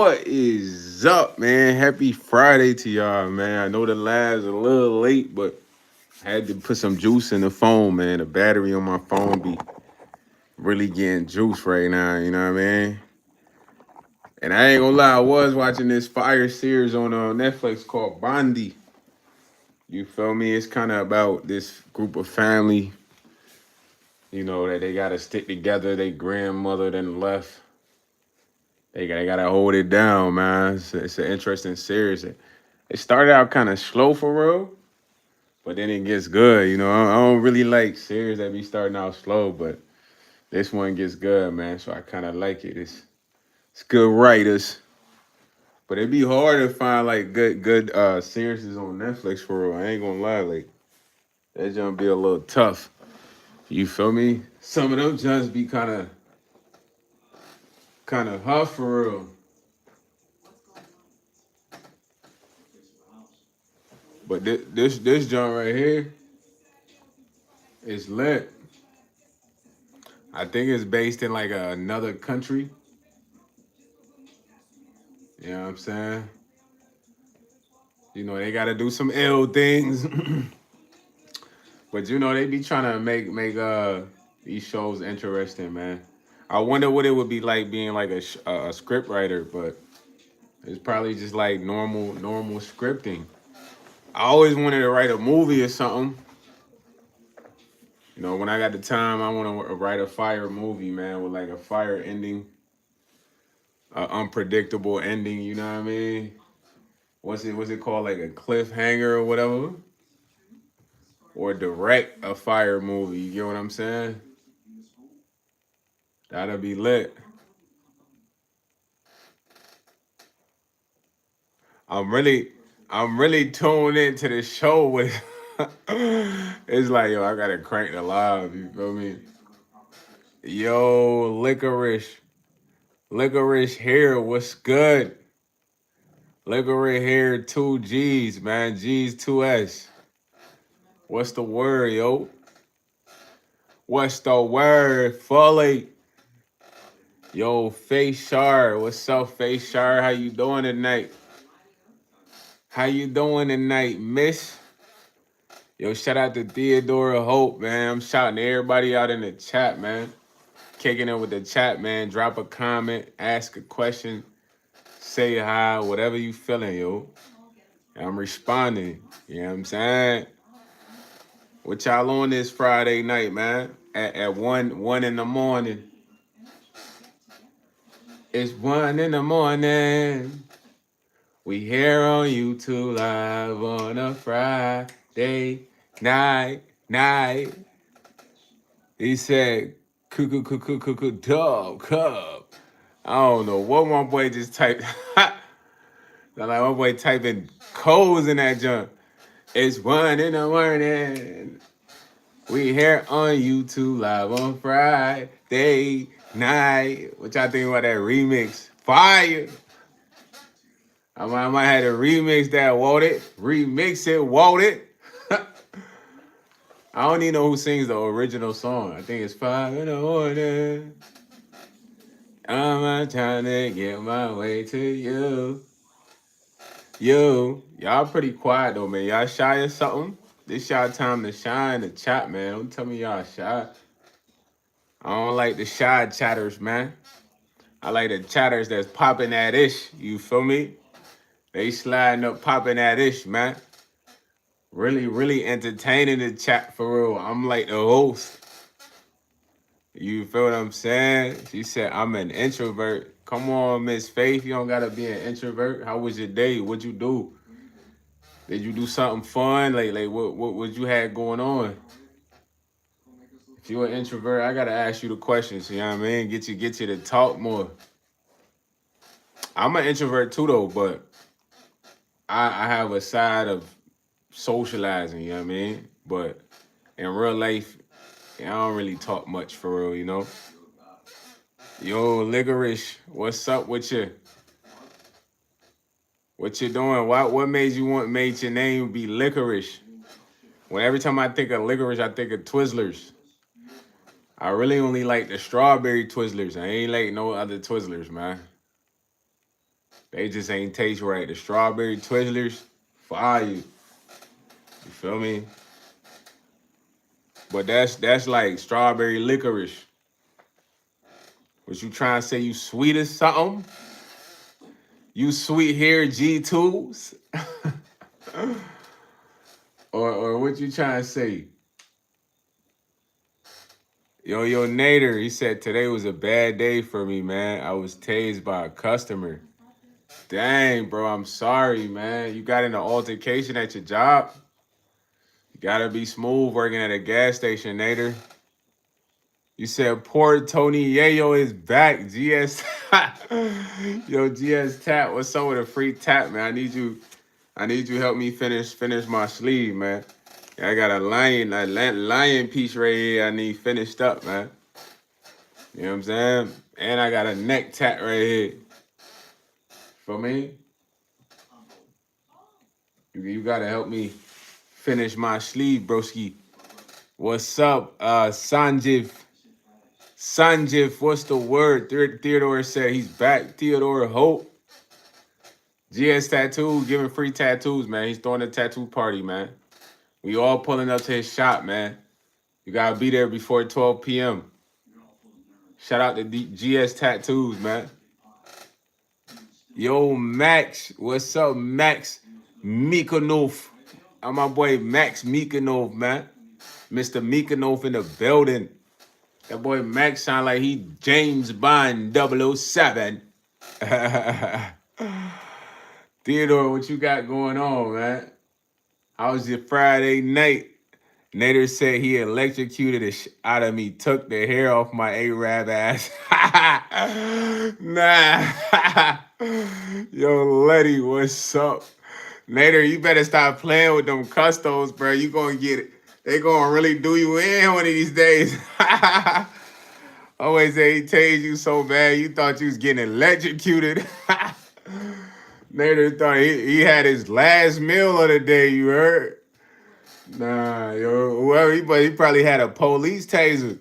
What is up, man? Happy Friday to y'all, man. I know the live's a little late, but I had to put some juice in the phone, man. The battery on my phone be really getting juice right now, you know what I mean? And I ain't gonna lie, I was watching this fire series on Netflix called Bondi. You feel me? It's kind of about this group of family, that they gotta stick together. They grandmother then left. They gotta hold it down, man. It's an interesting series. It started out kind of slow for real, but then it gets good. I don't really like series that be starting out slow, but this one gets good, man. So I kind of like it. It's good writers, but it'd be hard to find like good series on Netflix for real. I ain't gonna lie, like that gonna be a little tough. You feel me? Some of them just be kind of huff for real. But this joint right here is lit. I think it's based in like another country. You know what I'm saying? They gotta do some ill things. But they be trying to make these shows interesting, man. I wonder what it would be like being like a script writer, but it's probably just like normal scripting. I always wanted to write a movie or something. When I got the time, I want to write a fire movie, man, with like a fire ending, unpredictable ending. You know what I mean? What's it called? Like a cliffhanger or whatever, or direct a fire movie. You get what I'm saying? That'll be lit. I'm really, I'm really tuned into the show with. It's like, yo, I gotta crank the live. You feel me? Yo, licorice here. What's good? Licorice here. 2 G's, man. G's 2S. What's the word, yo? What's the word? Fully. Yo, Face Shard. What's up, Face Shard? How you doing tonight? How you doing tonight, miss? Yo, shout out to Theodora Hope, man. I'm shouting to everybody out in the chat, man. Kicking it with the chat, man. Drop a comment, ask a question, say hi, whatever you feeling, yo. I'm responding. You know what I'm saying? What y'all on this Friday night, man? At one in the morning. It's 1 in the morning. We here on YouTube live on a Friday night. He said, dog, cub. I don't know what my boy just typed. Like my boy typing codes in that junk. It's 1 in the morning. We here on YouTube live on Friday night. What y'all think about that remix? Fire. I might have to remix that, won't it? Remix it, won't it? I don't even know who sings the original song. I think it's 5 in the morning. I'm trying to get my way to you. Y'all pretty quiet though, man. Y'all shy or something? This y'all time to shine the chat, man. Don't tell me y'all shy. I don't like the shy chatters, man. I like the chatters that's popping that ish. You feel me? They sliding up, popping that ish, man. Really entertaining the chat for real. I'm like the host. You feel what I'm saying? She said, I'm an introvert. Come on, Miss Faith. You don't gotta be an introvert. How was your day? What'd you do? Did you do something fun? Like what you had going on? If you're an introvert, I gotta ask you the questions, you know what I mean? Get you to talk more. I'm an introvert too though, but I have a side of socializing, you know what I mean? But in real life, I don't really talk much for real, you know? Yo, Licorice, what's up with you? What you doing? What made your name be Licorice? When every time I think of licorice, I think of Twizzlers. I really only like the strawberry Twizzlers. I ain't like no other Twizzlers, man. They just ain't taste right. The strawberry Twizzlers, fire. You feel me? But that's like strawberry licorice. What you trying to say? You sweet or something? You sweet hair G2s? or what you trying to say? Yo, Nader, he said today was a bad day for me, man. I was tased by a customer. Dang, bro, I'm sorry, man. You got in an altercation at your job? You gotta be smooth working at a gas station, Nader. You said poor Tony Yayo is back. GS Yo, GS Tap, what's up with a free tap, man? I need you help me finish my sleeve, man. I got a lion piece right here I need finished up, man. You know what I'm saying? And I got a neck tat right here. For me? You gotta help me finish my sleeve, broski. What's up, Sanjiv? Sanjiv, what's the word? Theodore said he's back. Theodore Hope. GS Tattoo, giving free tattoos, man. He's throwing a tattoo party, man. We all pulling up to his shop, man. You gotta be there before 12 p.m. Shout out to GS Tattoos, man. Yo, Max. What's up, Max Mikanov? I'm my boy Max Mikanov, man. Mr. Mikanov in the building. That boy Max sound like he James Bond 007. Theodore, what you got going on, man? How was your Friday night? Nader said he electrocuted the out of me, took the hair off my Arab ass. Nah. Yo, Letty, what's up? Nader, you better stop playing with them customs, bro. You gonna get it. They gonna really do you in one of these days. Always say he tased you so bad you thought you was getting electrocuted. Nader thought he had his last meal of the day, you heard? Nah, yo, well, he probably had a police taser.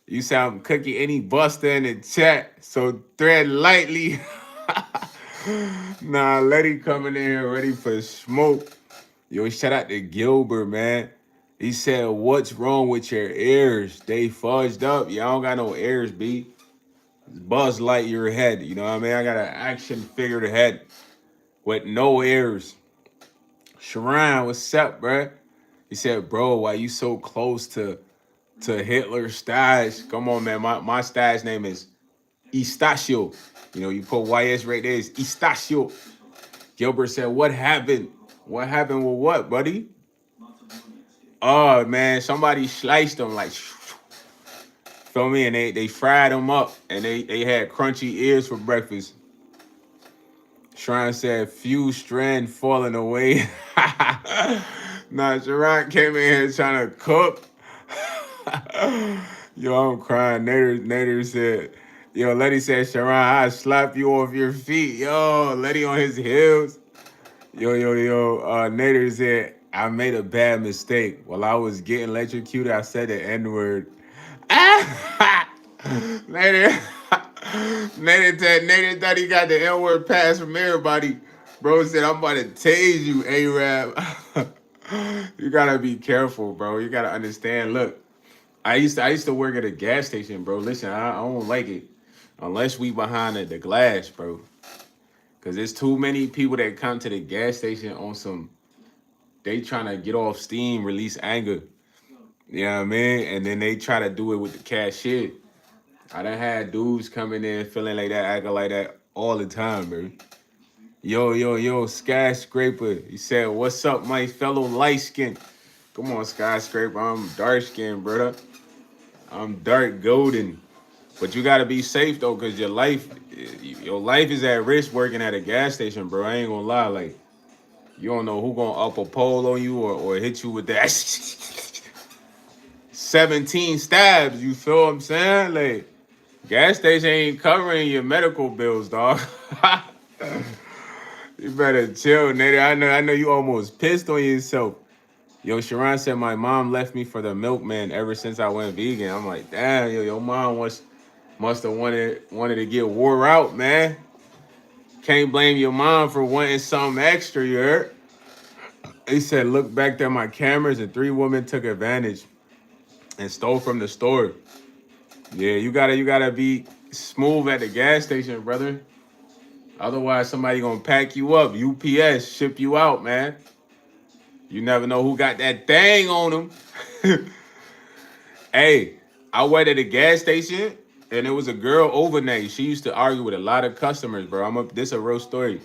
You sound cookie any buster in the chat, so tread lightly. Nah, Letty coming in here ready for smoke. Yo, shout out to Gilbert, man. He said, what's wrong with your ears? They fudged up. Y'all don't got no ears, B. Buzz Lightyear head. You know what I mean? I got an action figure head with no ears. Sharon, what's up, bruh? He said, bro, why you so close to Hitler's stash? Come on, man. My stash name is Estacio. You know, you put YS right there, it's Estacio. Gilbert said, what happened? What happened with what, buddy? Oh, man, somebody sliced them like, feel me? And they fried them up, and they had crunchy ears for breakfast. Shrine said, few strand falling away. Nah, Sharon came in here trying to cook. Yo, I'm crying. Nader said, yo, Letty said, Sharon, I slap you off your feet. Yo, Letty on his heels. Yo, Nader said, I made a bad mistake. While I was getting electrocuted, I said the N-word. Nader thought he got the N-word pass from everybody. Bro said, I'm about to tase you, Arab. You gotta be careful, bro. You gotta understand. Look, I used to work at a gas station, bro. Listen, I don't like it unless we behind the glass, bro. Cause there's too many people that come to the gas station on some, they trying to get off steam, release anger. You know what I mean? And then they try to do it with the cashier. I done had dudes coming in feeling like that, acting like that all the time, bro. Yo, Skyscraper. He said, what's up, my fellow light skin? Come on, Skyscraper. I'm dark skin, brother. I'm dark golden. But you gotta be safe though, cause your life is at risk working at a gas station, bro. I ain't gonna lie, like you don't know who gonna up a pole on you or hit you with that 17 stabs. You feel what I'm saying? Like gas station ain't covering your medical bills, dog. You better chill, Nader. I know you almost pissed on yourself. Yo, Sharon said my mom left me for the milkman ever since I went vegan. I'm like, damn, yo, your mom must have wanted to get wore out, man. Can't blame your mom for wanting something extra, you heard? He said, look back at my cameras and 3 women took advantage and stole from the store. Yeah, you gotta be smooth at the gas station, brother. Otherwise, somebody gonna pack you up. UPS ship you out, man. You never know who got that thing on them. Hey, I went at a gas station and it was a girl overnight. She used to argue with a lot of customers, bro. This is a real story.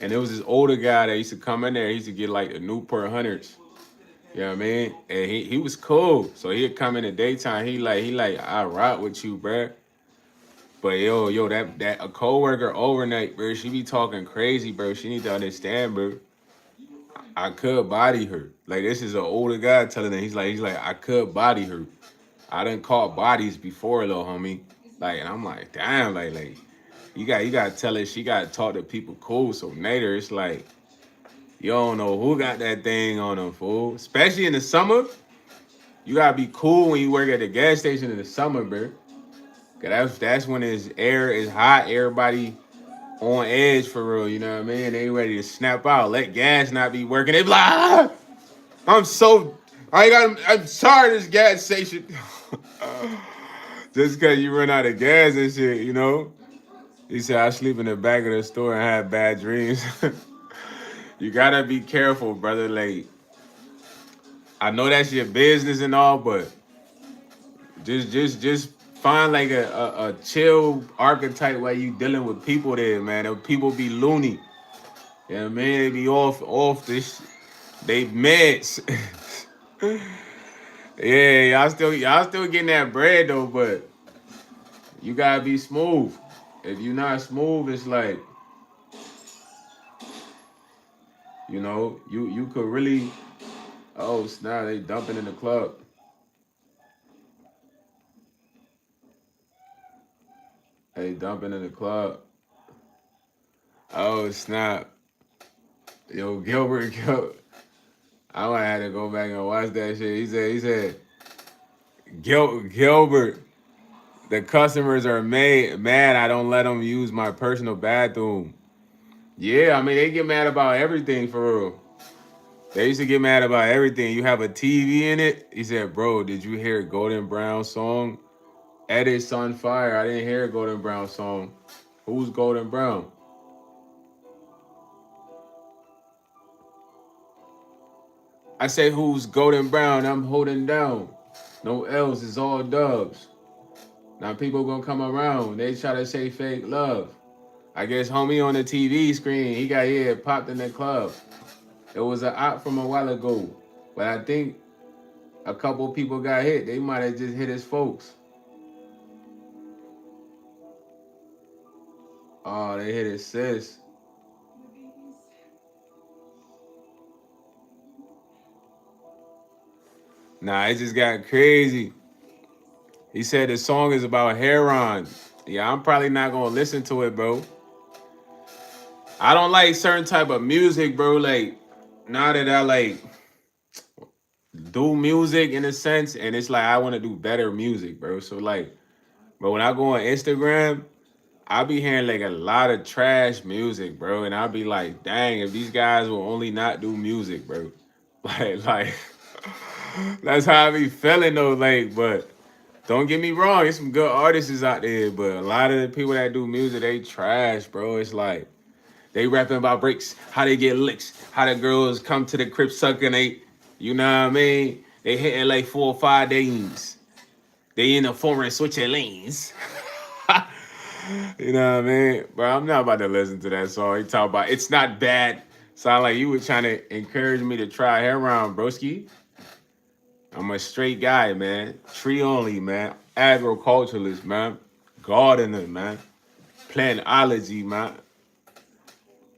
And it was this older guy that used to come in there. He used to get like the Newport hundreds. You know what I mean? And he was cool. So he'd come in the daytime. He like, I rock with you, bruh. But yo, that a coworker overnight, bro. She be talking crazy, bro. She need to understand, bro. I could body her. Like this is an older guy telling her. He's like, I could body her. I done caught bodies before, little homie. Like, and I'm like, damn, like, you gotta tell her she gotta talk to people cool. So later, it's like, you don't know who got that thing on them, fool. Especially in the summer, you gotta be cool when you work at the gas station in the summer, bro. Cause that's when his air is hot. Everybody on edge for real. You know what I mean? They ready to snap out. Let gas not be working. They be like, I'm so. I'm sorry, this gas station. Just cause you run out of gas and shit, you know. He said I sleep in the back of the store and have bad dreams. You gotta be careful, brother. Like, I know that's your business and all, but just find like a chill archetype where you dealing with people there, man. And people be loony. You know what I mean? They be off this. They meds. Yeah, y'all still getting that bread though, but you gotta be smooth. If you're not smooth, it's like, you could really. Oh snap! They dumping in the club. They dumping in the club. Oh snap! Yo, Gilbert, I might have to go back and watch that shit. He said, Gilbert, the customers are mad. I don't let them use my personal bathroom. Yeah, I mean they get mad about everything for real. They used to get mad about everything. You have a TV in it. He said, bro, did you hear Golden Brown song? Edit's on fire. I didn't hear a Golden Brown song. Who's Golden Brown? I say, who's Golden Brown? I'm holding down. No L's, it's all dubs. Now people gonna come around. They try to say fake love. I guess homie on the TV screen, he got popped in the club. It was an op from a while ago. But I think a couple people got hit. They might have just hit his folks. Oh, they hit his sis. Nah, it just got crazy. He said the song is about heroin. Yeah, I'm probably not gonna listen to it, bro. I don't like certain type of music, bro. Like, now that I like do music in a sense, and it's like I want to do better music, bro. So like, but when I go on Instagram, I be hearing like a lot of trash music, bro, and I'll be like, dang, if these guys will only not do music, bro. Like that's how I be feeling though. Like, but don't get me wrong, there's some good artists out there, but a lot of the people that do music, they trash, bro. It's like they rapping about breaks, how they get licks, how the girls come to the crib sucking they, you know what I mean? They hitting like 4 or 5 days. They in the foreign switching lanes. You know what I mean? Bro, I'm not about to listen to that song. He talk about it's not bad. Sound like you were trying to encourage me to try heroin, broski. I'm a straight guy, man. Tree only, man. Agriculturalist, man. Gardener, man. Plantology, man.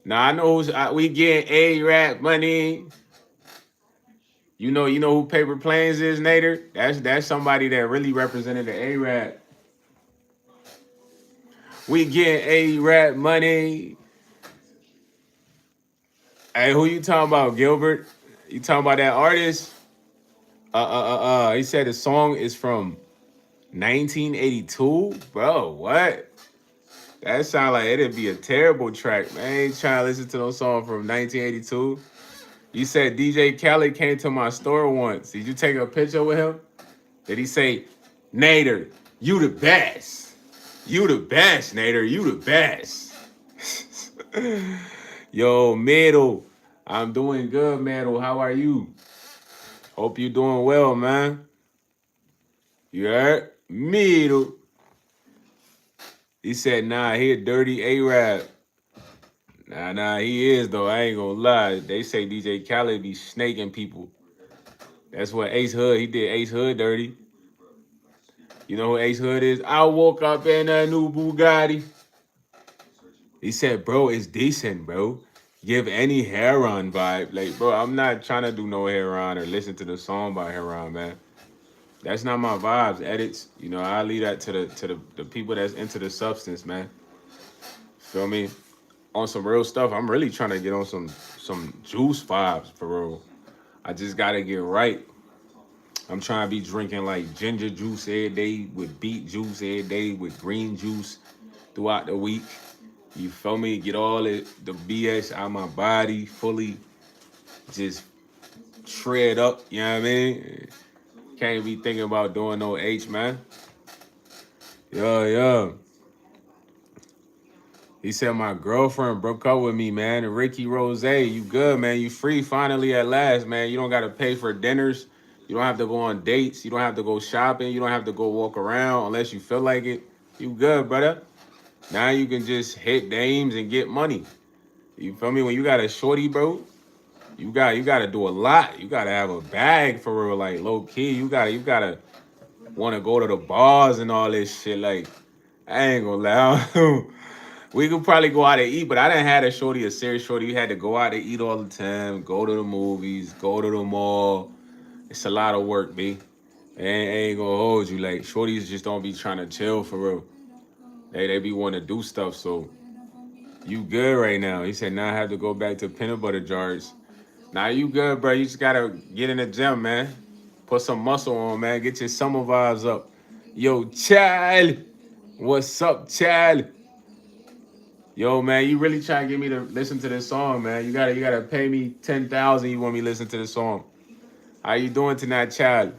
Now I know we getting A-Rap money. You know who Paper Planes is, Nader? That's somebody that really represented the A-Rap. We getting A-Rap money. Hey, who you talking about, Gilbert? You talking about that artist? He said the song is from 1982, bro. What? That sound like it'd be a terrible track, man. I ain't trying to listen to no song from 1982. You said DJ Khaled came to my store once. Did you take a picture with him? Did he say, Nader, you the best? You the best, Nader. You the best. Yo, Middle. I'm doing good, Middle. How are you? Hope you doing well, man. You heard? Middle. He said, nah, he a dirty A-Rap. Nah, he is, though. I ain't gonna lie. They say DJ Khaled be snaking people. That's what Ace Hood, he did Ace Hood dirty. You know who Ace Hood is? I woke up in a new Bugatti. He said, bro, it's decent, bro. Give any Heron vibe. Like, bro, I'm not trying to do no Heron or listen to the song by Heron, man. That's not my vibes. Edits, you know, I leave that to the people that's into the substance, man. Feel me? On some real stuff, I'm really trying to get on some juice vibes for real. I just gotta get right. I'm trying to be drinking like ginger juice every day with beet juice every day with green juice throughout the week. You feel me? Get all the BS out of my body, fully just shred up, you know what I mean? Can't be thinking about doing no H, man. Yeah. He said my girlfriend broke up with me, man. And Ricky Rose, you good, man. You free finally at last, man. You don't got to pay for dinners. You don't have to go on dates. You don't have to go shopping. You don't have to go walk around unless you feel like it. You good, brother. Now you can just hit dames and get money. You feel me? When you got a shorty, bro, you gotta do a lot. You gotta have a bag for real, like low key. You gotta want to go to the bars and all this shit. Like, I ain't gonna lie. We could probably go out to eat, but I didn't have a shorty, a serious shorty. You had to go out to eat all the time, go to the movies, go to the mall. It's a lot of work, B. Ain't gonna hold you. Like, shorties just don't be trying to chill for real. They be wanting to do stuff, so you good right now. He said, now I have to go back to peanut butter jars. Now you good, bro. You just gotta get in the gym, man. Put some muscle on, man. Get your summer vibes up. Yo, child. What's up, child? Yo, man, you really trying to get me to listen to this song, man. You gotta pay me 10,000. You want me to listen to this song. How you doing tonight, child?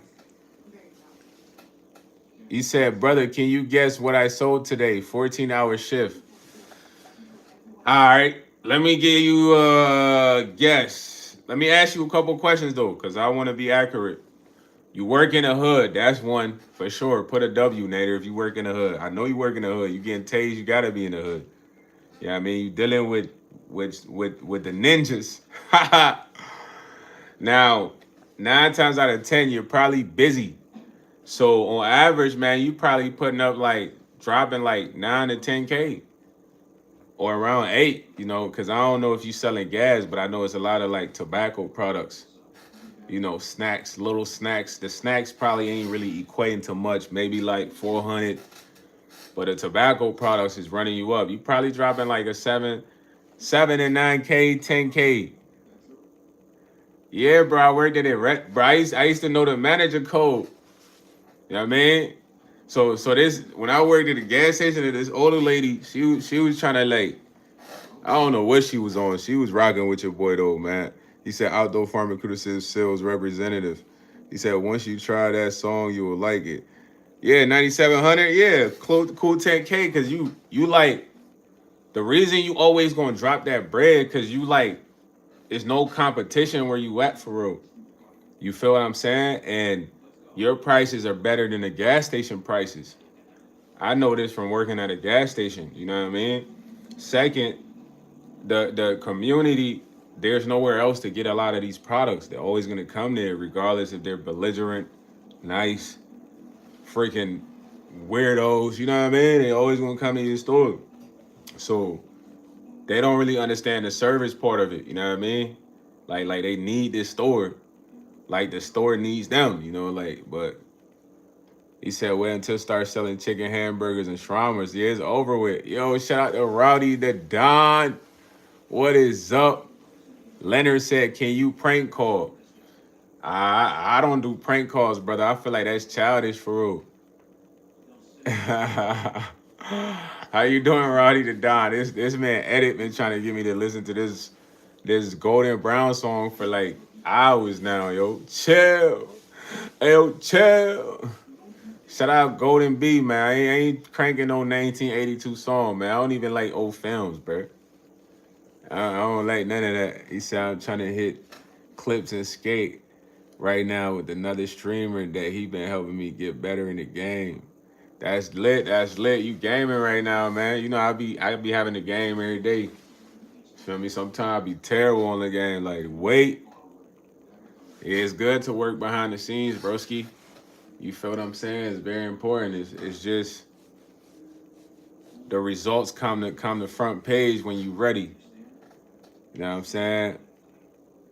He said, brother, can you guess what I sold today? 14-hour shift. All right. Let me give you a guess. Let me ask you a couple questions, though, because I want to be accurate. You work in the hood. That's one for sure. Put a W, Nader, if you work in the hood. I know you work in the hood. You getting tased, you got to be in the hood. Yeah, I mean, you dealing with the ninjas. Now, 9 times out of 10, you're probably busy. So on average, man, you probably putting up like dropping like 9 to 10K or around 8. You know, because I don't know if you selling gas, but I know it's a lot of like tobacco products. You know, snacks, little snacks. The snacks probably ain't really equating to much. Maybe like 400. But the tobacco products is running you up. You probably dropping like a 7 and 9K, 10K. Yeah, bro, I worked at it. Bro, I used to know the manager code. You know what I mean? So this when I worked at the gas station, this older lady, she was trying to like, I don't know what she was on. She was rocking with your boy though, man. He said outdoor pharmaceutical sales representative. He said once you try that song, you will like it. Yeah, 9,700. Yeah, cool 10K. Cause you like the reason you always gonna drop that bread, cause you like there's no competition where you at for real. You feel what I'm saying? And your prices are better than the gas station prices. I know this from working at a gas station. You know what I mean? Second, the community, there's nowhere else to get a lot of these products. They're always gonna come there, regardless if they're belligerent, nice, freaking weirdos. You know what I mean? They always gonna come to your store. So they don't really understand the service part of it. You know what I mean? Like they need this store. Like the store needs them. You know, like but. He said, wait until start selling chicken hamburgers and shawarmas. Yeah, it's over with. Yo, shout out to Rowdy the Don. What is up? Leonard said, can you prank call? I don't do prank calls, brother. I feel like that's childish for real. I How you doing, Roddy the Don? This man Edit been trying to get me to listen to this Golden Brown song for like hours now, yo. Chill. Hey, yo, chill. Shout out Golden B, man. I ain't cranking no 1982 song, man. I don't even like old films, bro. I don't like none of that. He said I'm trying to hit clips and skate right now with another streamer that he been helping me get better in the game. That's lit. That's lit. You gaming right now, man. You know I be having the game every day. Feel me? Sometimes I be terrible on the game. Like, wait. It's good to work behind the scenes, broski. You feel what I'm saying? It's very important. It's just the results come to front page when you ready. You know what I'm saying?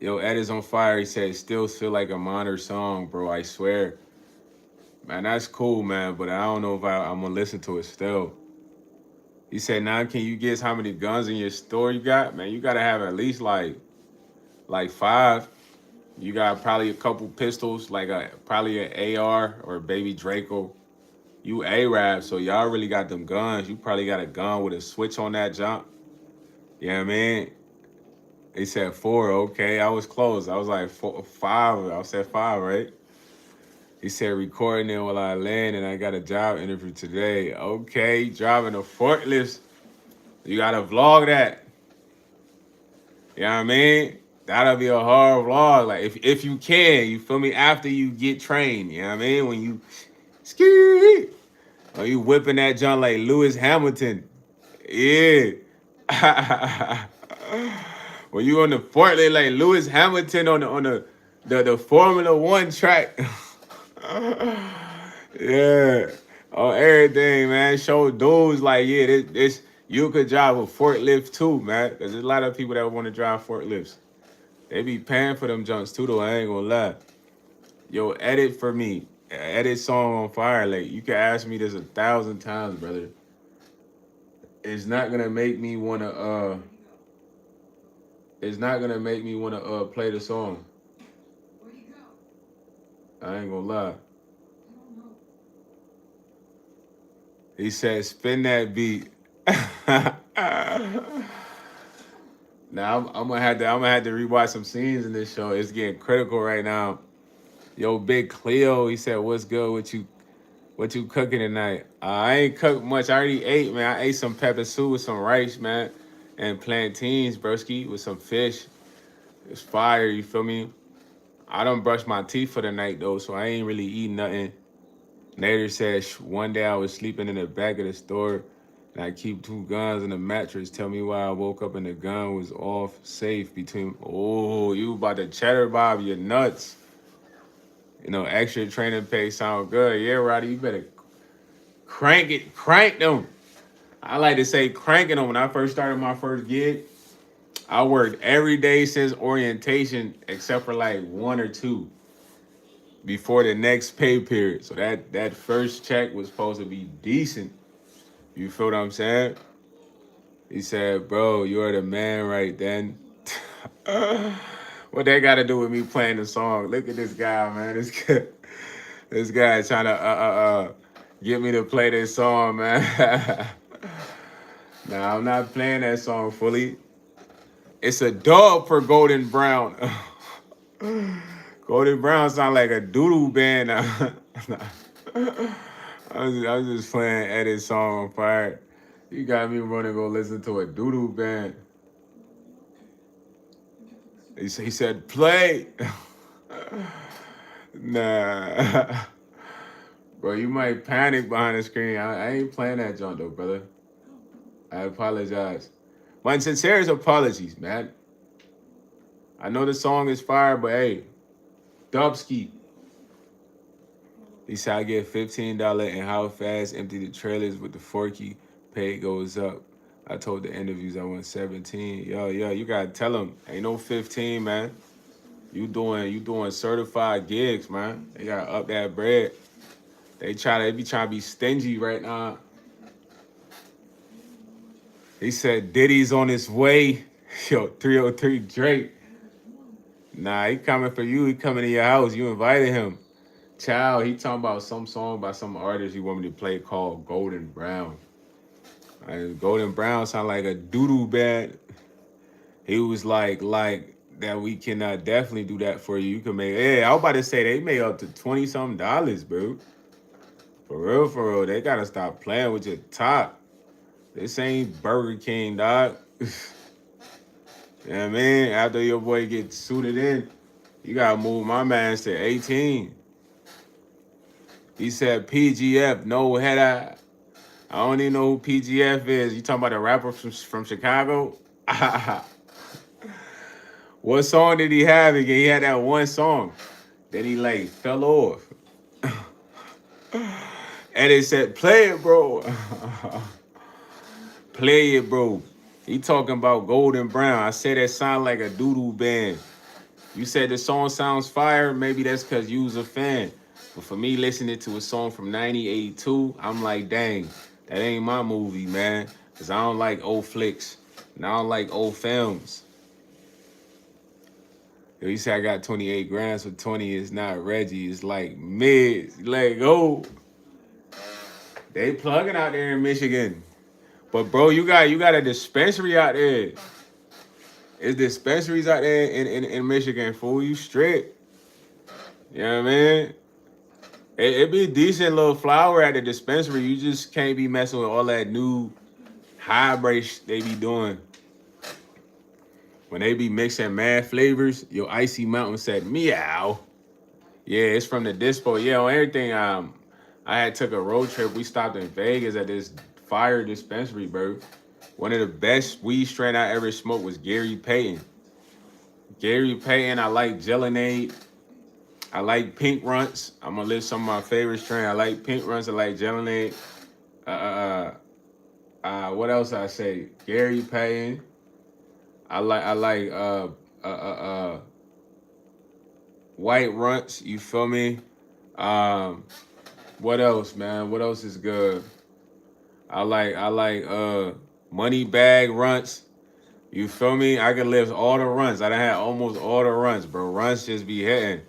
Yo, Ed is on fire. He said, still feel like a modern song, bro. I swear. Man, that's cool, man. But I don't know if I'm going to listen to it still. He said, now can you guess how many guns in your store you got? Man, you got to have at least like 5. You got probably a couple pistols, like probably an AR or a baby Draco. You Arab, so y'all really got them guns. You probably got a gun with a switch on that jump. You know what I mean? He said 4. Okay, I was close. I was like 5. I said 5, right? He said recording it while I land and I got a job interview today. Okay, driving a forklift. You gotta vlog that. You know what I mean? That'll be a hard vlog. Like if you can, you feel me? After you get trained, you know what I mean? When you ski, or you whipping that junk like Lewis Hamilton. Yeah. When you on the forklift like Lewis Hamilton on the Formula One track. Yeah. On everything, man. Show dudes like, yeah, this you could drive a forklift too, man. Cause there's a lot of people that want to drive forklifts. They be paying for them junks too, though. I ain't gonna lie. Yo, edit for me. Edit song on fire. Like you can ask me this 1,000 times, brother. It's not gonna make me wanna It's not gonna make me wanna play the song. I ain't gonna lie. He said, "Spin that beat." Now I'm gonna have to rewatch some scenes in this show. It's getting critical right now. Yo, Big Cleo, he said, "What's good with you? What you cooking tonight?" I ain't cooked much. I already ate, man. I ate some pepper soup with some rice, man, and plantains, broski, with some fish. It's fire. You feel me? I don't brush my teeth for the night though, so I ain't really eating nothing. Nader said one day I was sleeping in the back of the store and I keep 2 guns in the mattress. Tell me why I woke up and the gun was off safe between. Oh, you about to cheddar Bob, you're nuts. You know, extra training pay sound good. Yeah, Roddy, you better crank them. I like to say cranking them. When I first started my first gig, I worked every day since orientation except for like 1 or 2 before the next pay period. So that first check was supposed to be decent. You feel what I'm saying? He said, bro, you're the man right then. What that got to do with me playing the song? Look at this guy, man. This guy trying to get me to play this song, man. Nah, I'm not playing that song fully. It's a dub for Golden Brown. Golden Brown sound like a doodoo band. I was just playing Eddie's song on fire. You got me running to go listen to a doodoo band. He said, play. Nah. Bro, you might panic behind the screen. I ain't playing that junk though, brother. I apologize. My sincerest apologies, man. I know the song is fire, but hey, Dubski. He said I get $15 and how fast empty the trailers with the forky pay goes up. I told the interviews I want 17. Yo, you gotta tell them ain't no 15, man. You doing certified gigs, man. They gotta up that bread. They be trying to be stingy right now. He said Diddy's on his way. Yo, 303 Drake. Nah, he coming for you. He coming to your house. You invited him. Child, he talking about some song by some artist he want me to play called Golden Brown. Golden Brown sound like a doo-doo band. He was like that we can definitely do that for you. You can make, yeah, I was about to say they made up to $20-something, bro. For real. They gotta stop playing with your top. This ain't Burger King, dog. You know what I mean? After your boy gets suited in, you gotta move my man to 18. He said PGF, no head eye. I don't even know who PGF is. You talking about a rapper from Chicago? What song did he have again? He had that one song. Then he like fell off. And they said, play it, bro. Play it, bro. He talking about Golden Brown. I said that sound like a doo-doo band. You said the song sounds fire. Maybe that's because you was a fan. But for me, listening to a song from 1982, I'm like, dang, that ain't my movie, man. Because I don't like old flicks. And I don't like old films. Yo, you say I got 28 grams for 20. It's not Reggie. It's like mid. Let go. They plugging out there in Michigan. But bro, you got a dispensary out there. It's dispensaries out there in Michigan, fool. You straight. You know what I mean? It be a decent little flower at the dispensary. You just can't be messing with all that new hybrid they be doing. When they be mixing mad flavors, your Icy Mountain said meow. Yeah, it's from the dispo. Yeah, on everything. I had took a road trip. We stopped in Vegas at this fire dispensary, bro. One of the best weed strain I ever smoked was Gary Payton. Gary Payton, I like Gellinade. I like Pink Runts. I'm gonna list some of my favorite strain. I like Pink Runts. I like Gellinade. What else I say? Gary Payton. I like White Runts. You feel me? What else, man? What else is good? I like Money Bag Runts. You feel me? I can lift all the runs. I done had almost all the runs, bro. Runs just be hitting.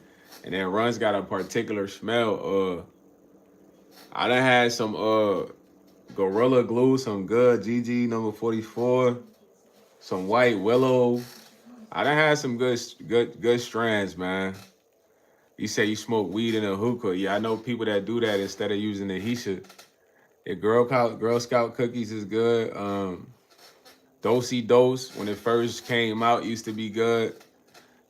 And then runs got a particular smell. I done had some Gorilla Glue, some good GG number 44, some White Willow. I done had some good strands, man. You say you smoke weed in a hookah. Yeah, I know people that do that instead of using the Hisha. The Girl Scout cookies is good. Dosey Dose, when it first came out, used to be good.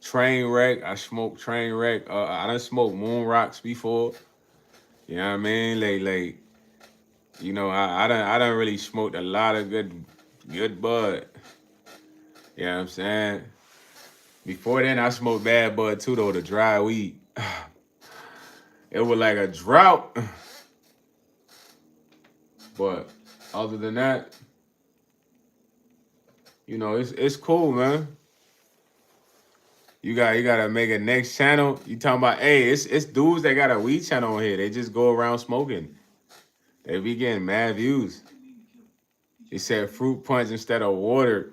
Train Wreck, I smoked Train Wreck. I done smoked Moon Rocks before. You know what I mean? Like, you know, I done really smoked a lot of good bud. You know what I'm saying? Before then, I smoked bad bud too, though, the dry weed. It was like a drought. But other than that, you know, it's cool, man. You gotta make a next channel. You talking about, hey, it's dudes that got a weed channel on here. They just go around smoking. They be getting mad views. He said fruit punch instead of water.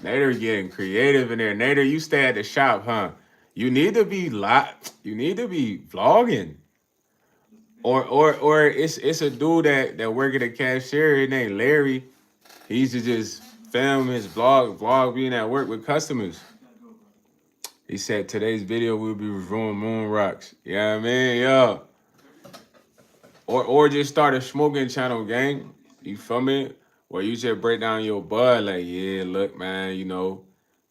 Nader getting creative in there. Nader, you stay at the shop, huh? You need to be You need to be vlogging. Or it's a dude that work at a cashier. His name Larry. He used to just film his vlog being at work with customers. He said today's video we'll be reviewing moon rocks. You know what I mean? Yeah. Or just start a smoking channel, gang. You feel me? Where you just break down your bud, like, yeah, look, man, you know,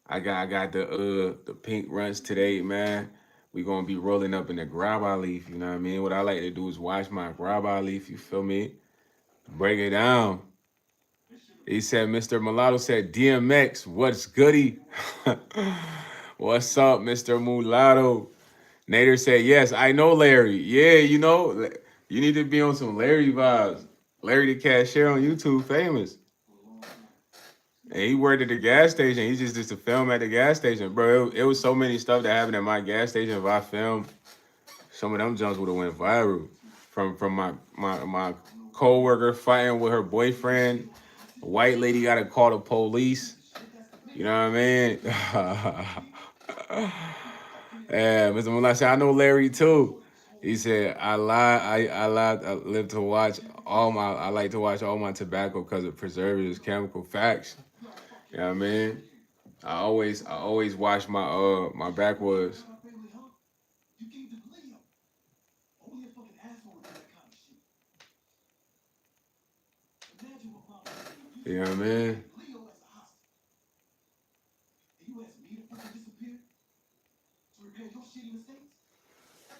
I got the pink runs today, man. We gonna be rolling up in the grabba leaf, you know what I mean? What I like to do is watch my grabba leaf, you feel me? Break it down. He said, Mr. Mulatto said, DMX, what's goody? What's up, Mr. Mulatto? Nader said, yes, I know Larry. Yeah, you know, you need to be on some Larry vibes. Larry the cashier on YouTube, famous. And he worked at the gas station. He just did the film at the gas station. Bro, it was so many stuff that happened at my gas station. If I filmed, some of them jumps would have went viral. From my co-worker fighting with her boyfriend. A white lady got to call the police. You know what I mean? Yeah, Mr. Mullah said, I know Larry too. He said, I live to watch I like to watch all my tobacco because of preservatives, chemical facts. You know what I mean? I always wash my backwoods. You know what I mean?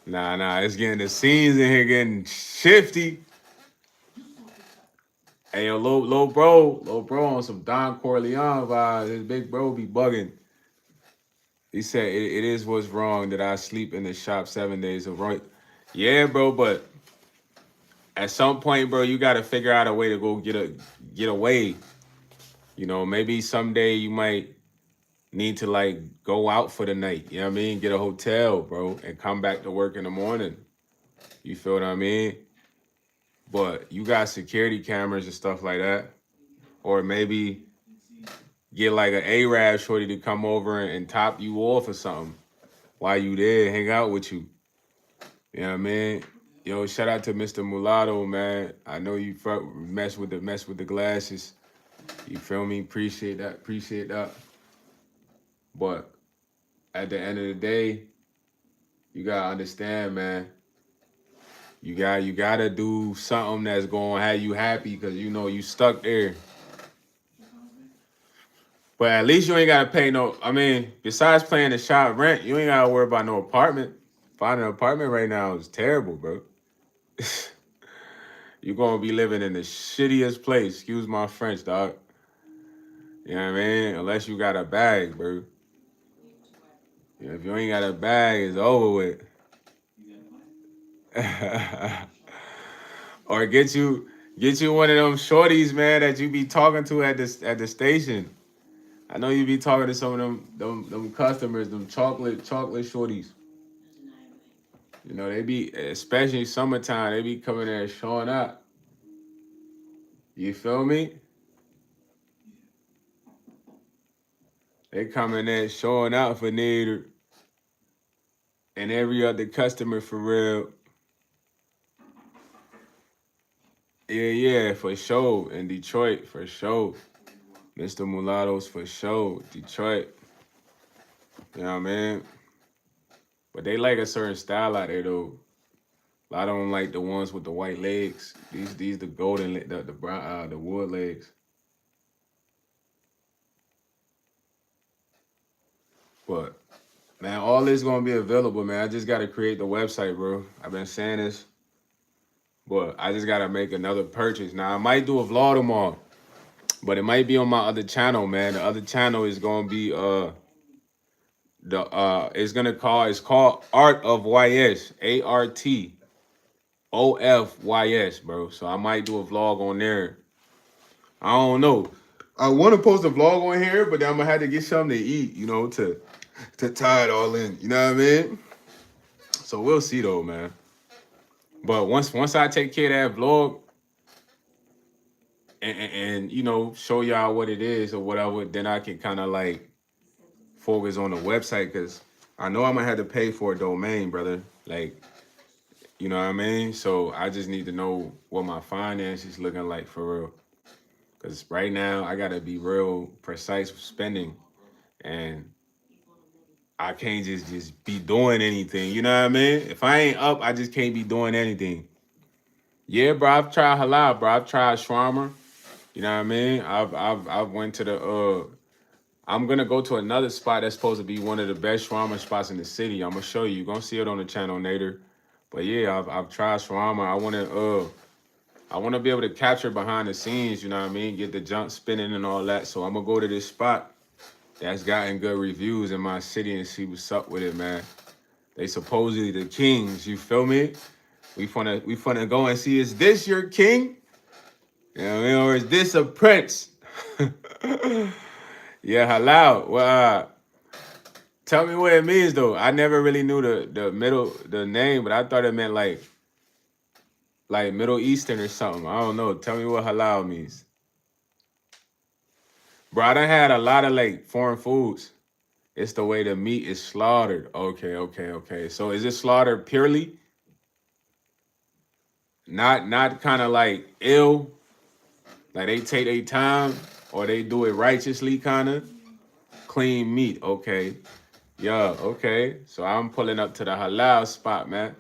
Nah, it's getting the scenes in here getting shifty. Hey, yo, low bro on some Don Corleone vibes. His big bro be bugging. He said it is what's wrong that I sleep in the shop 7 days of right. Yeah, bro, but at some point, bro, you gotta figure out a way to go get away. You know, maybe someday you might need to like go out for the night. You know what I mean? Get a hotel, bro, and come back to work in the morning. You feel what I mean? But you got security cameras and stuff like that. Or maybe get like an Arab shorty to come over and top you off or something while you there, hang out with you. You know what I mean? Yo, shout out to Mr. Mulatto, man. I know you mess with the glasses. You feel me? Appreciate that. Appreciate that. But at the end of the day, you gotta understand, man. You gotta do something that's gonna have you happy because you know you stuck there. But at least you ain't gotta pay no. I mean, besides paying the shop rent, you ain't gotta worry about no apartment. Finding an apartment right now is terrible, bro. You're gonna be living in the shittiest place. Excuse my French, dog. You know what I mean? Unless you got a bag, bro. Yeah, if you ain't got a bag, it's over with. Or get you one of them shorties, man, that you be talking to at the station. I know you be talking to some of them customers, them chocolate shorties. You know, they be, especially summertime, they be coming there showing up. You feel me? They coming there showing out for Nader and every other customer for real. Yeah, for sure. In Detroit, for sure. Mr. Mulatto's for sure. Detroit. You know what I mean? But they like a certain style out there though. A lot of them like the ones with the white legs. These the golden the brown the wood legs. But man, all this gonna be available, man. I just gotta create the website, bro. I've been saying this, but I just gotta make another purchase. Now I might do a vlog tomorrow, but it might be on my other channel, man. The other channel is gonna be it's called Art of YS, ARTOFYS, bro. So I might do a vlog on there. I don't know. I want to post a vlog on here, but then I'm gonna have to get something to eat, you know, to tie it all in. You know what I mean? So we'll see though, man. But once I take care of that vlog and you know show y'all what it is or whatever, then I can kind of like focus on the website because I know I'm gonna have to pay for a domain, brother. Like, you know what I mean? So I just need to know what my finances looking like for real. Cause right now I gotta be real precise with spending, and I can't just be doing anything. You know what I mean? If I ain't up, I just can't be doing anything. Yeah, bro. I've tried halal, bro. I've tried shawarma. You know what I mean? I've went to the I'm gonna go to another spot that's supposed to be one of the best shawarma spots in the city. I'm gonna show you. You're gonna see it on the channel later. But yeah, I've tried shawarma. I wanna be able to capture behind the scenes, you know what I mean? Get the junk spinning and all that. So I'm gonna go to this spot that's gotten good reviews in my city and see what's up with it, man. They supposedly the kings, you feel me? We finna go and see, is this your king? You know what I mean? Or is this a prince? Yeah, halal. Well, tell me what it means though. I never really knew the name, but I thought it meant like Middle Eastern or something. I don't know. Tell me what halal means. Bro, I done had a lot of like foreign foods. It's the way the meat is slaughtered. Okay. So is it slaughtered purely? Not kind of like ill, like they take their time or they do it righteously, kind of clean meat. Okay, yeah, okay. So I'm pulling up to the halal spot, man.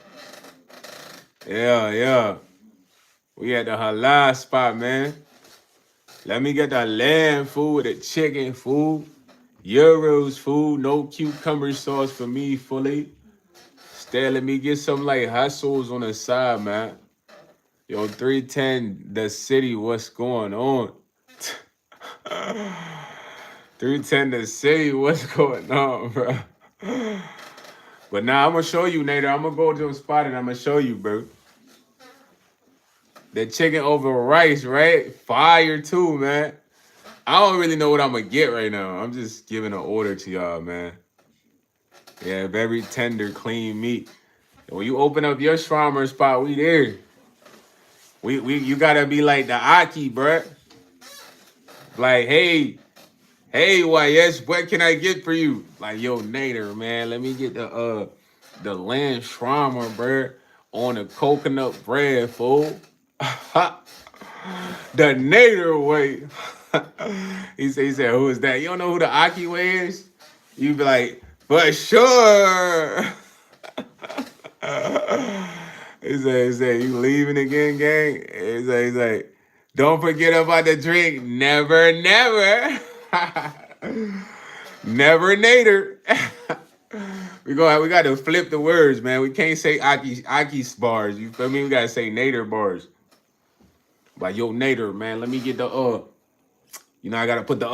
Yeah, yeah. We at the halal spot, man. Let me get the lamb food, the chicken food, euros food, no cucumber sauce for me fully. Stay, let me get some like hot sauce on the side, man. Yo, 310, the city, what's going on? 310, the city, what's going on, bro? But now I'm gonna show you, Nader. I'm gonna go to a spot and I'm gonna show you, bro. The chicken over rice, right? Fire too, man. I don't really know what I'm gonna get right now. I'm just giving an order to y'all, man. Yeah, very tender, clean meat. When you open up your shawarma spot, we there. You gotta be like the Aki, bruh. Like, hey, YS, what can I get for you? Like, yo, Nader, man, let me get the lamb shawarma, bruh, on the coconut bread, fool. The Nader way. he said, who is that? You don't know who the Aki way is? You be like, for sure. he said, you leaving again, gang? He said, don't forget about the drink. Never, never. Never Nader. we got to flip the words, man. We can't say Aki bars. You feel me? We gotta say Nader bars. Like, yo, Nader, man, let me get the I gotta put the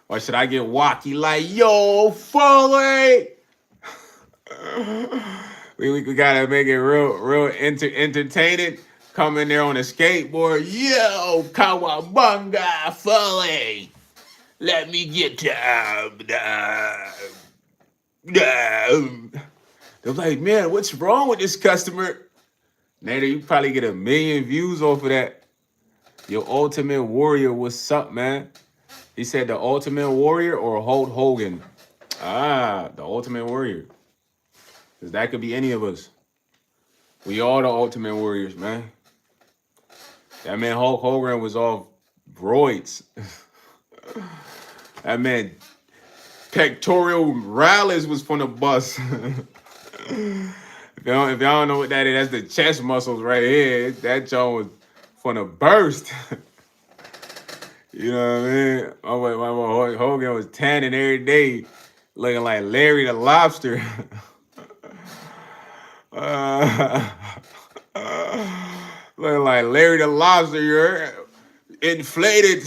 Or should I get wacky like, yo, Foley? we gotta make it real entertaining. Come in there on a skateboard, yo, Kawabunga, Foley. Let me get they're like, man, what's wrong with this customer? Nader, you probably get 1 million views off of that. Your Ultimate Warrior, what's up, man? He said the Ultimate Warrior or Hulk Hogan? Ah, the Ultimate Warrior. Because that could be any of us. We all the Ultimate Warriors, man. That man Hulk Hogan was off roids. That man pectoral rallies was from the bus. If y'all don't know what that is, that's the chest muscles right here. That joint was from the burst. You know what I mean? My boy Hogan was tanning every day, looking like Larry the Lobster. Looking like Larry the Lobster, you're inflated.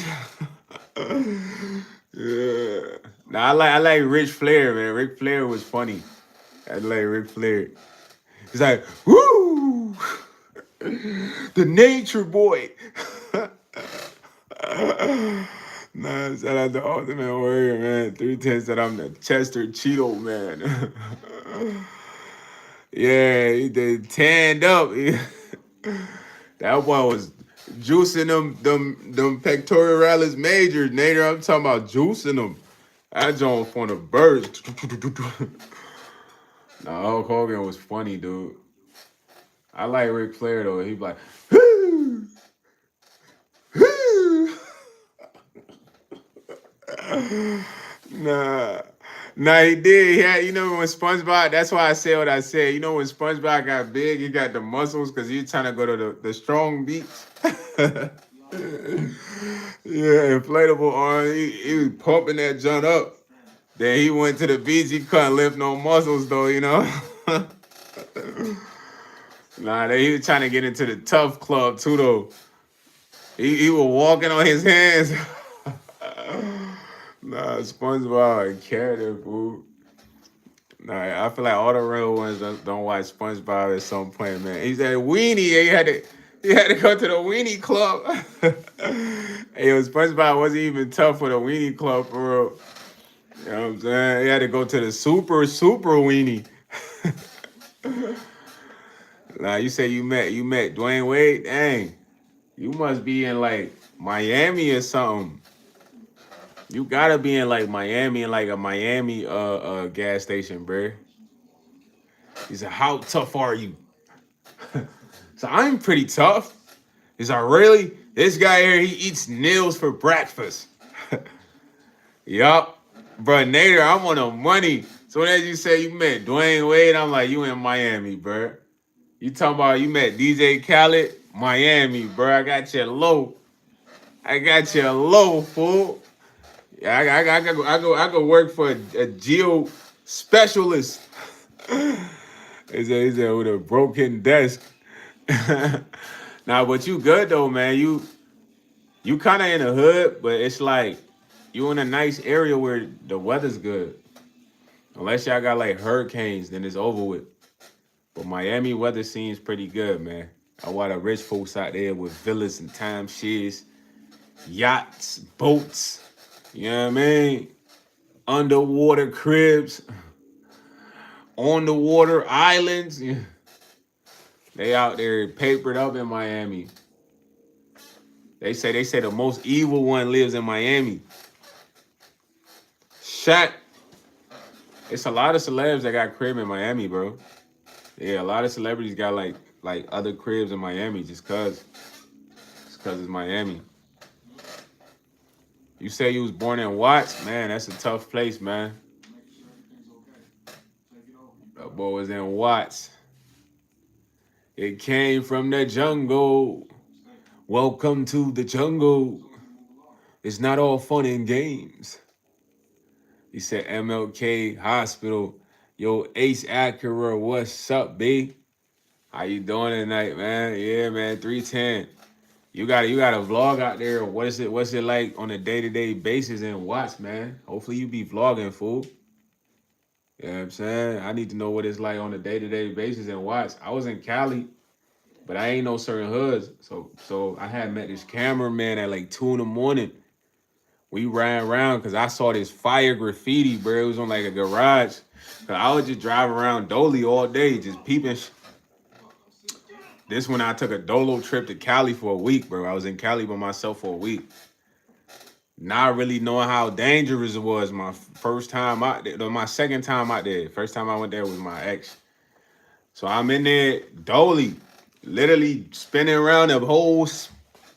Yeah. Nah, I like Ric Flair, man. Ric Flair was funny. I like Ric Flair. He's like, woo! The nature boy. Nah, shout out to Ultimate Warrior, man. 310 said I'm the Chester Cheeto, man. Yeah, he did tanned up. That boy was juicing them pectoralis majors, Nader. I'm talking about juicing them. That joint from the birds. Nah, Hulk Hogan was funny, dude. I like Ric Flair though. He be like, whoo, whoo. Nah. Nah, he did. He had, when SpongeBob, that's why I said what I said. You know, when SpongeBob got big, he got the muscles because he trying to go to the strong beach. Yeah, inflatable arm. He was pumping that junk up. Then he went to the beach. He couldn't lift no muscles, though, Nah, he was trying to get into the tough club, too, though. He was walking on his hands. Nah, SpongeBob and character, fool. Nah, I feel like all the real ones don't watch SpongeBob at some point, man. He said weenie. He had to go to the weenie club. Hey, SpongeBob wasn't even tough for the weenie club for real. You know what I'm saying? He had to go to the super weenie. Nah, you say you met Dwayne Wade? Dang, you must be in like Miami or something. You gotta be in like Miami, in like a Miami gas station, bruh. He said, how tough are you? So I'm pretty tough. He's like, really? This guy here, he eats nails for breakfast. Yup. Bro, Nader, I'm on the money. So as you say you met Dwayne Wade, I'm like, you in Miami, bro. You talking about you met DJ Khaled? Miami, bro. I got you low. I got you low, fool. Yeah, I go work for a geo specialist. He said with a broken desk. Nah, but you good though, man. You kind of in the hood, but it's like you in a nice area where the weather's good. Unless y'all got like hurricanes, then it's over with. But Miami weather seems pretty good, man. I want the rich folks out there with villas and timeshares, yachts, boats. You know what I mean? Underwater cribs, on the water islands. Yeah. They out there papered up in Miami. They say the most evil one lives in Miami. Shaq. It's a lot of celebs that got crib in Miami, bro. Yeah, a lot of celebrities got like other cribs in Miami just cause it's Miami. You say you was born in Watts, man. That's a tough place, man. That boy was in Watts. It came from the jungle. Welcome to the jungle. It's not all fun and games. He said MLK Hospital. Yo, Ace Acura, what's up, B? How you doing tonight, man? Yeah, man, 310. You got a vlog out there. What's it like on a day-to-day basis in Watts, man? Hopefully you be vlogging, fool. You know what I'm saying? I need to know what it's like on a day-to-day basis in Watts. I was in Cali, but I ain't know certain hoods. So I had met this cameraman at like 2 in the morning. We ran around because I saw this fire graffiti, bro. It was on like a garage. I would just drive around Dolly all day, just peeping. This when I took a dolo trip to Cali for a week, bro. I was in Cali by myself for a week. Not really knowing how dangerous it was. My first time out there, my second time out there. First time I went there was my ex. So I'm in there, Dolly, literally spinning around the whole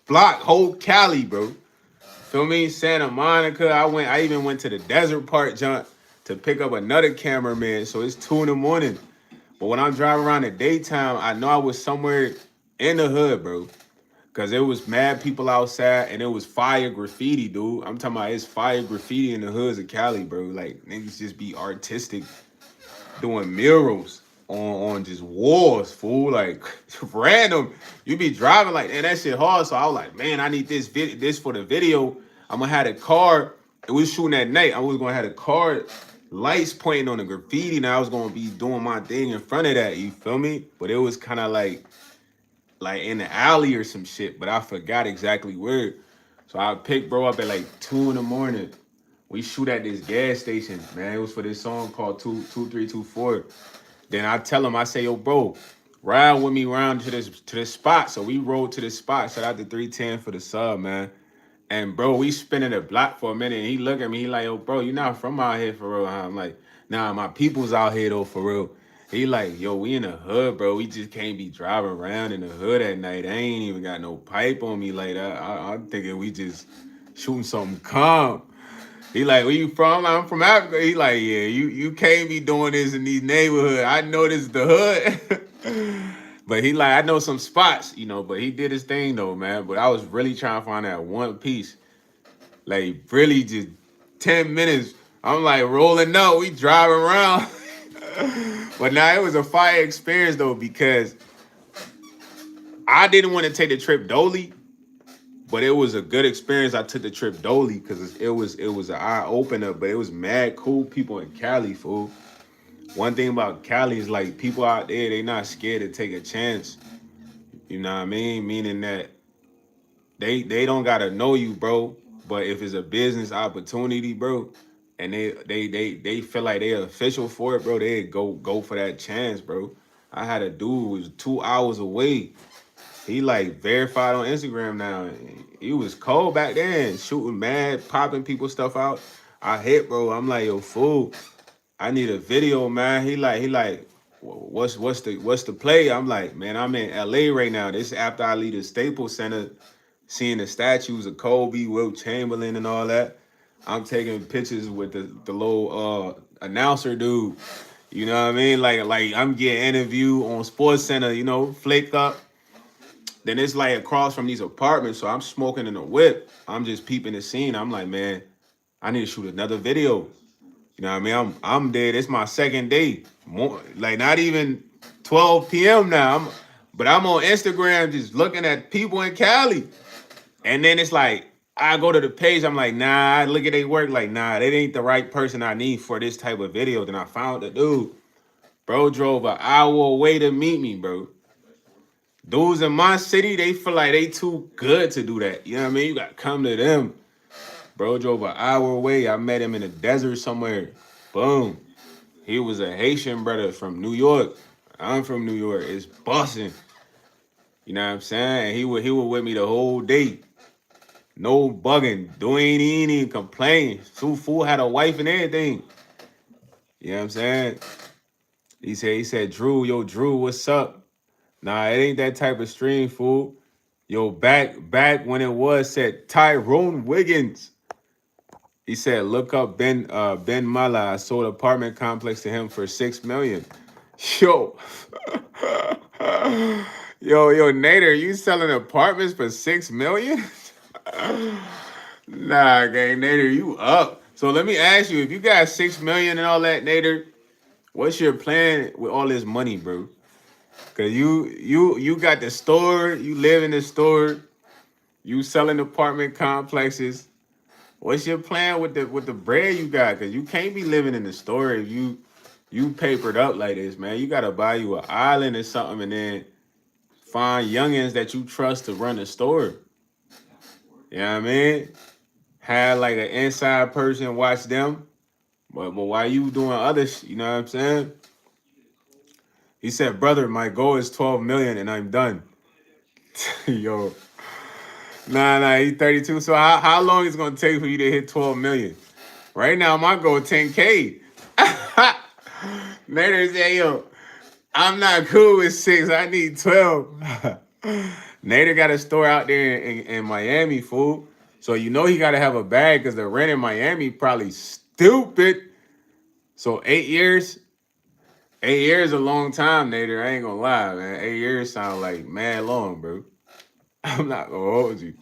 block, whole Cali, bro. Feel me? Santa Monica. I even went to the desert part jump to pick up another cameraman. So it's 2 in the morning. But when I'm driving around the daytime, I know I was somewhere in the hood, bro. Cause it was mad people outside and it was fire graffiti, dude. I'm talking about it's fire graffiti in the hoods of Cali, bro. Like niggas just be artistic doing murals on just walls, fool. Like random. You be driving like, and that shit hard. So I was like, man, I need this for the video. I'm gonna have a car. It was shooting at night. I was gonna have a car, lights pointing on the graffiti, and I was gonna be doing my thing in front of that. You feel me? But it was kind of like in the alley or some shit. But I forgot exactly where. So I picked bro up at like 2 in the morning. We shoot at this gas station, man. It was for this song called 2324. Then I tell him, I say, yo, bro, ride with me around to this spot. So we rode to this spot. Shout out to 310 for the sub, man. And bro, we spinning the block for a minute. And he look at me, he like, yo, bro, you not from out here for real. I'm like, nah, my people's out here though, for real. He like, yo, we in the hood, bro. We just can't be driving around in the hood at night. I ain't even got no pipe on me like that. I'm thinking we just shooting something calm. He like, where you from? I'm from Africa. He like, yeah, you can't be doing this in these neighborhoods. I know this is the hood. But he like, I know some spots, but he did his thing though, man. But I was really trying to find that one piece. Like, really just 10 minutes. I'm like rolling up. We driving around. But now it was a fire experience though, because I didn't want to take the trip Dolly. But it was a good experience. I took the trip Dolly because it was an eye opener. But it was mad cool people in Cali, fool. One thing about Cali is like people out there, they not scared to take a chance. You know what I mean? Meaning that they don't gotta know you, bro. But if it's a business opportunity, bro, and they feel like they're official for it, bro, they go for that chance, bro. I had a dude who was 2 hours away. He like verified on Instagram now. He was cold back then, shooting mad, popping people stuff out. I hit, bro. I'm like, yo, fool, I need a video, man. He like, what's the play? I'm like, man, I'm in LA right now. This after I leave the Staples Center, seeing the statues of Kobe, Wilt Chamberlain, and all that. I'm taking pictures with the little announcer dude. You know what I mean? Like I'm getting interviewed on Sports Center, flick up. Then it's like across from these apartments, so I'm smoking in a whip. I'm just peeping the scene. I'm like, man, I need to shoot another video. You know what I mean? I'm dead. It's my second day. More like not even 12 p.m. now. But I'm on Instagram just looking at people in Cali. And then it's like I go to the page, I'm like, nah, I look at their work, like, nah, they ain't the right person I need for this type of video. Then I found the dude. Bro drove an hour away to meet me, bro. Dudes in my city, they feel like they too good to do that. You know what I mean? You gotta come to them. Bro drove an hour away. I met him in the desert somewhere. Boom. He was a Haitian brother from New York. I'm from New York. It's busting. You know what I'm saying? He was with me the whole day. No bugging. Doing any complain. Fool had a wife and everything. You know what I'm saying? He said, Drew, what's up? Nah, it ain't that type of stream, fool. Yo, back when it was, said Tyrone Wiggins. He said, look up Ben Mala. I sold an apartment complex to him for $6 million. Yo. yo, Nader, you selling apartments for $6 million? Nah, gang, Nader, you up. So let me ask you, if you got $6 million and all that, Nader, what's your plan with all this money, bro? Cause you got the store, you live in the store, you selling apartment complexes. What's your plan with the bread you got? Cause you can't be living in the store if you papered up like this, man. You gotta buy you an island or something and then find youngins that you trust to run the store. You know what I mean? Have like an inside person watch them. But while you doing other you know what I'm saying? He said, brother, my goal is 12 million and I'm done. Yo. Nah, he's 32. So how long is it gonna take for you to hit 12 million? Right now, my goal 10K. Nader said, yo, I'm not cool with 6. I need 12. Nader got a store out there in Miami, fool. So you know he gotta have a bag because the rent in Miami probably stupid. So 8 years. 8 years a long time, Nader. I ain't gonna lie, man. 8 years sound like mad long, bro. I'm not gonna hold you.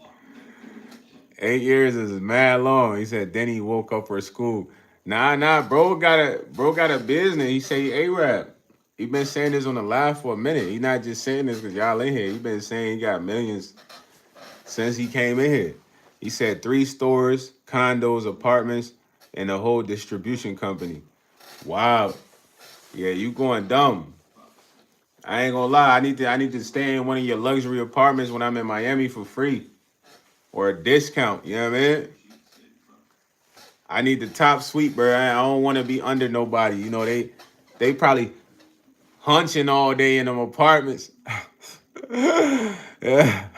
8 years is mad long. He said then he woke up for school. Nah, bro got a business. He say A-Rap. He been saying this on the live for a minute. He not just saying this because y'all in here. He been saying he got millions since he came in here. He said 3 stores, condos, apartments, and a whole distribution company. Wow. Yeah, you going dumb. I ain't gonna lie. I need to stay in one of your luxury apartments when I'm in Miami for free. Or a discount. You know what I mean? I need the top suite, bro. I don't want to be under nobody. You know, they probably hunching all day in them apartments. Yeah.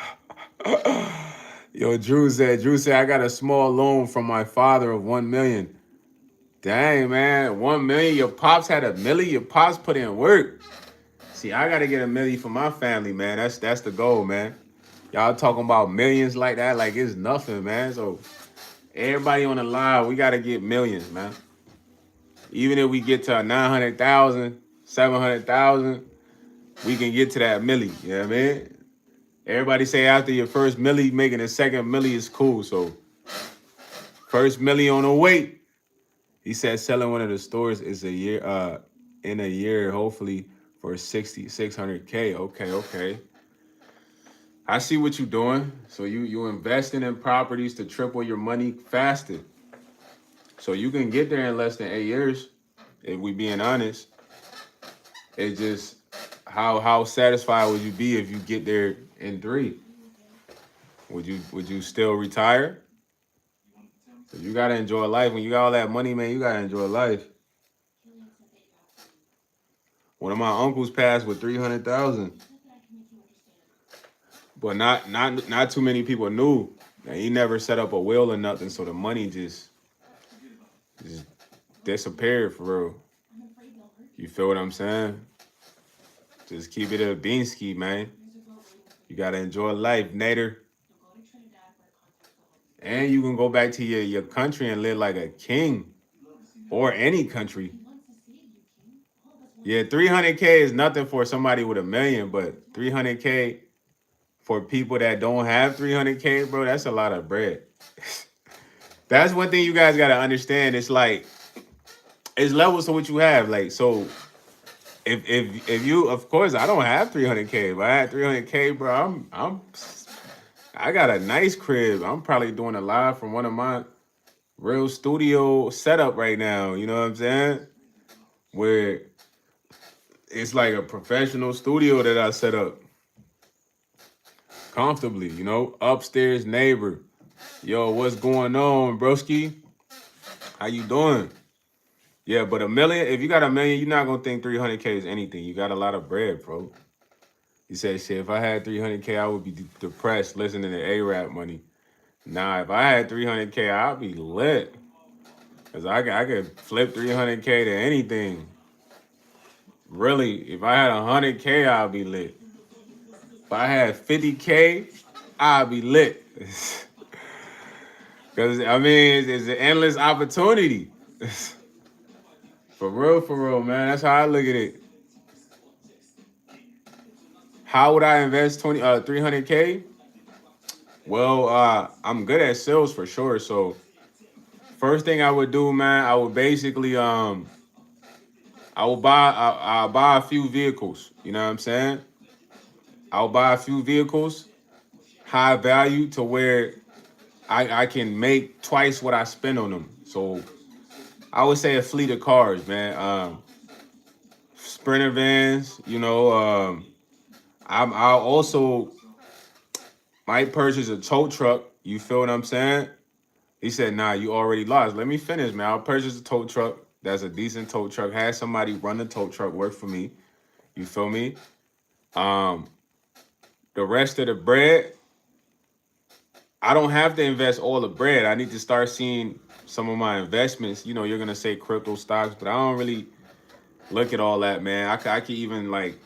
Yo, Drew said, I got a small loan from my father of 1 million. Dang, man, 1 million. Your pops had a million. Your pops put in work. See, I gotta get a million for my family, man. That's the goal, man. Y'all talking about millions like that, like it's nothing, man. So everybody on the line, we gotta get millions, man. Even if we get to 900,000, 700,000, we can get to that milli. You know what I mean? Everybody say after your first milli, making a second milli is cool. So first milli on the way. He said selling one of the stores is in a year, hopefully for 600K. Okay. I see what you're doing. So you investing in properties to triple your money faster. So you can get there in less than 8 years, if we being honest. It's just how satisfied would you be if you get there in 3? Would you still retire? You gotta enjoy life. When you got all that money, man, you gotta enjoy life. One of my uncles passed with 300,000, but not too many people knew. And he never set up a will or nothing, so the money just disappeared for real. You feel what I'm saying? Just keep it a beanski, man. You gotta enjoy life, Nader. And you can go back to your country and live like a king or any country. Yeah, 300K is nothing for somebody with a million, but 300K for people that don't have 300K, bro, that's a lot of bread. That's one thing you guys got to understand. It's like, it's levels to what you have. Like, so if you, of course, I don't have 300K. If I had 300K, bro, I got a nice crib. I'm probably doing a live from one of my real studio setup right now. You know what I'm saying? Where it's like a professional studio that I set up comfortably, you know, upstairs neighbor. Yo, what's going on, broski? How you doing? Yeah, but a million, if you got a million, you're not gonna think 300K is anything. You got a lot of bread, bro. You say, shit, if I had 300K, I would be depressed listening to A-Rap money. Nah, if I had 300K, I'd be lit. Cause I could flip 300K to anything. Really, if I had 100K, I'd be lit. If I had 50K, I'd be lit. Cause I mean, it's an endless opportunity. For real, man. That's how I look at it. How would I invest 300K? Well, I'm good at sales for sure. So first thing I would do, man, I would basically I'll buy a few vehicles. You know what I'm saying? I'll buy a few vehicles, high value to where I can make twice what I spend on them. So I would say a fleet of cars, man. Sprinter vans, you know. I'll also might purchase a tow truck. You feel what I'm saying? He said, nah, you already lost. Let me finish, man. I'll purchase a tow truck. That's a decent tow truck. Have somebody run the tow truck, work for me. You feel me? Um, the rest of the bread, I don't have to invest all the bread. I need to start seeing some of my investments. You know, you're gonna say crypto stocks, but I don't really look at all that, man. I could even like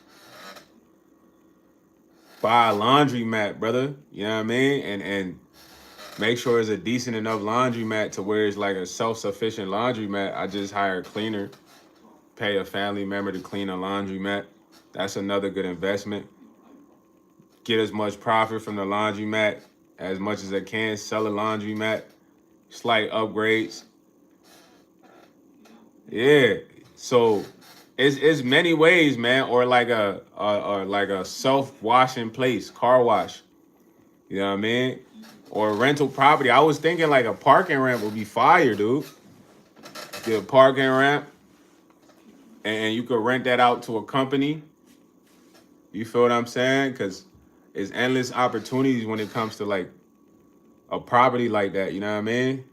buy a laundry mat, brother. You know what I mean? And make sure it's a decent enough laundromat to where it's like a self-sufficient laundromat. I just hire a cleaner, pay a family member to clean a laundromat. That's another good investment. Get as much profit from the laundromat as much as I can. Sell a laundromat, slight upgrades. Yeah. So it's many ways, man. Or like a self-washing place, car wash. You know what I mean? Or rental property. I was thinking like a parking ramp would be fire, dude. Get a parking ramp, and you could rent that out to a company. You feel what I'm saying? Because it's endless opportunities when it comes to like a property like that. You know what I mean?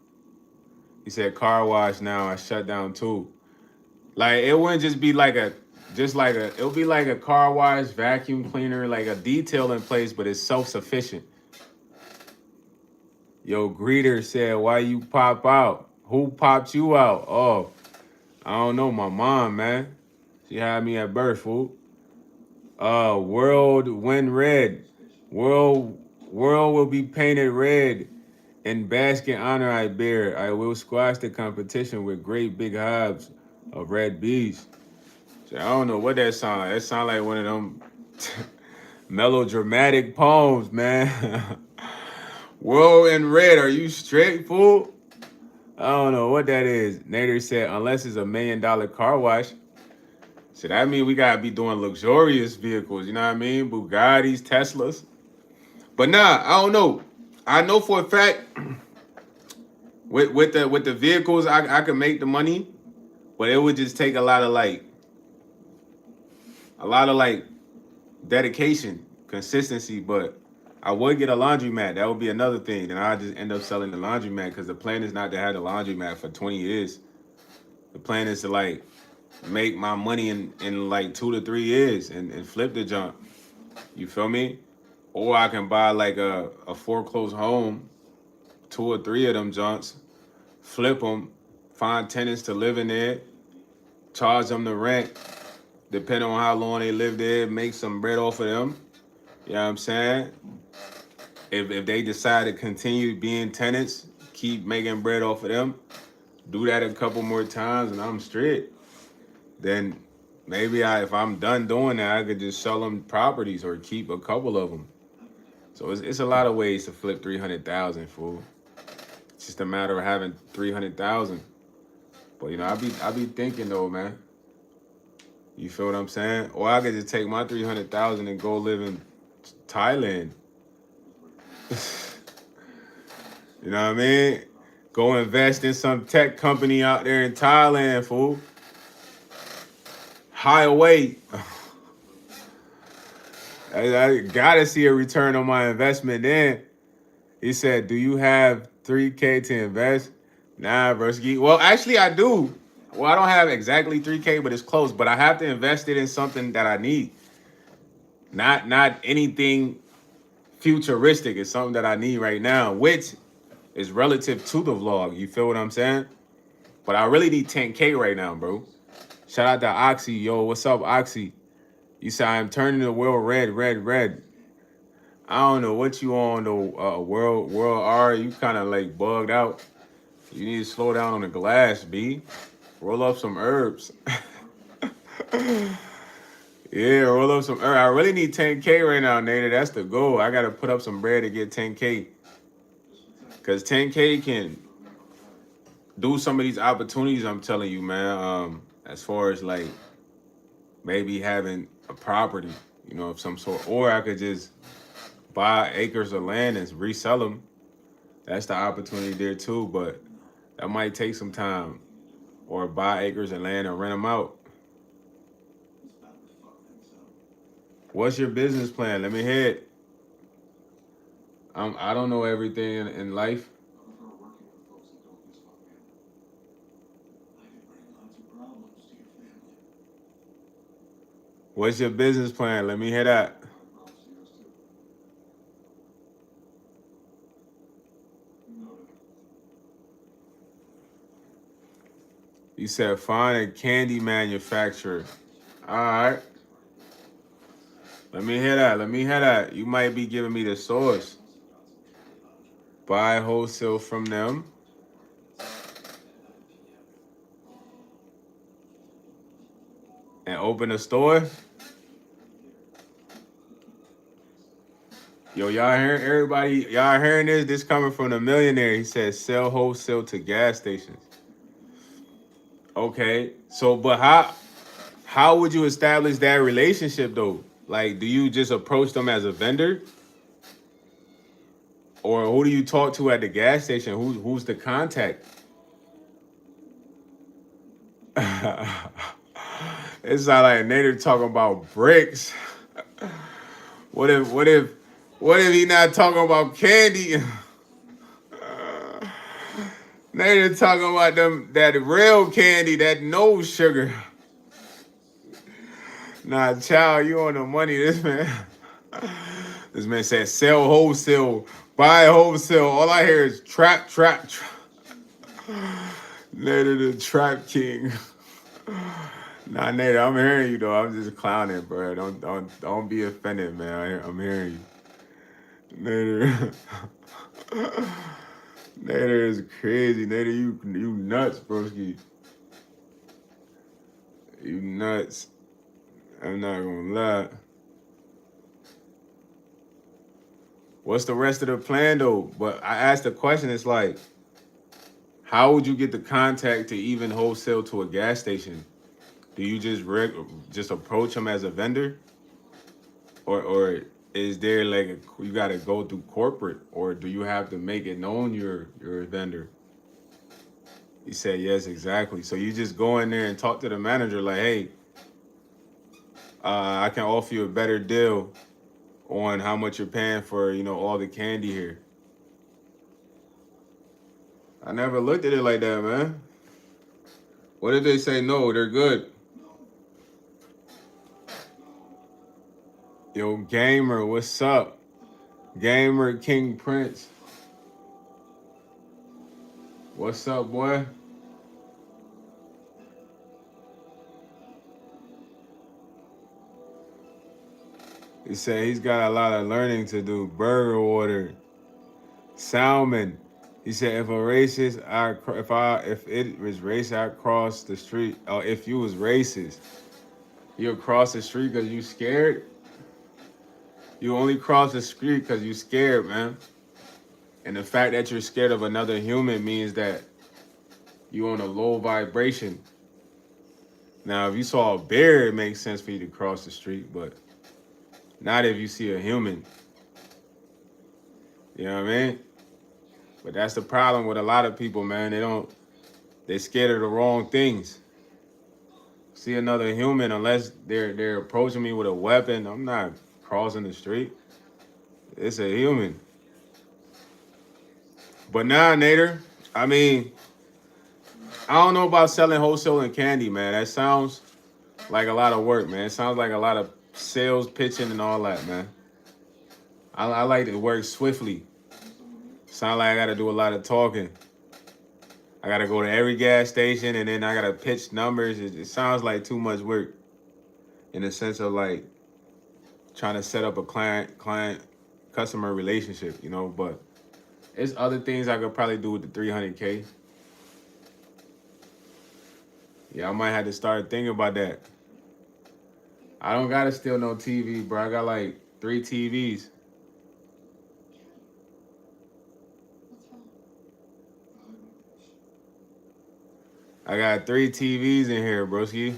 He said car wash now. I shut down too. Like it wouldn't just be like it'll be like a car wash, vacuum cleaner, like a detail in place, but it's self-sufficient. Yo, greeter said, why you pop out? Who popped you out? Oh, I don't know, my mom, man. She had me at birth, fool. World win red. World will be painted red. In basket honor I bear. I will squash the competition with great big hobs of red bees. So I don't know what that sound like. That sound like one of them melodramatic poems, man. World in red. Are you straight, fool? I don't know what that is. Nader said, unless it's $1 million car wash. So that mean we gotta be doing luxurious vehicles, you know what I mean? Bugattis, Teslas. But nah, I don't know. I know for a fact with the vehicles I could make the money, but it would just take a lot of like dedication, consistency. But I would get a laundromat. That would be another thing. Then I just end up selling the laundromat because the plan is not to have the laundromat for 20 years. The plan is to like make my money in like 2 to 3 years and flip the junk. You feel me? Or I can buy like a foreclosed home, 2 or 3 of them junks, flip them, find tenants to live in there, charge them the rent, depending on how long they live there, make some bread off of them. You know what I'm saying? If they decide to continue being tenants, keep making bread off of them, do that a couple more times, and I'm straight. Then maybe if I'm done doing that, I could just sell them properties or keep a couple of them. So it's a lot of ways to flip 300,000, fool. It's just a matter of having 300,000. But you know, I be thinking though, man. You feel what I'm saying? Or I could just take my 300,000 and go live in Thailand. You know what I mean? Go invest in some tech company out there in Thailand, fool. High away. I gotta see a return on my investment then. He said, do you have 3K to invest? Nah, broski. Well, actually, I do. Well, I don't have exactly 3K, but it's close. But I have to invest it in something that I need. Not anything futuristic. It's something that I need right now, which is relative to the vlog. You feel what I'm saying? But I really need 10K right now, bro. Shout out to Oxy. Yo, what's up, Oxy? You said I'm turning the world red, red, red. I don't know what you on the world R. You kind of like bugged out. You need to slow down on the glass, B. Roll up some herbs. Yeah, roll up some herbs. I really need 10K right now, Nader. That's the goal. I got to put up some bread to get 10K. Because 10K can do some of these opportunities I'm telling you, man. As far as like maybe having a property, you know, of some sort. Or I could just buy acres of land and resell them. That's the opportunity there too, but that might take some time. Or buy acres of land and rent them out. What's your business plan? Let me hear it. I don't know everything in life. What's your business plan? Let me hear that. You said find a candy manufacturer. All right. Let me hear that. Let me hear that. You might be giving me the source. Buy wholesale from them. And open a store. Yo, y'all hearing everybody? Y'all hearing this? This coming from the Millionaire. He says sell wholesale to gas stations. Okay. So, but how would you establish that relationship though? Like, do you just approach them as a vendor? Or who do you talk to at the gas station? Who's the contact? It's not like Nader talking about bricks. What if he not talking about candy? Nader talking about that real candy, that no sugar. Nah, child, you on the money. This man said sell wholesale, buy wholesale. All I hear is trap, trap, trap. Nader the trap king. Nah, Nader, I'm hearing you though. I'm just clowning, bro. Don't be offended, man. I'm hearing you. Nader. Nader is crazy. Nader, you nuts, broski. You nuts. I'm not gonna lie. What's the rest of the plan though? But I asked the question, it's like, how would you get the contact to even wholesale to a gas station? Do you just approach them as a vendor? Or is there like you gotta go through corporate, or do you have to make it known you're a vendor? He said yes, exactly. So you just go in there and talk to the manager like, hey, I can offer you a better deal on how much you're paying for, all the candy here. I never looked at it like that, man. What if they say no, they're good? Yo, Gamer, what's up? Gamer King Prince. What's up, boy? He said he's got a lot of learning to do. Burger order, salmon. He said if a racist, if it was racist, I cross the street. Or if you was racist, you cross the street because you scared. You only cross the street because you scared, man. And the fact that you're scared of another human means that you on a low vibration. Now, if you saw a bear, it makes sense for you to cross the street, but not if you see a human. You know what I mean? But that's the problem with a lot of people, man. They're scared of the wrong things. See another human, unless they're approaching me with a weapon, I'm not crossing the street. It's a human. But nah, Nader, I mean, I don't know about selling wholesale and candy, man. That sounds like a lot of work, man. It sounds like a lot of sales pitching and all that, man. I like to work swiftly. Sound like I got to do a lot of talking. I got to go to every gas station and then I got to pitch numbers. It sounds like too much work in the sense of like trying to set up a client customer relationship, you know, but there's other things I could probably do with the 300K. Yeah, I might have to start thinking about that. I don't got to steal no TV, bro. I got like 3 TVs. I got 3 TVs in here, broski.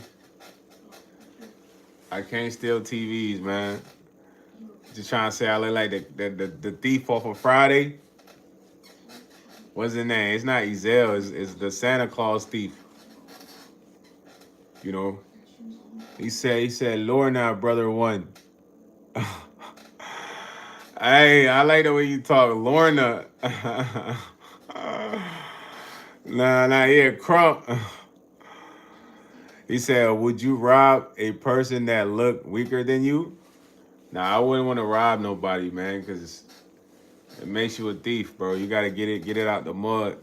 I can't steal TVs, man. Just trying to say I look like the thief off of Friday. What's his name? It's not Ezel. It's the Santa Claus thief. You know. He said, Lorna, brother one. Hey, I like the way you talk, Lorna. Nah, yeah, Crump. He said, would you rob a person that looked weaker than you? Nah, I wouldn't want to rob nobody, man, because it makes you a thief, bro. You got to get it out the mud.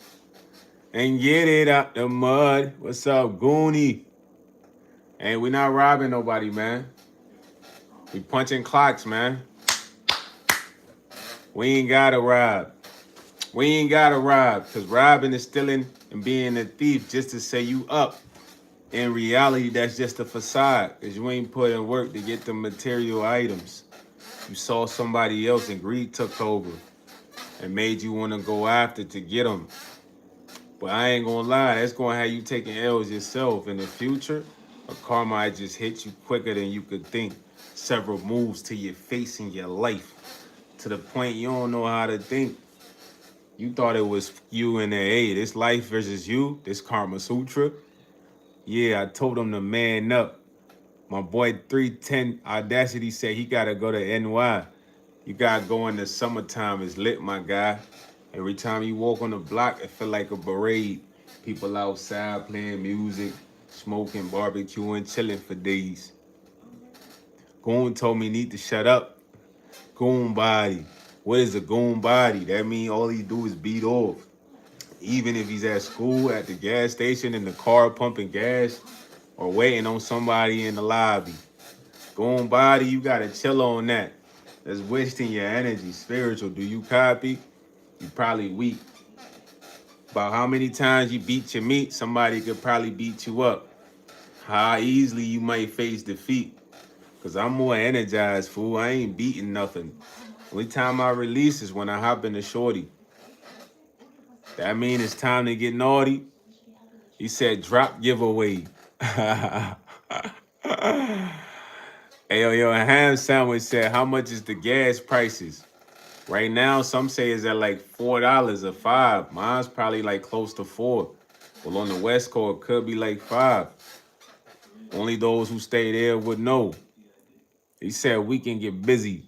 And get it out the mud. What's up, Goonie? And we not robbing nobody, man. We punching clocks, man. We ain't got to rob. We ain't got to rob, because robbing is stealing and being a thief just to say you up. In reality, that's just a facade, because you ain't put in work to get the material items. You saw somebody else and greed took over and made you want to go after to get them. But I ain't going to lie, that's going to have you taking L's yourself. In the future, a car might just hit you quicker than you could think. Several moves to your face in your life, to the point you don't know how to think. You thought it was you and the A. This life versus you, this Karma Sutra. Yeah, I told him to man up. My boy 310 Audacity said he got to go to NY. You got to go in the summertime. It's lit, my guy. Every time you walk on the block, it feel like a parade. People outside playing music, smoking, barbecuing, chilling for days. Goon told me need to shut up. Goon body. What is a goon body? That means all he do is beat off. Even if he's at school, at the gas station, in the car pumping gas, or waiting on somebody in the lobby. Goon body, you gotta chill on that. That's wasting your energy. Spiritual, do you copy? You probably weak. About how many times you beat your meat, somebody could probably beat you up. How easily you might face defeat. Cause I'm more energized, fool. I ain't beating nothing. Only time I release is when I hop in the shorty. That mean it's time to get naughty. He said drop giveaway. Hey, yo, a ham sandwich said, how much is the gas prices? Right now, some say it's at like $4 or $5. Mine's probably like close to $4. Well, on the West Coast, it could be like $5. Only those who stay there would know. He said we can get busy.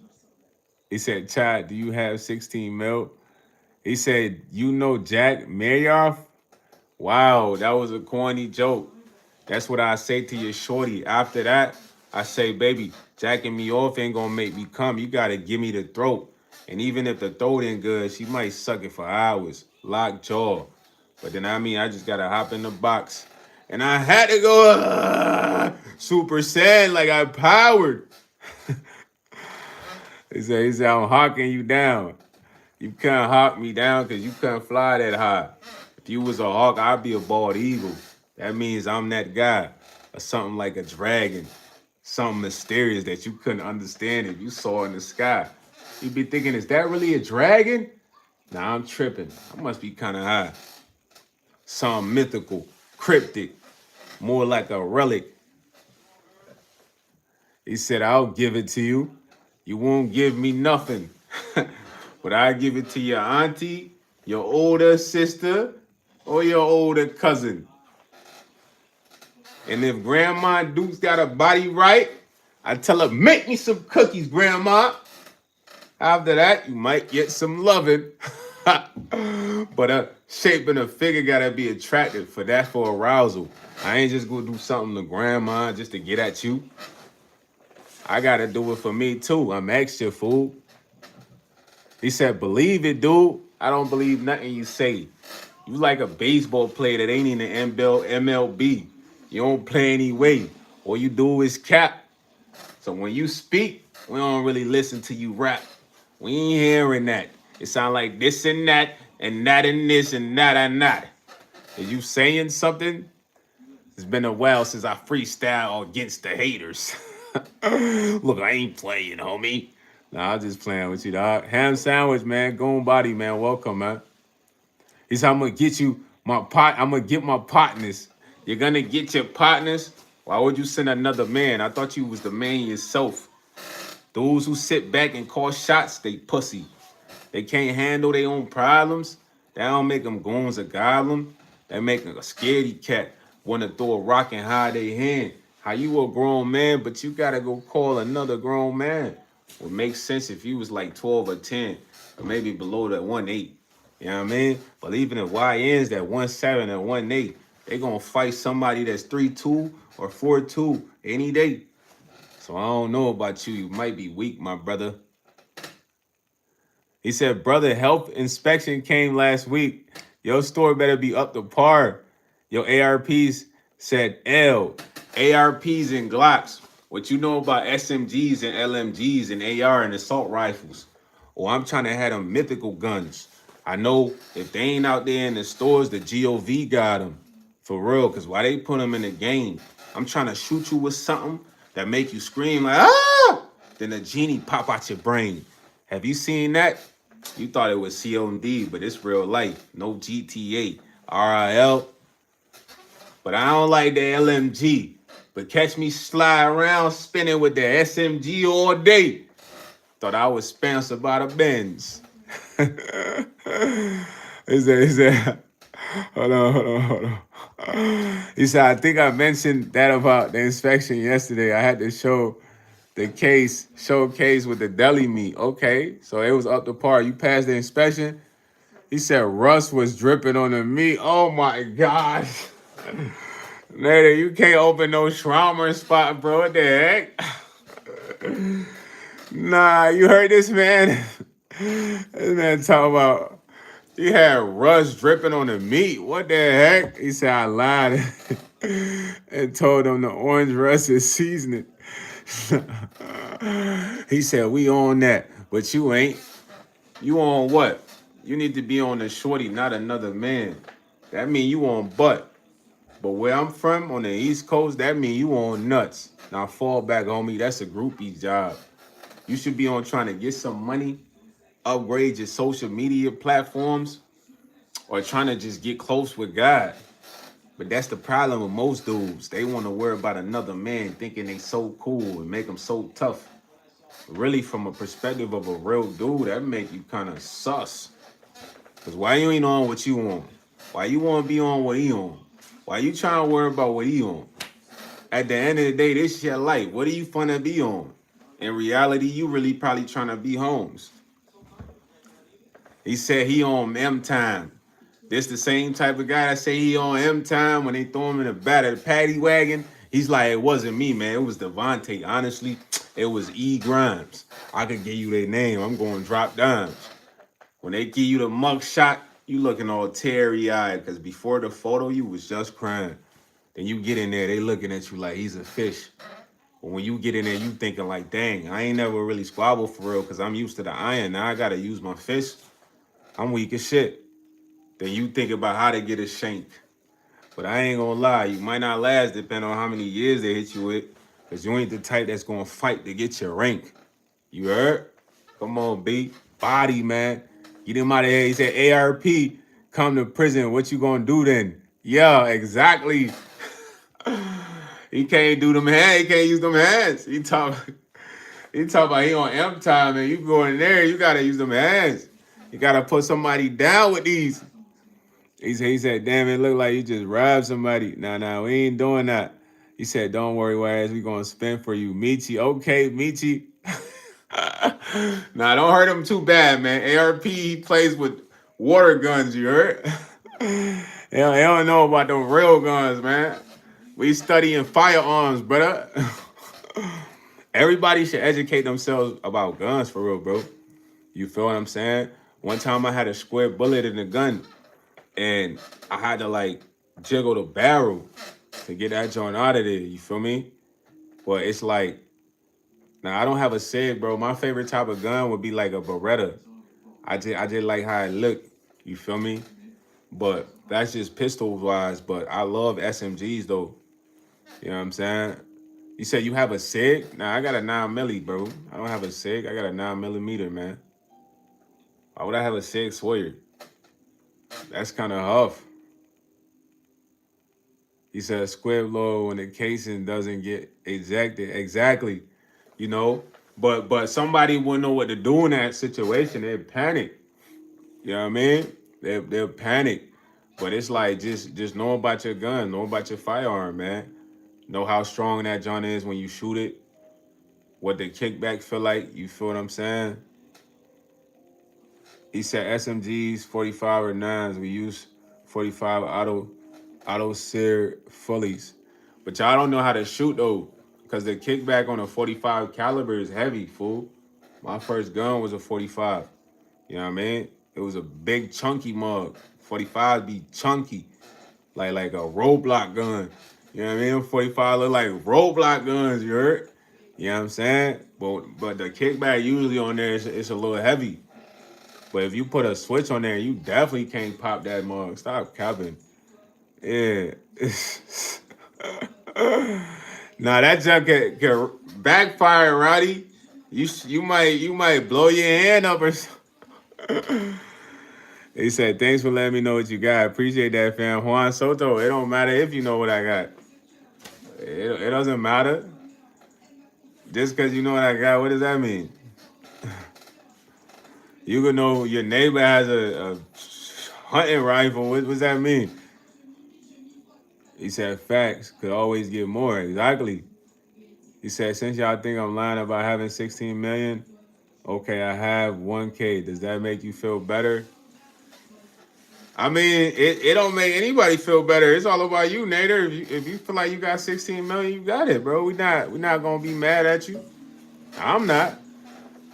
He said, Chad, do you have 16 mil? He said, you know Jack Mayoff? Wow, that was a corny joke. That's what I say to your shorty. After that, I say, baby, jacking me off ain't gonna make me come. You gotta give me the throat. And even if the throat ain't good, she might suck it for hours. Lock jaw. But then I just gotta hop in the box. And I had to go Super Saiyan like I powered. He said, I'm hawking you down. You couldn't hawk me down because you couldn't fly that high. If you was a hawk, I'd be a bald eagle. That means I'm that guy. Or something like a dragon. Something mysterious that you couldn't understand if you saw in the sky. You'd be thinking, is that really a dragon? Nah, I'm tripping. I must be kind of high. Something mythical, cryptic, more like a relic. He said, I'll give it to you. You won't give me nothing. But I give it to your auntie, your older sister, or your older cousin. And if Grandma Duke's got a body right, I tell her, make me some cookies, Grandma. After that, you might get some loving. But shape and a figure gotta be attractive for arousal. I ain't just gonna do something to Grandma just to get at you. I gotta do it for me too. I'm extra, fool. He said, believe it, dude. I don't believe nothing you say. You like a baseball player that ain't in the MLB. You don't play anyway. All you do is cap. So when you speak, we don't really listen to you rap. We ain't hearing that. It sound like this and that and this and that and that. Is you saying something? It's been a while since I freestyle against the haters. Look, I ain't playing, homie. Nah, I'm just playing with you, dog. Ham sandwich, man. Goon body, man. Welcome, man. He said, I'm gonna get you my pot. I'm gonna get my partners. You're gonna get your partners. Why would you send another man? I thought you was the man yourself. Those who sit back and call shots, they pussy. They can't handle their own problems. That don't make them goons or goblin. That make them a scaredy cat. Want to throw a rock and hide their hand. How you a grown man, but you gotta go call another grown man. Would make sense if you was like 12 or 10, or maybe below that 1'8". You know what I mean? But even if YNs that 1'7" and 1'8", they gonna fight somebody that's 3'2" or 4'2" any day. So I don't know about you. You might be weak, my brother. He said, brother, health inspection came last week. Your store better be up to par. Your ARPs said L. ARPs and Glocks. What you know about SMGs and LMGs and AR and assault rifles? Or I'm trying to have them mythical guns. I know if they ain't out there in the stores, the GOV got them. For real, because why they put them in the game? I'm trying to shoot you with something that make you scream like, ah! Then a genie pop out your brain. Have you seen that? You thought it was COD, but it's real life. No GTA. RIL. But I don't like the LMG. But catch me slide around spinning with the SMG all day. Thought I was sponsored by the Benz. He said, hold on. He said, I think I mentioned that about the inspection yesterday. I had to show the showcase with the deli meat. Okay, so it was up to par. You passed the inspection. He said rust was dripping on the meat. Oh my gosh. Later, you can't open no shawarma spot, bro. What the heck? Nah, you heard this man? This man talking about he had rust dripping on the meat. What the heck? He said I lied and told him the orange rust is seasoning. He said we on that, but you ain't. You on what? You need to be on the shorty, not another man. That mean you on butt. But where I'm from, on the East Coast, that mean you on nuts. Now fall back, homie. That's a groupie's job. You should be on trying to get some money, upgrade your social media platforms, or trying to just get close with God. But that's the problem with most dudes. They want to worry about another man, thinking they so cool and make them so tough. Really, from a perspective of a real dude, that make you kind of sus. Because why you ain't on what you on? Why you want to be on what he on? Why you trying to worry about what he on? At the end of the day, this your life. What are you finna be on? In reality, you really probably trying to be Holmes. He said he on M time. This the same type of guy that say he on M time when they throw him in the back of the paddy wagon. He's like, it wasn't me, man. It was Devontae. Honestly, it was E. Grimes. I could give you their name. I'm going to drop dimes. When they give you the mug shot, you looking all teary-eyed because before the photo, you was just crying. Then you get in there, they looking at you like he's a fish. But when you get in there, you thinking like, dang, I ain't never really squabble for real because I'm used to the iron. Now I gotta use my fist. I'm weak as shit. Then you think about how to get a shank. But I ain't gonna lie, you might not last depending on how many years they hit you with. Cause you ain't the type that's gonna fight to get your rank. You heard? Come on, B. Body, man. Get him out of here. He said, ARP, come to prison. What you gonna do then? Yeah, exactly. He can't do them hands. He can't use them hands. He talk about he on M time and you go in there, you gotta use them hands. You gotta put somebody down with these. He said, damn, it look like you just robbed somebody. Nah, we ain't doing that. He said, don't worry, Waz, we gonna spend for you. Michi, okay, Michi. Nah, don't hurt him too bad, man. ARP, he plays with water guns, you heard? They don't know about the real guns, man. We studying firearms, brother. Everybody should educate themselves about guns for real, bro. You feel what I'm saying? One time I had a square bullet in the gun and I had to like jiggle the barrel to get that joint out of there. You feel me? But it's like, now I don't have a SIG, bro. My favorite type of gun would be like a Beretta. I just like how it look. You feel me? But that's just pistol wise. But I love SMGs though. You know what I'm saying? You said you have a SIG? Nah, I got a 9 milli, bro. I don't have a SIG. I got a 9mm, man. Why would I have a SIG Sawyer? That's kind of tough. He said squib low when the casing doesn't get ejected. Exactly. You know? But somebody wouldn't know what to do in that situation. They'd panic. You know what I mean? They'll panic. But it's like just know about your gun, know about your firearm, man. Know how strong that joint is when you shoot it. What the kickback feel like. You feel what I'm saying? He said SMGs 45 or 9s. We use 45 auto sear fullies. But y'all don't know how to shoot though. Because the kickback on a 45 caliber is heavy, fool. My first gun was a 45. You know what I mean? It was a big chunky mug. 45 be chunky. Like a roadblock gun. You know what I mean? 45 look like roadblock guns, you heard? You know what I'm saying? But the kickback usually on there it's a little heavy. But if you put a switch on there, you definitely can't pop that mug. Stop capping. Yeah. Nah, that junk can backfire, Roddy. You might blow your hand up or something. He said, thanks for letting me know what you got. Appreciate that, fam. Juan Soto, it don't matter if you know what I got. It doesn't matter. Just because you know what I got, what does that mean? You can know your neighbor has a hunting rifle. What does that mean? He said, facts could always get more. Exactly. He said, since y'all think I'm lying about having 16 million, okay, I have 1K. Does that make you feel better? I mean, it don't make anybody feel better. It's all about you, Nader. If you feel like you got 16 million, you got it, bro. We're not gonna be mad at you. I'm not.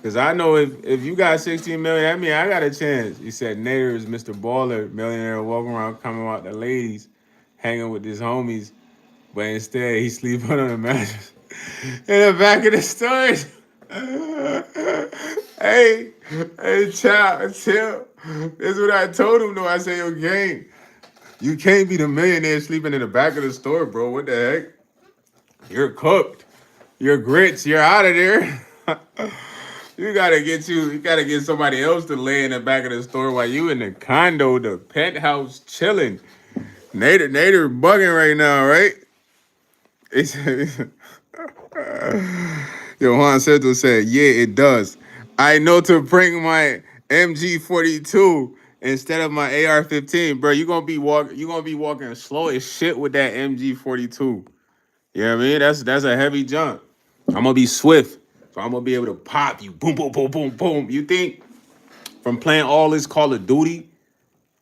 Cause I know if you got 16 million, that means I got a chance. He said Nader is Mr. Baller, millionaire, walking around coming out the ladies, hanging with his homies, but instead he sleep on the mattress in the back of the storage. hey, child, chill. This is what I told him though. I said, yo, gang, you can't be the millionaire sleeping in the back of the store, bro. What the heck? You're cooked. You're grits. You're out of there. You gotta get somebody else to lay in the back of the store while you in the condo, the penthouse, chilling. Nader bugging right now, right? Yo, Juan Seto said, yeah, it does. I know to bring my MG42 instead of my AR-15, bro. You gonna be walking slow as shit with that MG42. You know what I mean? That's a heavy jump. I'm gonna be swift. So I'm gonna be able to pop you. Boom, boom, boom, boom, boom. You think from playing all this Call of Duty,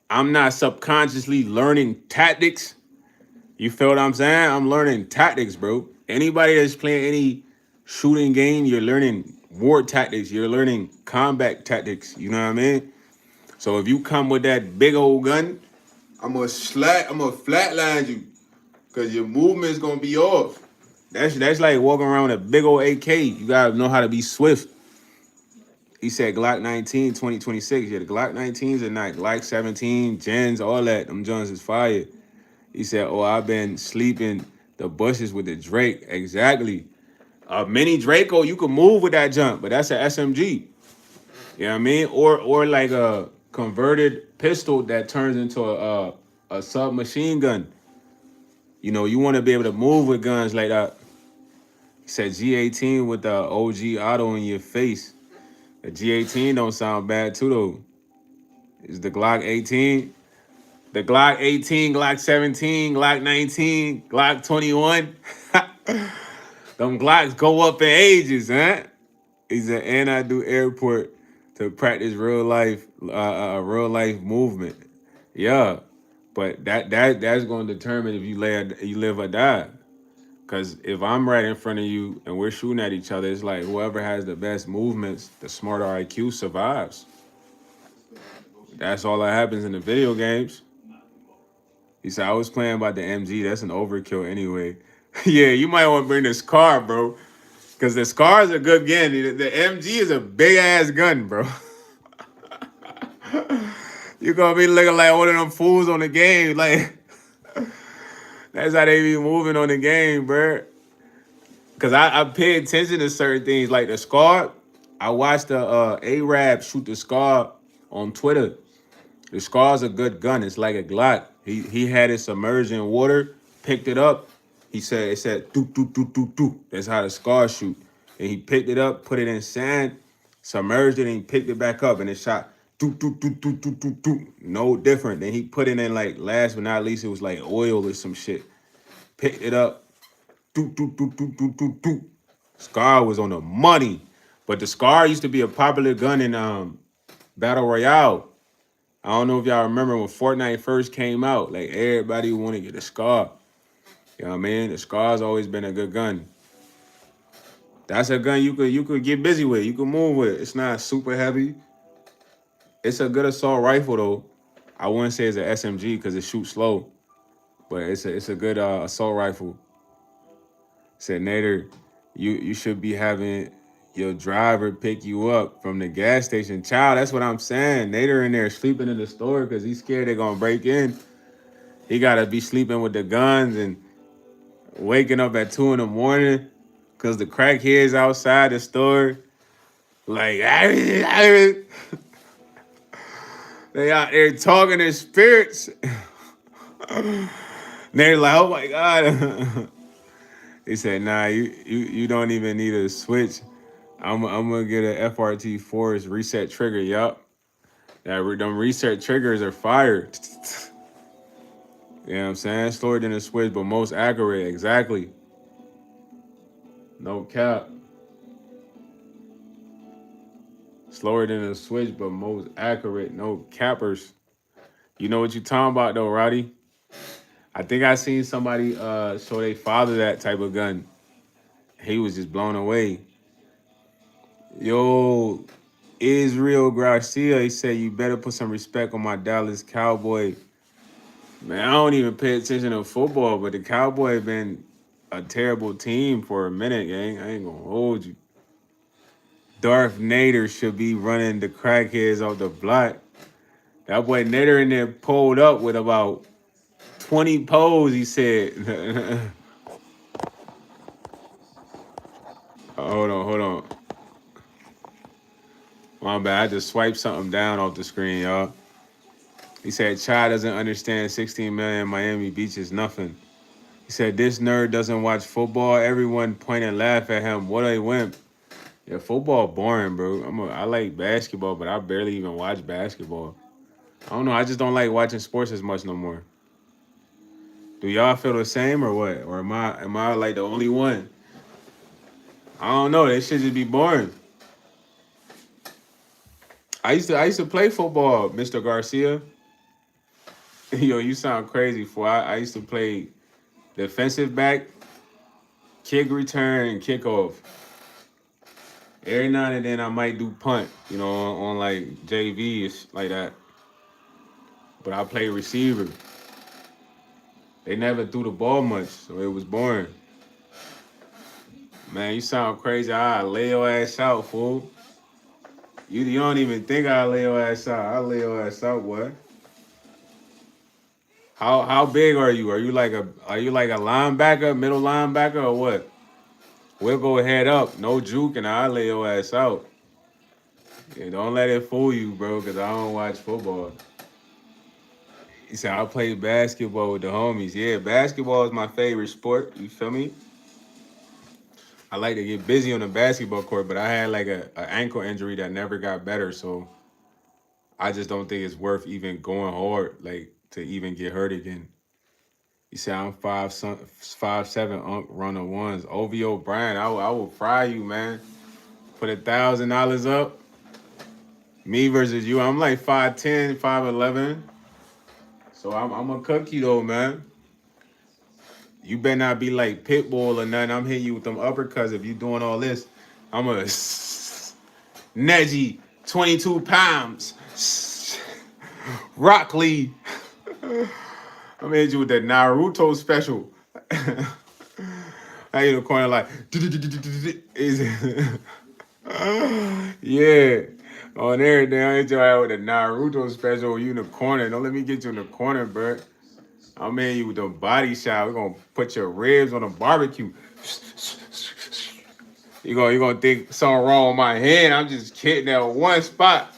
I'm not subconsciously learning tactics? You feel what I'm saying? I'm learning tactics, bro. Anybody that's playing any shooting game, you're learning war tactics. You're learning combat tactics. You know what I mean? So if you come with that big old gun, I'm gonna flatline you. Cause your movement's gonna be off. That's like walking around with a big old AK. You gotta know how to be swift. He said Glock 19, 2026. Yeah, the Glock 19s are not Glock 17, Gens, all that. Them Jones is fire. He said, "Oh, I've been sleeping the bushes with the Drake." Exactly. A mini Draco, you can move with that jump, but that's an SMG. You know what I mean? Or like a converted pistol that turns into a submachine gun. You know, you want to be able to move with guns like that. He said G18 with the OG auto in your face. The G18 don't sound bad too though. Is the Glock 18? The Glock 18, Glock 17, Glock 19, Glock 21. Them Glocks go up in ages, huh? He said, and I do airport to practice real life movement. Yeah, but that's going to determine if you live or die. Cause if I'm right in front of you and we're shooting at each other, it's like whoever has the best movements, the smarter IQ survives. That's all that happens in the video games. He said, I was playing about the MG. That's an overkill anyway. Yeah, you might want to bring this car, bro. Because the Scar is a good gun. The MG is a big ass gun, bro. You gonna be looking like one of them fools on the game. Like, that's how they be moving on the game, bro. Because I pay attention to certain things. Like the Scar, I watched the Arab shoot the Scar on Twitter. The Scar's a good gun. It's like a Glock. He had it submerged in water, picked it up. He said it said doop doop doop doop doop. That's how the Scar shoot. And he picked it up, put it in sand, submerged it, and he picked it back up, and it shot doop doop doop doop doop doop doop. No different. Then he put it in like last but not least, it was like oil or some shit. Picked it up, doop doop doop doop doop doop doop. Scar was on the money, but the Scar used to be a popular gun in Battle Royale. I don't know if y'all remember when Fortnite first came out. Like everybody wanted to get a Scar. You know what I mean? The Scar's always been a good gun. That's a gun you could get busy with. You can move with. It's not super heavy. It's a good assault rifle though. I wouldn't say it's an SMG because it shoots slow, but it's a good assault rifle. Said Nader, you should be having your driver pick you up from the gas station. Child, that's what I'm saying. Nader in there sleeping in the store because he's scared they're gonna break in. He gotta be sleeping with the guns and waking up at 2 in the morning because the crackheads outside the store. Like they out there talking in spirits. They're like, oh my God. He said, nah, you don't even need a switch. I'm gonna get a FRT Force reset trigger. Yup. Them reset triggers are fire. You know what I'm saying? Slower than a switch, but most accurate. Exactly. No cap. Slower than a switch, but most accurate. No cappers. You know what you talking about though, Roddy? I think I seen somebody show their father that type of gun. He was just blown away. Yo, Israel Garcia, he said you better put some respect on my Dallas Cowboy. Man, I don't even pay attention to football, but the Cowboy been a terrible team for a minute, gang. I ain't gonna hold you. Darth Nader should be running the crackheads off the block. That boy Nader in there pulled up with about 20 poles, he said. Hold on. My bad, I just swiped something down off the screen, y'all. He said, Chad doesn't understand 16 million Miami Beach is nothing. He said, this nerd doesn't watch football. Everyone point and laugh at him. What a wimp. Yeah, football boring, bro. I like basketball, but I barely even watch basketball. I don't know. I just don't like watching sports as much no more. Do y'all feel the same or what? Or am I like the only one? I don't know. That shit just be boring. I used to play football, Mr. Garcia. Yo, you sound crazy for I used to play defensive back, kick return, and kickoff. Every now and then I might do punt, on like JV like that. But I play receiver. They never threw the ball much, so it was boring. Man, you sound crazy. I'll lay your ass out, fool. You don't even think I'll lay your ass out. I'll lay your ass out, boy. How big are you? Are you like a linebacker, middle linebacker, or what? We'll go head up, no juke, and I'll lay your ass out. Yeah, don't let it fool you, bro, because I don't watch football. He said I play basketball with the homies. Yeah, basketball is my favorite sport. You feel me? I like to get busy on the basketball court, but I had like a ankle injury that never got better, so I just don't think it's worth even going hard, like to even get hurt again. You say I'm 5'7", runner ones. OVO Brian, I will fry you, man. Put $1,000 up. Me versus you. I'm like 5'10", 5'11". So I'm a cook you though, man. You better not be like Pitbull or nothing. I'm hitting you with them uppercuts if you doing all this. I'm a Neji, 22 pounds. Rock Lee. I'm hitting you with that Naruto special. I in the corner like yeah. On everything, I hit your ass with a Naruto special. You in the corner. Don't let me get you in the corner, bro. I'm in you with the body shot. We're gonna put your ribs on a barbecue. You gonna think something wrong with my hand. I'm just kidding at one spot.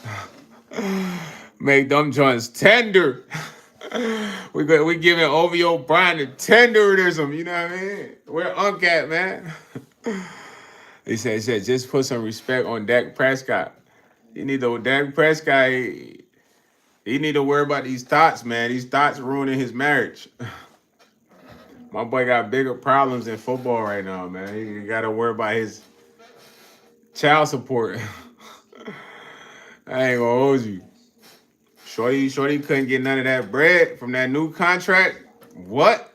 Make them joints tender. We giving OVO Brian the tenderism, you know what I mean? Where Unc at, man? He said, just put some respect on Dak Prescott. He need to Dak Prescott. He need to worry about these thoughts, man. These thoughts ruining his marriage. My boy got bigger problems in football right now, man. He got to worry about his child support. I ain't gonna hold you. Shorty couldn't get none of that bread from that new contract. What?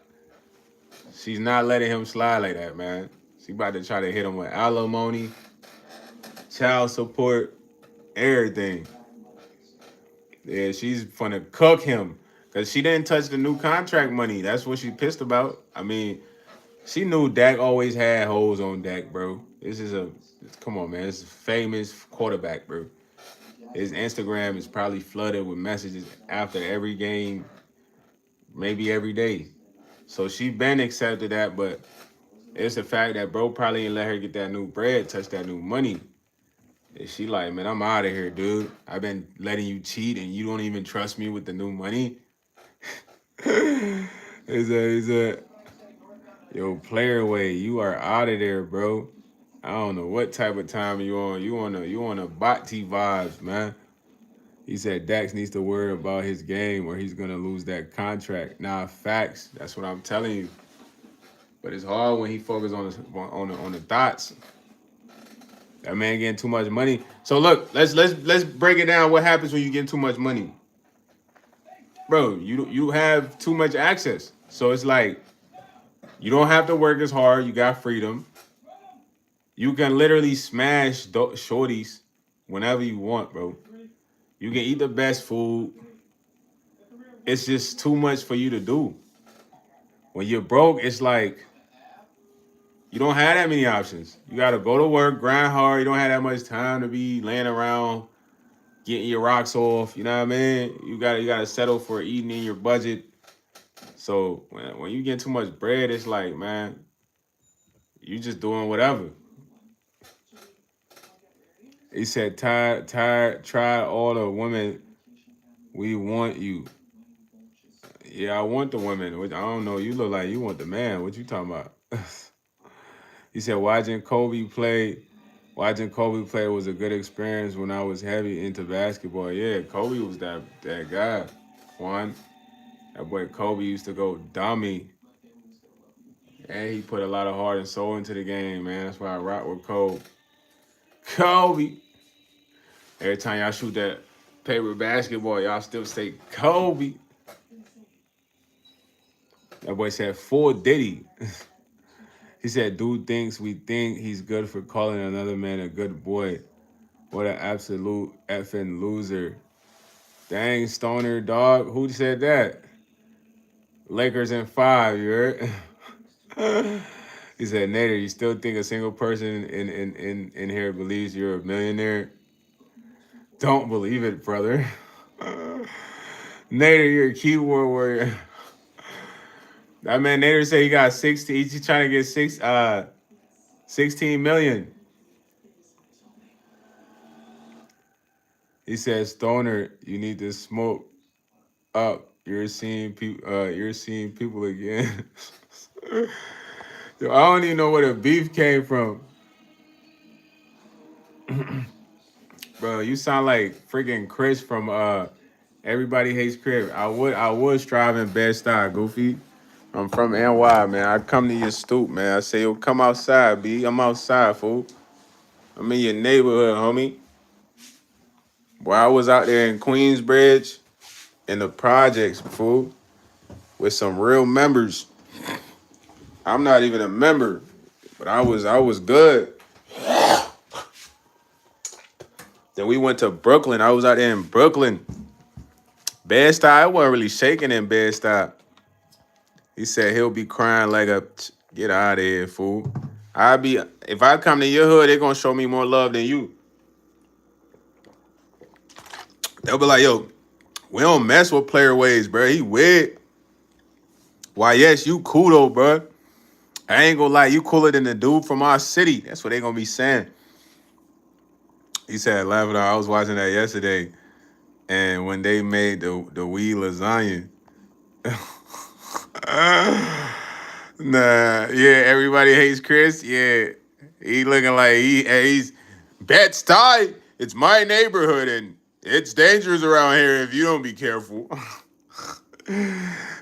She's not letting him slide like that, man. She about to try to hit him with alimony, child support, everything. Yeah, she's gonna cook him. Because she didn't touch the new contract money. That's what she pissed about. I mean, she knew Dak always had holes on Dak, bro. Come on, man. It's a famous quarterback, bro. His Instagram is probably flooded with messages after every game, maybe every day. So she been accepted that, but it's the fact that bro probably ain't let her get that new bread, touch that new money. And she like, man, I'm out of here, dude. I've been letting you cheat and you don't even trust me with the new money. It's a yo, player way, you are out of there, bro. I don't know what type of time you on. You on a Bati vibes, man. He said Dax needs to worry about his game or he's gonna lose that contract. Nah, facts. That's what I'm telling you. But it's hard when he focuses on the thoughts. That man getting too much money. So look, let's break it down. What happens when you get too much money, bro? You have too much access. So it's like you don't have to work as hard. You got freedom. You can literally smash shorties whenever you want, bro. You can eat the best food. It's just too much for you to do. When you're broke, it's like you don't have that many options. You got to go to work, grind hard. You don't have that much time to be laying around getting your rocks off. You know what I mean? You gotta settle for eating in your budget. So when you get too much bread, it's like, man, you just doing whatever. He said, tired, try all the women. We want you. Yeah, I want the women. I don't know. You look like you want the man. What you talking about? He said, watching Kobe play was a good experience when I was heavy into basketball. Yeah, Kobe was that guy. Juan, that boy Kobe used to go dummy. And he put a lot of heart and soul into the game, man. That's why I rock with Kobe. Kobe. Every time y'all shoot that paper basketball, y'all still say Kobe. That boy said, "For Diddy." He said, dude thinks we think he's good for calling another man a good boy. What an absolute effing loser. Dang, stoner dog. Who said that? Lakers in 5, you heard? He said, Nader, you still think a single person in here believes you're a millionaire? Don't believe it, brother. Nader, you're a keyboard warrior. That man Nader said he got 60. He's trying to get 16 million. He said, Stoner, you need to smoke up. You're seeing people. You're seeing people again. Yo, I don't even know where the beef came from, bro. You sound like freaking Chris from Everybody Hates Crib. I would strive in bed style, Goofy. I'm from NY, man. I come to your stoop, man. I say, yo, come outside, B. I'm outside, fool. I'm in your neighborhood, homie. Boy, I was out there in Queensbridge in the projects, fool, with some real members. I'm not even a member, but I was good. Then we went to Brooklyn. I was out there in Brooklyn. Bed-Stuy, I wasn't really shaking in Bed-Stuy. He said he'll be crying like a get out of here, fool. If I come to your hood, they're gonna show me more love than you. They'll be like, yo, we don't mess with player ways, bro. He weird. Why, yes, you cool though, bro. I ain't gonna lie, you cooler than the dude from our city. That's what they gonna be saying. He said, laughing out. I was watching that yesterday, and when they made the weed lasagna, nah, yeah, everybody hates Chris. Yeah, he looking like he's Bed-Stuy. It's my neighborhood, and it's dangerous around here if you don't be careful.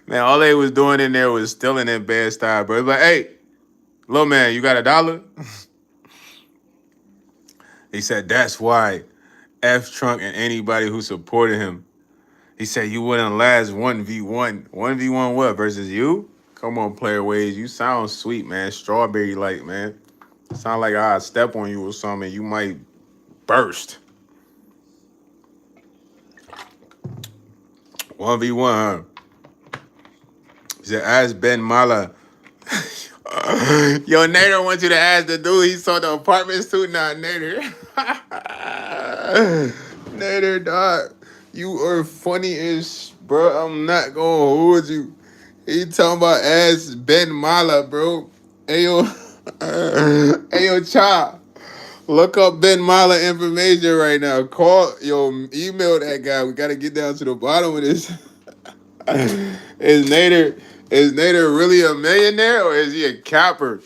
Man, all they was doing in there was stealing in Bed-Stuy, bro. It's like, hey, little man, you got $1? He said that's why F Trunk and anybody who supported him. He said you wouldn't last 1v1. 1v1 what? Versus you? Come on, player ways. You sound sweet, man. Strawberry like, man. Sound like I'd step on you or something. You might burst. 1v1, huh? He said, ask Ben Mala. Yo, Nader wants you to ask the dude he saw the apartments too. Nah, Nader. Nader, dog. You are funny as, bro. I'm not gonna hold you. He talking about ass Ben Mala, bro. Ayo, ayo, Cha. Look up Ben Mala information right now. Email that guy. We gotta get down to the bottom of this. Is Nader really a millionaire or is he a capper?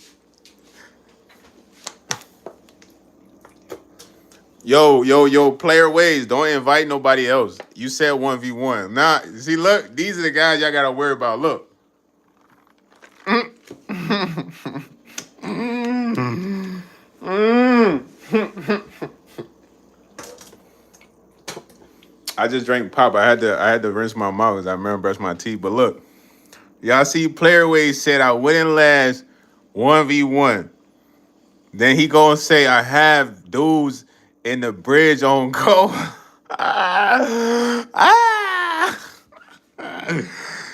Yo, player ways. Don't invite nobody else. You said 1v1. Nah, see, look, these are the guys y'all gotta worry about. Look. I just drank pop. I had to rinse my mouth because I remember brush my teeth. But look, y'all see, player ways said I wouldn't last 1v1. Then he gonna say I have dudes in the bridge on go.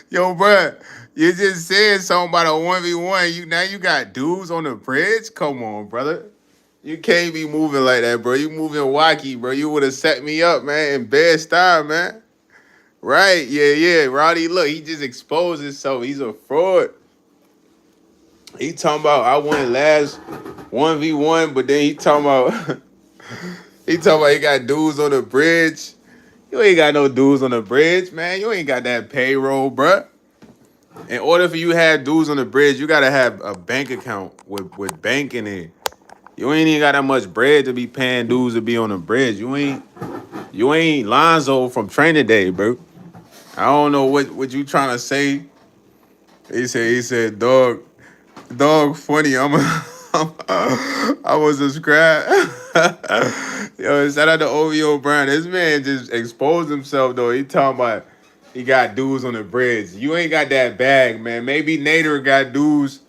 Yo, bro, you just said something about a 1v1. You got dudes on the bridge? Come on, brother. You can't be moving like that, bro. You moving wacky, bro. You would have set me up, man, in Bed-Stuy, man. Right, yeah. Roddy, look, he just exposed himself. He's a fraud. He talking about I wouldn't last 1v1, but then he talking about he got dudes on the bridge. You ain't got no dudes on the bridge, man. You ain't got that payroll, bruh. In order for you to have dudes on the bridge, you gotta have a bank account with bank in it. You ain't even got that much bread to be paying dudes to be on the bridge. You ain't Lonzo from Training Day, bro. I don't know what you trying to say. He said, dog, funny. I was subscribed. Yo, shout out to OVO Brown. This man just exposed himself though. He talking about he got dudes on the bridge. You ain't got that bag, man. Maybe Nader got dudes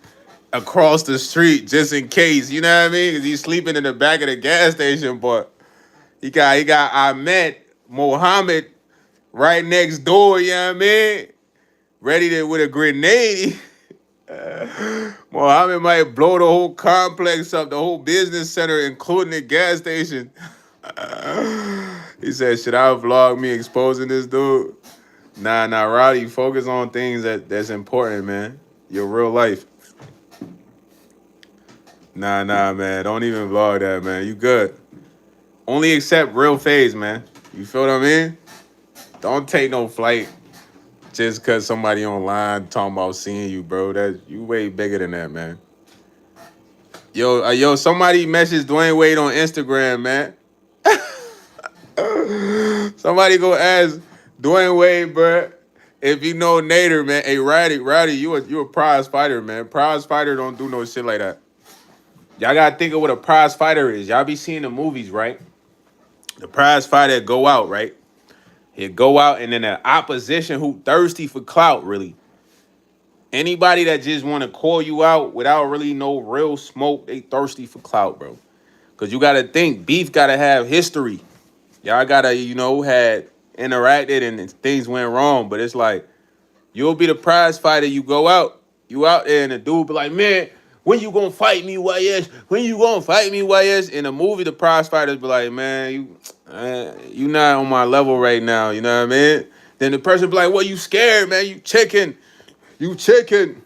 across the street just in case. You know what I mean? Cause he's sleeping in the back of the gas station, but he got Ahmed Mohammed right next door. You know what I mean? Ready to with a grenade. Mohammed might blow the whole complex up, the whole business center, including the gas station. He said, should I vlog me exposing this dude? Nah, Roddy, focus on things that's important, man. Your real life. Nah, man. Don't even vlog that, man. You good. Only accept real phase, man. You feel what I mean? Don't take no flight just because somebody online talking about seeing you, bro. That you way bigger than that, man. Yo, somebody messaged Dwayne Wade on Instagram, man. Somebody go ask Dwayne Wade, bro. If you know Nader, man. Hey, Roddy, you a prize fighter, man. Prize fighter don't do no shit like that. Y'all gotta think of what a prize fighter is. Y'all be seeing the movies, right? The prize fighter go out, right? He'd go out, and then the opposition who thirsty for clout, really. Anybody that just want to call you out without really no real smoke, they thirsty for clout, bro. Because you got to think, beef got to have history. Y'all got to, had interacted and things went wrong. But it's like, you'll be the prize fighter. You go out. You out there, and the dude be like, man, when you going to fight me, YS? When you going to fight me, YS? In the movie, the prize fighters be like, man, you not on my level right now. You know what I mean? Then the person be like, well, you scared, man. You chicken. You chicken.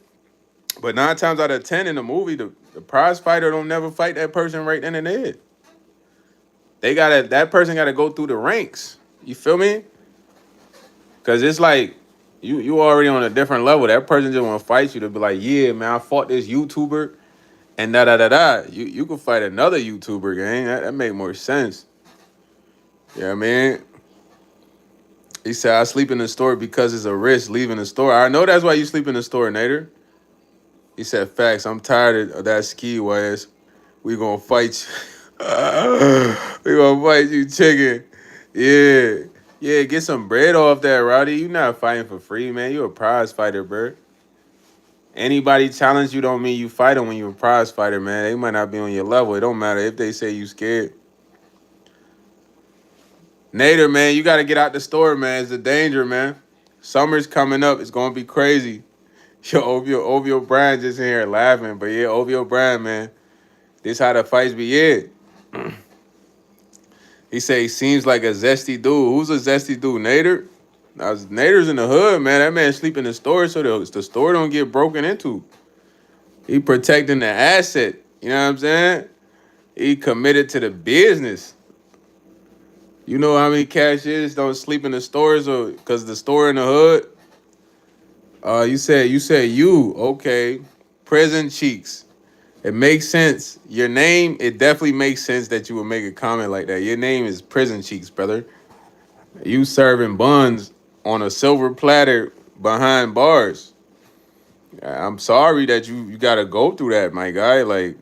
But 9 times out of 10 in the movie, the prize fighter don't never fight that person right then and there. That person gotta go through the ranks. You feel me? Cause it's like you already on a different level. That person just wanna fight you to be like, yeah, man, I fought this YouTuber and da. You could fight another YouTuber, gang. That make more sense. You know what I mean? He said, I sleep in the store because it's a risk leaving the store. I know that's why you sleep in the store, Nader. He said, facts, I'm tired of that ski, Wes. We gonna fight you. We gonna fight you, chicken. Yeah. Yeah, get some bread off that, Rowdy. You not fighting for free, man. You a prize fighter, bro. Anybody challenge you don't mean you fight them when you're a prize fighter, man. They might not be on your level. It don't matter if they say you scared. Nader, man, you got to get out the store, man. It's a danger, man. Summer's coming up. It's going to be crazy. Yo, OVO Brand just in here laughing. But yeah, OVO Brand, man. This how the fights be. Yeah. He say he seems like a zesty dude. Who's a zesty dude? Nader? Nader's in the hood, man. That man sleep in the store so the store don't get broken into. He protecting the asset. You know what I'm saying? He committed to the business. You know how many cashiers don't sleep in the stores or because the store in the hood? You said you. Okay. Prison cheeks. It makes sense. Your name, it definitely makes sense that you would make a comment like that. Your name is Prison Cheeks, brother. You serving buns on a silver platter behind bars. I'm sorry that you got to go through that, my guy. Like,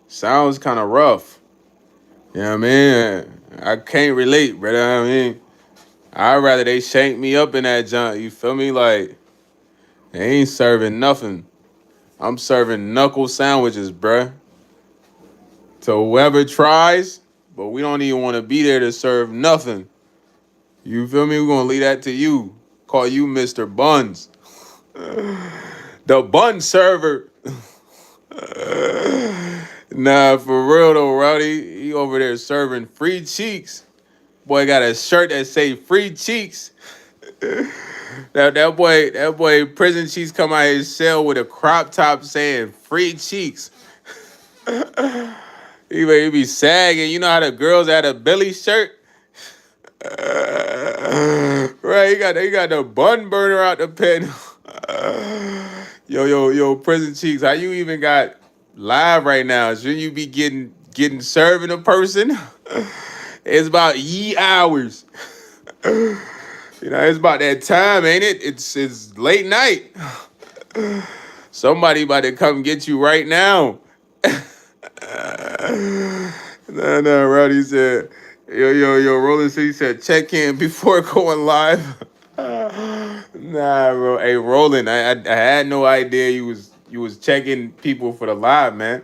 sounds kind of rough. You know what I mean? I can't relate, brother. I mean, I'd rather they shank me up in that junk. You feel me? Like, they ain't serving nothing. I'm serving knuckle sandwiches, bruh. To whoever tries, but we don't even want to be there to serve nothing. You feel me? We're going to leave that to you. Call you Mr. Buns. The bun server. Nah, for real though, Rowdy. He over there serving free cheeks. Boy got a shirt that say free cheeks. That boy Prison Cheeks come out his cell with a crop top saying free cheeks. He be sagging. You know how the girls had a belly shirt? Right, he got the bun burner out the pen. Yo, Prison Cheeks, how you even got live right now? Shouldn't you be getting serving a person? It's about hours. It's about that time, ain't it? It's late night. Somebody about to come get you right now. No, Rowdy said, yo, Rolling City said, check in before going live. Nah, bro. Hey, Roland, I had no idea you was checking people for the live, man.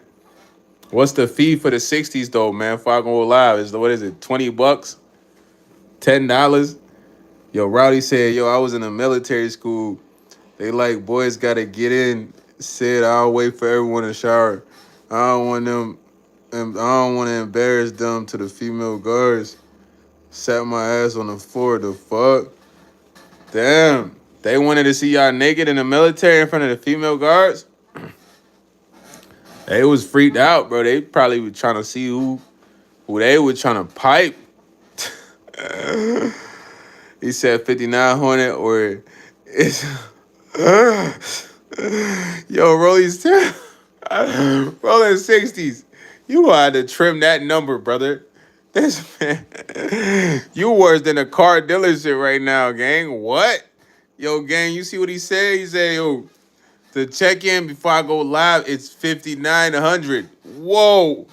What's the fee for the 60s though, man? If I go live, what is it? $20? $10? Yo, Rowdy said, yo, I was in a military school. They like boys gotta get in Said I'll wait for everyone to shower. I don't want them. I don't want to embarrass them to the female guards. Sat my ass on the floor. The fuck? Damn. They wanted to see y'all naked in the military in front of the female guards. They was freaked out, bro. They probably was trying to see who they were trying to pipe. He said 5900 or it's yo Rolly's rolling 60s. You gonna have to trim that number, brother. This man, you worse than a car dealership right now, gang. What? Yo, gang, you see what he said? He said, yo, to check in before I go live, it's 5900. Whoa.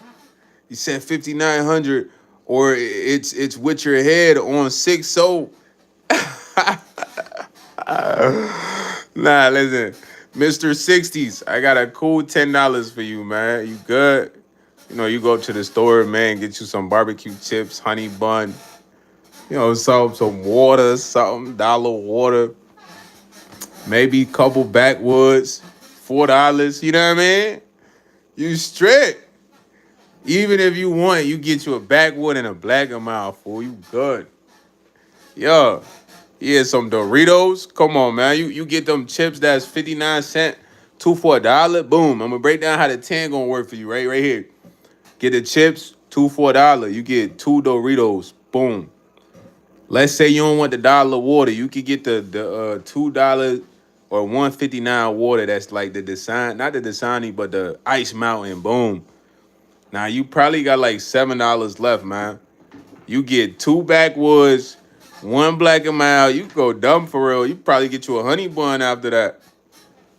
He said 5900, or it's with your head on 6-0. Nah, listen, Mr. 60s, I got a cool $10 for you, man. You good? You know, you go to the store, man, get you some barbecue chips, honey bun, you know, some water, something, dollar water, maybe a couple backwoods, $4. You know what I mean? You straight. Even if you want, you get you a backwood and a black amount, fool. You good. Yo, yeah, some Doritos. Come on, man. You get them chips that's 59 cents, 2 for $1. Boom. I'm gonna break down how the 10 gonna work for you right here. Get the chips, 2 for $1. You get 2 Doritos. Boom. Let's say you don't want the dollar water. You could get the $2 or 159 water. That's like the design, not the Dasani, but the Ice Mountain. Boom. Now you probably got like $7 left, man. You get 2 backwoods, 1 black and mild. You go dumb for real. You probably get you a honey bun after that.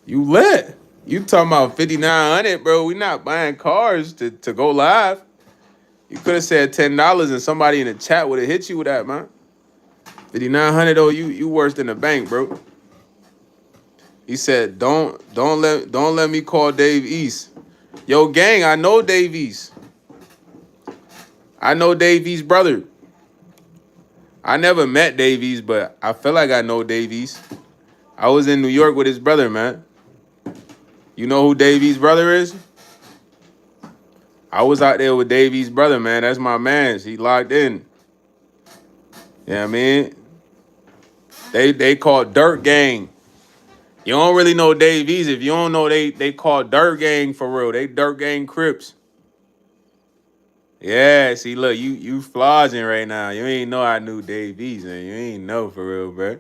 You lit. You talking about 5900, bro? We not buying cars to go live. You could have said $10 and somebody in the chat would have hit you with that, man. 5900 though, you worse than the bank, bro. He said, don't let me call Dave East. Yo, gang, I know Dave East. I know Dave East's brother. I never met Dave East, but I feel like I know Dave East. I was in New York with his brother, man. You know who Dave East's brother is? I was out there with Dave East's brother, man. That's my man. He locked in. You know what I mean? They call Dirt Gang. You don't really know Dave East. If you don't know, they call Dirt Gang for real. They Dirt Gang Crips. Yeah, see, look, you flogging right now. You ain't know I knew Dave East, man. You ain't know for real, bro.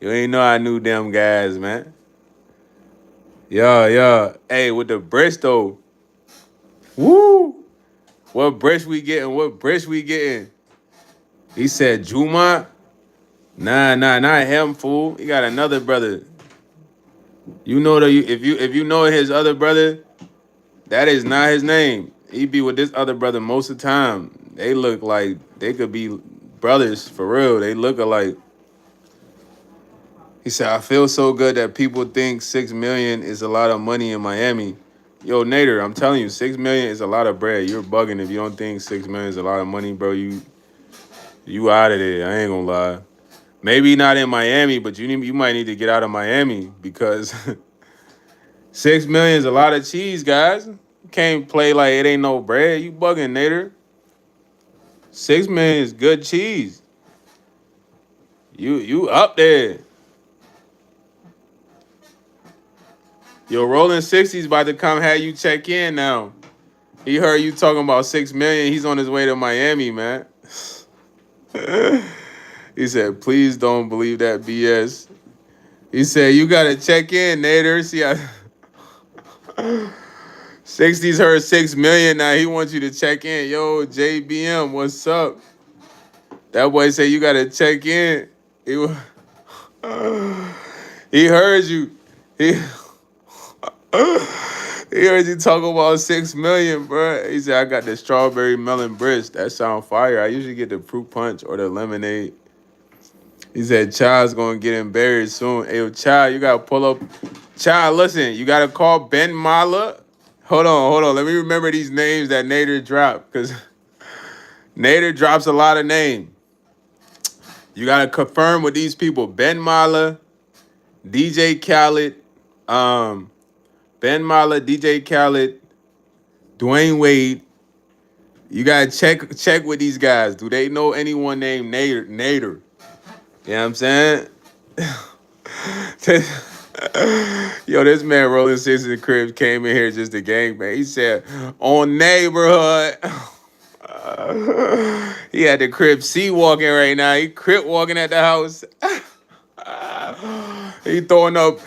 You ain't know I knew them guys, man. Yeah. Hey, with the Bristol. Woo! What brush we getting? What brush we getting? He said Juma. Nah, not him, fool. He got another brother. You know if you know his other brother, that is not his name. He be with this other brother most of the time. They look like they could be brothers for real. They look alike. He said, I feel so good that people think 6 million is a lot of money in Miami. Yo, Nader, I'm telling you, 6 million is a lot of bread. You're bugging if you don't think 6 million is a lot of money, bro. You out of there. I ain't gonna lie. Maybe not in Miami, but you might need to get out of Miami because 6 million is a lot of cheese, guys. You can't play like it ain't no bread. You bugging, Nader. 6 million is good cheese. You up there. Yo, Rolling 60's about to come have you check in now. He heard you talking about 6 million. He's on his way to Miami, man. He said, please don't believe that BS. He said, you got to check in, Nader. See, 60's heard 6 million now. He wants you to check in. Yo, JBM, what's up? That boy said, you got to check in. He heard you. He heard you talk about 6 million, bro. He said, I got the strawberry melon brisk. That sound fire. I usually get the fruit punch or the lemonade. He said, Child's going to get embarrassed soon. Hey, yo, Child, you got to pull up. Child, listen, you got to call Ben Mala. Hold on. Let me remember these names that Nader dropped, because Nader drops a lot of names. You got to confirm with these people. Ben Mala, DJ Khaled, Ben Mala, DJ Khaled, Dwayne Wade. You gotta check with these guys. Do they know anyone named Nader? Nader. You know what I'm saying? Yo, this man rolling six in the crib came in here just a gangbang. He said, on neighborhood. He had the crib C walking right now. He crib walking at the house. He throwing up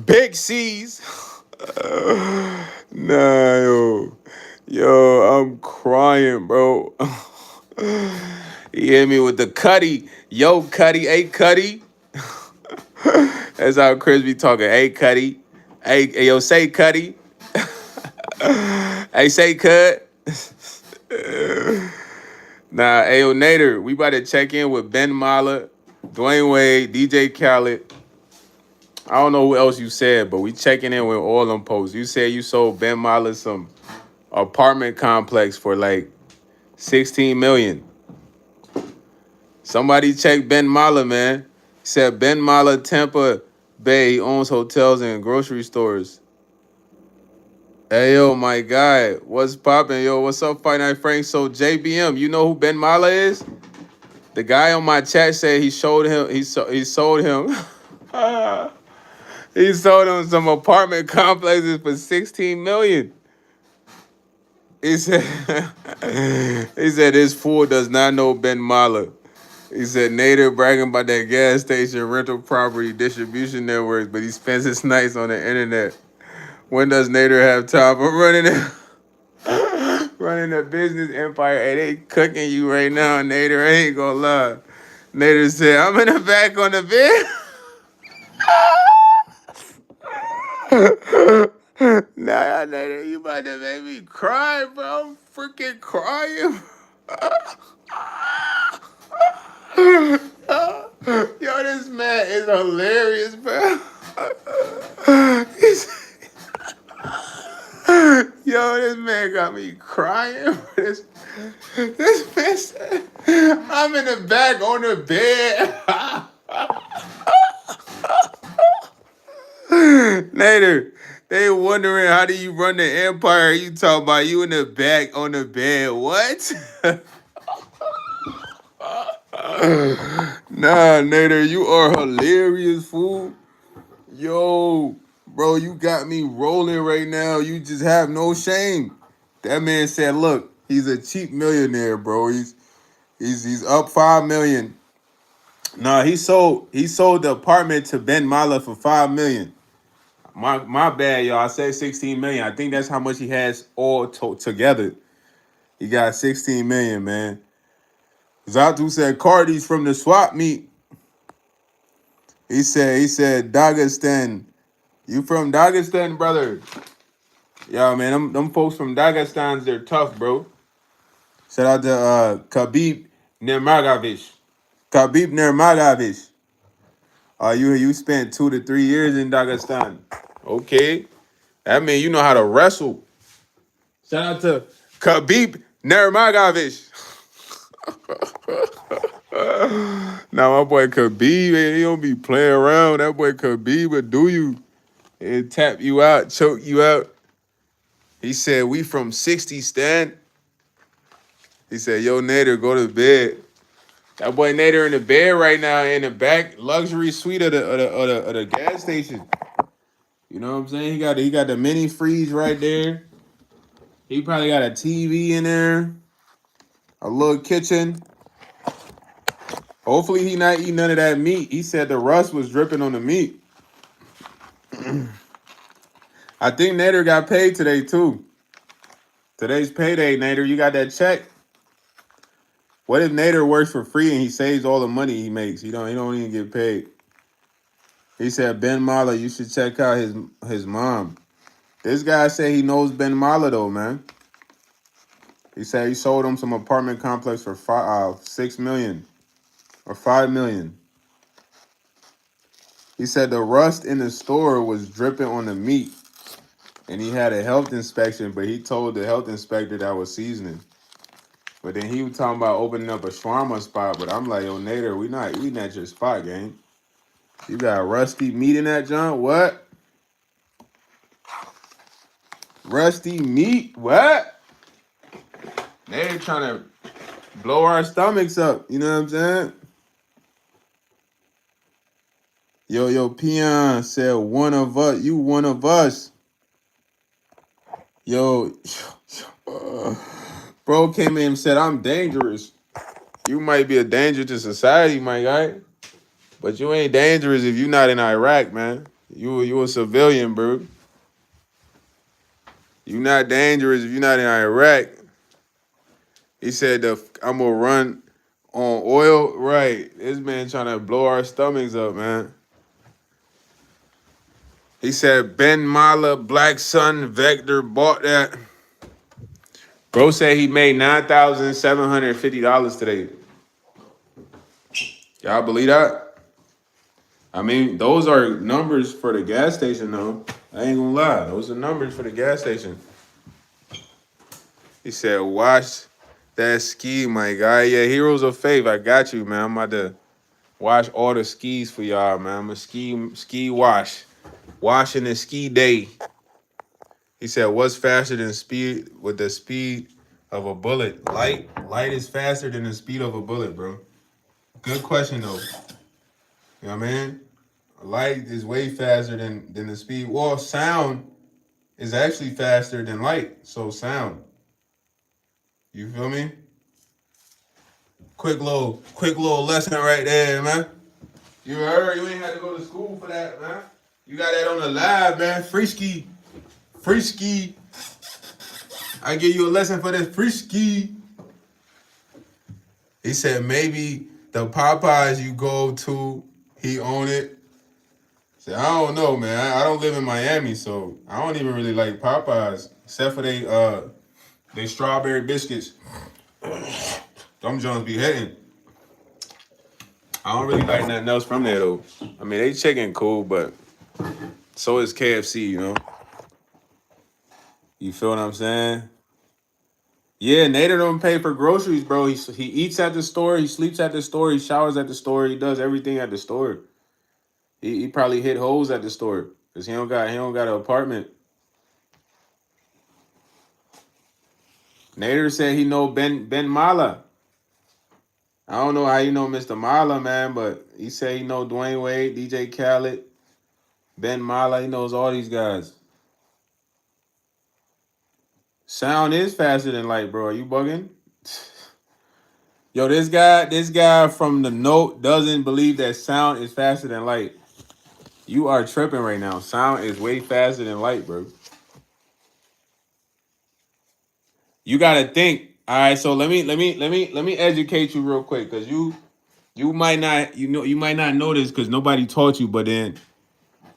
big C's. Nah, yo. Yo, I'm crying, bro. He hit me with the Cuddy. Yo, Cuddy. Hey, Cuddy. That's how Chris be talking. Hey, Cuddy. Hey, yo, say Cuddy. Hey, say Cud. Nah, hey, yo, Nader, we about to check in with Ben Mala, Dwayne Wade, DJ Khaled. I don't know who else you said, but we checking in with all them posts. You said you sold Ben Mala some apartment complex for like 16 million. Somebody check Ben Mala, man. He said Ben Mala, Tampa Bay, owns hotels and grocery stores. Hey, yo, my guy. What's poppin'? Yo, what's up, Fight Night Frank? So, JBM, you know who Ben Mala is? The guy on my chat said he sold him. He sold him. He sold him some apartment complexes for 16 million. He said, he said this fool does not know Ben Mala. He said Nader bragging about that gas station, rental property, distribution networks, but he spends his nights on the internet. When does Nader have time for running running a business empire? Hey, they cooking you right now, Nader. I ain't gonna lie. Nader said, I'm in the back on the bed. Nah, Nader, you about to make me cry, bro. I'm freaking crying. Yo, this man is hilarious, bro. Yo, this man got me crying. This man said, I'm in the back on the bed. Later, they wondering how do you run the empire? You talk about you in the back on the bed. What? Nah, Nader, you are hilarious, fool. Yo, bro, you got me rolling right now. You just have no shame. That man said, look, he's a cheap millionaire, bro. He's up 5 million. Nah, he sold the apartment to Ben Mala for 5 million. My bad, y'all. I said 16 million. I think that's how much he has all together. He got 16 million, man. Zatu said Cardi's from the swap meet. He said Dagestan. You from Dagestan, brother? Yo, man, them folks from Dagestan, they're tough, bro. Shout out to Khabib Nurmagomedov. Khabib Nurmagomedov. You spent 2 to 3 years in Dagestan. Okay. That means you know how to wrestle. Shout out to Khabib Nurmagomedov. Now my boy Khabib, man, he don't be playing around. That boy Khabib will do you and tap you out, choke you out. He said, we from 60 Stan. He said, yo, Nader, go to bed. That boy Nader in the bed right now in the back luxury suite of the gas station. You know what I'm saying? He got the mini freeze right there. He probably got a TV in there, a little kitchen. Hopefully he not eating none of that meat. He said the rust was dripping on the meat. I think Nader got paid today too. Today's payday, Nader. You got that check? What if Nader works for free and he saves all the money he makes? He don't even get paid. He said, Ben Mala, you should check out his mom. This guy said he knows Ben Mala though, man. He said he sold him some apartment complex for 6 million or 5 million. He said the rust in the store was dripping on the meat. And he had a health inspection, but he told the health inspector that was seasoning. But then he was talking about opening up a shawarma spot. But I'm like, yo, Nader, we not eating at your spot, gang. You got rusty meat in that joint? What? Rusty meat. What? They're trying to blow our stomachs up. You know what I'm saying? Yo, Peon said one of us. You one of us. Yo, bro came in and said, I'm dangerous. You might be a danger to society, my guy. But you ain't dangerous if you not in Iraq, man. You a civilian, bro. You not dangerous if you not in Iraq. He said, I'm going to run on oil. Right. This man trying to blow our stomachs up, man. He said, Ben Mala, Black Sun, Vector bought that. Bro said he made $9,750 today. Y'all believe that? I mean, those are numbers for the gas station, though. I ain't gonna lie. Those are numbers for the gas station. He said, watch that ski, my guy. Yeah, Heroes of Faith. I got you, man. I'm about to wash all the skis for y'all, man. I'm a ski wash. Washing the ski day. He said, what's faster than speed with the speed of a bullet? Light is faster than the speed of a bullet, bro. Good question, though. You know what I mean? Light is way faster than the speed. Well, sound is actually faster than light. So sound. You feel me? Quick little lesson right there, man. You heard? You ain't had to go to school for that, man. You got that on the live, man. Free ski. I give you a lesson for this free ski. He said maybe the Popeyes you go to, he own it. Said, I don't know, man. I don't live in Miami, so I don't even really like Popeyes, except for they strawberry biscuits. Them Jones be hitting. I don't really like nothing else from there, though. I mean, they chicken cool, but so is KFC, you know? You feel what I'm saying? Yeah, Nader don't pay for groceries, bro. He eats at the store, he sleeps at the store, he showers at the store, he does everything at the store. He probably hit holes at the store because he don't got an apartment. Nader said he know Ben Mala. I don't know how you know Mr. Mala, man, but he said he know Dwayne Wade, DJ Khaled, Ben Mala. He knows all these guys. Sound is faster than light, bro. Are you bugging? Yo, this guy from the note doesn't believe that sound is faster than light. You are tripping right now. Sound is way faster than light, bro. You gotta think. All right, so let me educate you real quick, cause you might not know this because nobody taught you, but then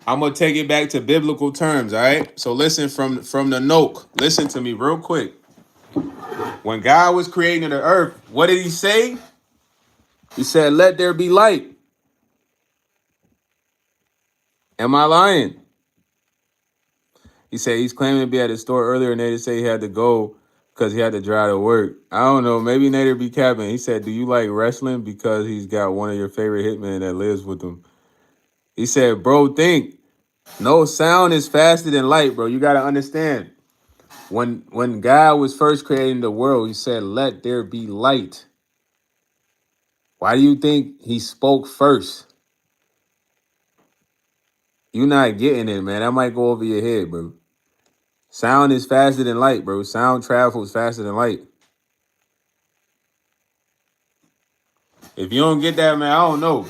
I'm gonna take it back to biblical terms. All right, so listen from the note. Listen to me real quick. When God was creating the earth, what did He say? He said, "Let there be light." Am I lying? He said he's claiming to be at the store earlier, and they say he had to go because he had to drive to work. I don't know. Maybe Nader be capping. He said, do you like wrestling? Because he's got one of your favorite hitmen that lives with him. He said, bro, think. No, sound is faster than light, bro. You got to understand. When God was first creating the world, he said, let there be light. Why do you think he spoke first? You're not getting it, man. That might go over your head, bro. Sound is faster than light, bro. Sound travels faster than light. If you don't get that, man, I don't know.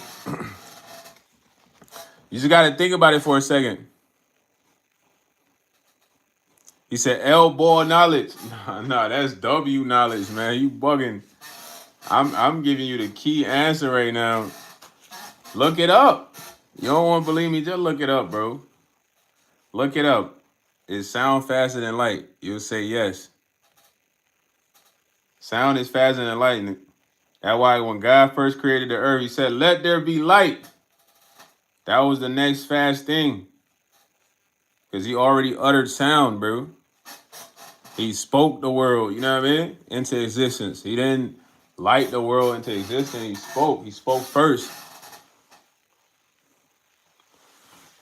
You just got to think about it for a second. He said L ball knowledge. Nah, that's W knowledge, man. You bugging. I'm giving you the key answer right now. Look it up. You don't want to believe me? Just look it up, bro. Look it up. Is sound faster than light? You'll say yes. Sound is faster than light. That's why when God first created the earth, he said, let there be light. That was the next fast thing. Because he already uttered sound, bro. He spoke the world, you know what I mean, into existence. He didn't light the world into existence. He spoke. He spoke first.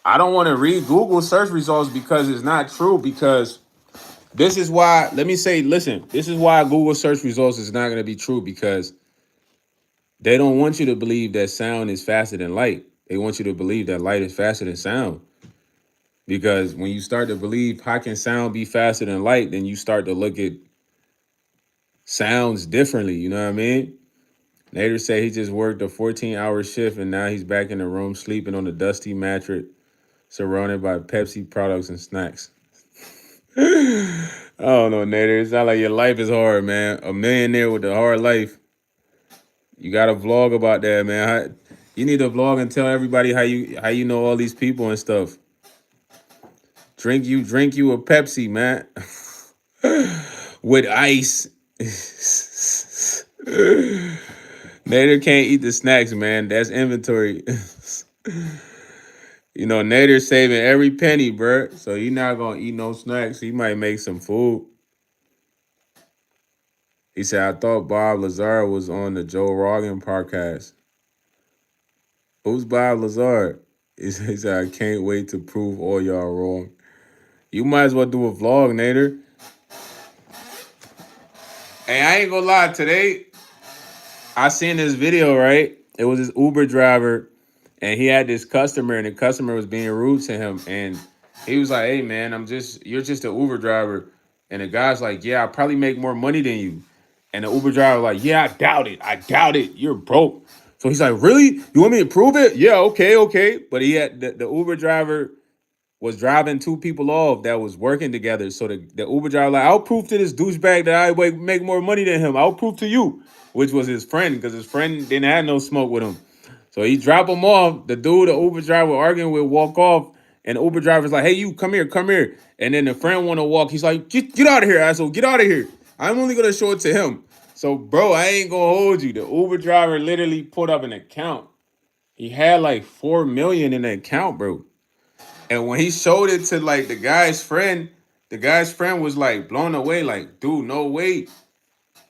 I don't want to read Google search results because it's not true. Because This is why, let me say, listen, this is why Google search results is not going to be true, because they don't want you to believe that sound is faster than light. They want you to believe that light is faster than sound. Because when you start to believe how can sound be faster than light, then you start to look at sounds differently. You know what I mean? Nader said he just worked a 14-hour shift and now he's back in the room sleeping on a dusty mattress surrounded by Pepsi products and snacks. I don't know, Nader. It's not like your life is hard, man. A millionaire with a hard life. You got to vlog about that, man. You need to vlog and tell everybody how you know all these people and stuff. Drink you a Pepsi, man. With ice. Nader can't eat the snacks, man. That's inventory. You know, Nader's saving every penny, bro. So he not gonna eat no snacks. He might make some food. He said, I thought Bob Lazar was on the Joe Rogan podcast. Who's Bob Lazar? He said, I can't wait to prove all y'all wrong. You might as well do a vlog, Nader. Hey, I ain't gonna lie. Today, I seen this video, right? It was this Uber driver, and he had this customer, and the customer was being rude to him. And he was like, hey, man, you're just an Uber driver. And the guy's like, yeah, I probably make more money than you. And the Uber driver was like, yeah, I doubt it. You're broke. So he's like, really? You want me to prove it? Yeah, okay. But he had the Uber driver was driving two people off that was working together. So the Uber driver like, I'll prove to this douchebag that I make more money than him. I'll prove to you, which was his friend, because his friend didn't have no smoke with him. So he dropped him off. The Uber driver arguing with, walk off, and the Uber driver's like, hey, you come here. And then the friend want to walk. He's like, get out of here, asshole. Get out of here. I'm only gonna show it to him. So, bro, I ain't gonna hold you. The Uber driver literally put up an account. He had like 4 million in the account, bro. And when he showed it to like the guy's friend was like blown away, like, dude, no way.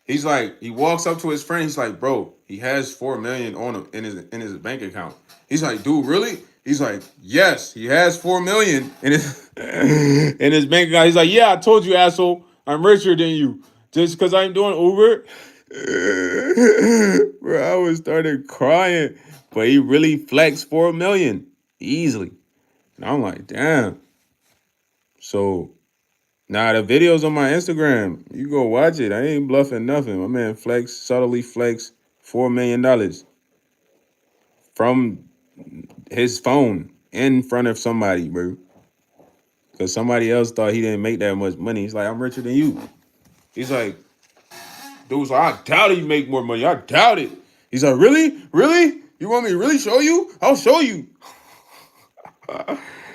He's like, he walks up to his friend, he's like, bro, he has 4 million on him in his bank account. He's like, dude, really? He's like, yes, he has 4 million in his in his bank account. He's like, yeah, I told you, asshole, I'm richer than you. Just because I'm doing Uber. Bro, I was started crying. But he really flexed 4 million easily. And I'm like, damn. So now the videos on my Instagram, you go watch it. I ain't bluffing nothing. My man subtly flex $4 million from his phone in front of somebody, bro. Because somebody else thought he didn't make that much money. He's like, I'm richer than you. He's like, dude's like, I doubt he make more money. I doubt it. He's like, really? Really? You want me to really show you? I'll show you.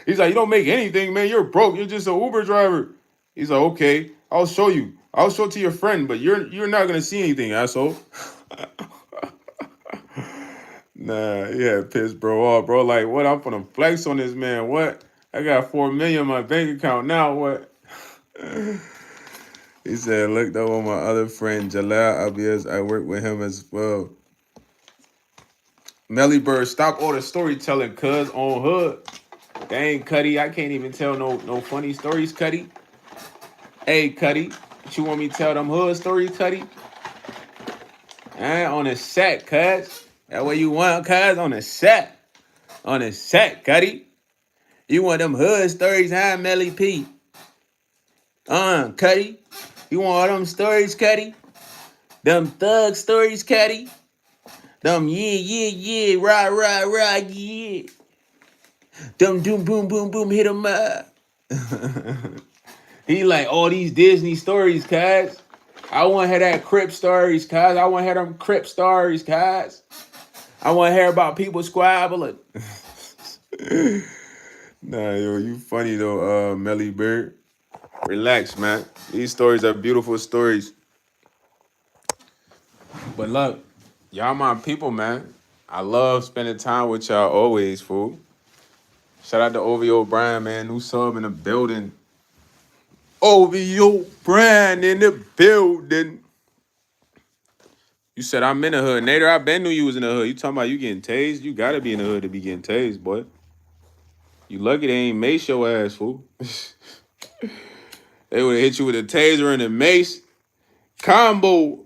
He's like, you don't make anything, man. You're broke. You're just an Uber driver. He's like, okay, I'll show you. I'll show it to your friend, but you're not gonna see anything, asshole. Nah, yeah, pissed bro off, bro. Like, what? I'm gonna flex on this man. What? I got 4 million in my bank account now. What? He said, looked over my other friend, Jalal Abias. I work with him as well. Melly Bird, stop all the storytelling, cuz on hood. Dang, Cuddy, I can't even tell no funny stories, Cuddy. Hey, Cuddy, what you want me to tell them hood stories, Cuddy? On the set, cuz. That what you want, cuz? On the set. On the set, Cuddy. You want them hood stories, huh, Melly P? Cuddy. You want all them stories, Cuddy? Them thug stories, Cuddy? Them yeah, rah, yeah. Them doom, boom, boom, boom, hit 'em up. He like all these Disney stories, cuz. I want to hear that Crip stories, cuz. I want to hear them Crip stories, cuz. I want to hear about people squabbling. Nah, yo, you funny though, Melly Bird. Relax, man. These stories are beautiful stories. But look, y'all my people, man. I love spending time with y'all always, fool. Shout out to OVO Brian, man. New sub in the building. OVO Brian in the building. You said I'm in the hood. Nader, I been knew you was in the hood. You talking about you getting tased? You gotta be in the hood to be getting tased, boy. You lucky they ain't made your ass, fool. They would have hit you with a taser and a mace combo.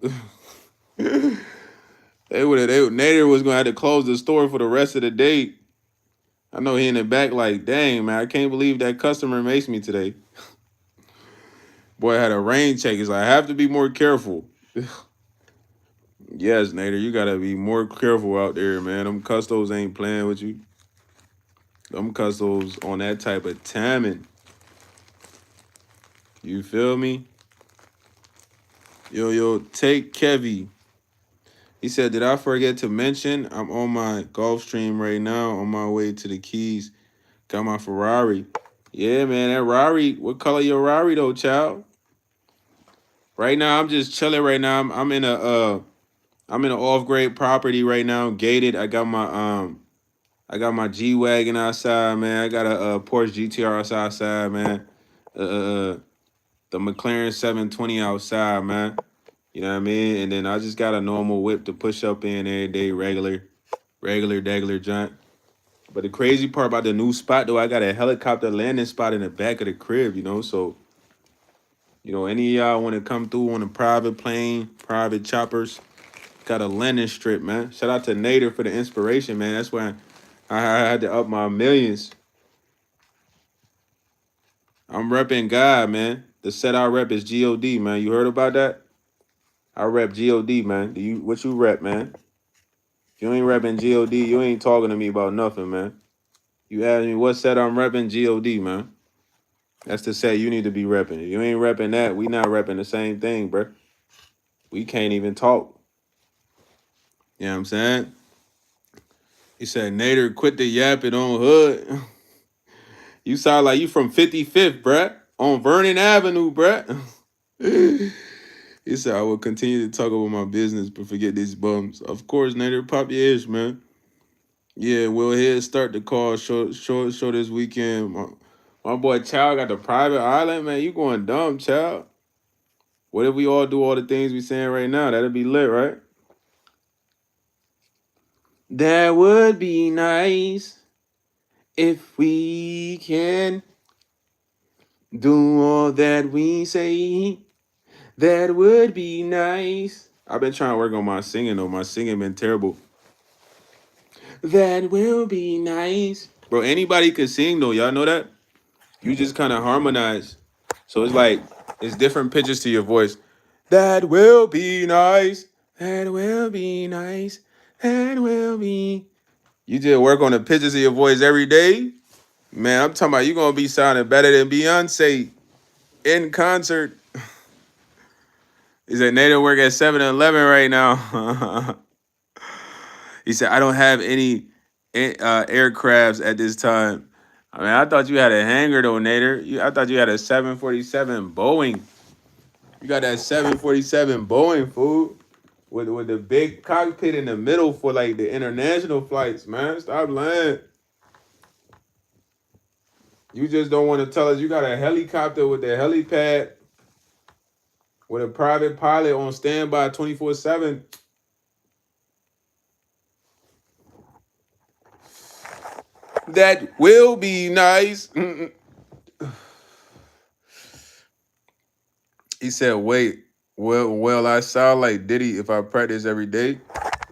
Nader was gonna have to close the store for the rest of the day. I know he in the back like, dang man, I can't believe that customer maced me today. Boy had a rain check. He's like, I have to be more careful. Yes, Nader, you gotta be more careful out there, man. Them custos ain't playing with you. Them custos on that type of timing. You feel me? Yo, take Kevy. He said, did I forget to mention I'm on my golf stream right now on my way to the Keys. Got my Ferrari. Yeah, man, that Rari. What color your Rari though, child? Right now, I'm just chilling. Right now, I'm in an off grade property right now, gated. I got my G wagon outside, man. I got a Porsche GTR outside, man. The McLaren 720 outside, man. You know what I mean? And then I just got a normal whip to push up in every day, regular junk. But the crazy part about the new spot, though, I got a helicopter landing spot in the back of the crib, you know? So, you know, any of y'all want to come through on a private plane, private choppers, got a landing strip, man. Shout out to Nader for the inspiration, man. That's why I had to up my millions. I'm repping God, man. The set I rep is G-O-D, man. You heard about that? I rep G-O-D, man. What you rep, man? If you ain't repping G-O-D, you ain't talking to me about nothing, man. You ask me what set I'm repping, G-O-D, man. That's the set you need to be repping. If you ain't repping that, we not repping the same thing, bro. We can't even talk. You know what I'm saying? He said, Nader, quit the yapping on hood. You sound like you from 55th, bruh. On Vernon Avenue, bruh. He said, I will continue to talk about my business, but forget these bums. Of course, Nader, pop your ish, man. Yeah, we'll head start the call show this weekend. My boy Chow got the private island, man. You going dumb, Chow. What if we all do all the things we saying right now? That'd be lit, right? That would be nice if we can do all that we say. That would be nice. I've been trying to work on my singing, though. My singing been terrible. That will be nice. Bro, anybody could sing, though. Y'all know that? You just kind of harmonize. So it's like, it's different pitches to your voice. That will be nice. That will be nice. That will be. You just work on the pitches of your voice every day. Man, I'm talking about you going to be sounding better than Beyonce in concert. He said, Nader work at 7-Eleven right now. He said, I don't have any aircrafts at this time. I mean, I thought you had a hangar though, Nader. I thought you had a 747 Boeing. You got that 747 Boeing, fool. With the big cockpit in the middle for like the international flights, man. Stop lying. You just don't want to tell us you got a helicopter with the helipad with a private pilot on standby 24/7. That will be nice. He said, wait, well, I sound like Diddy if I practice every day.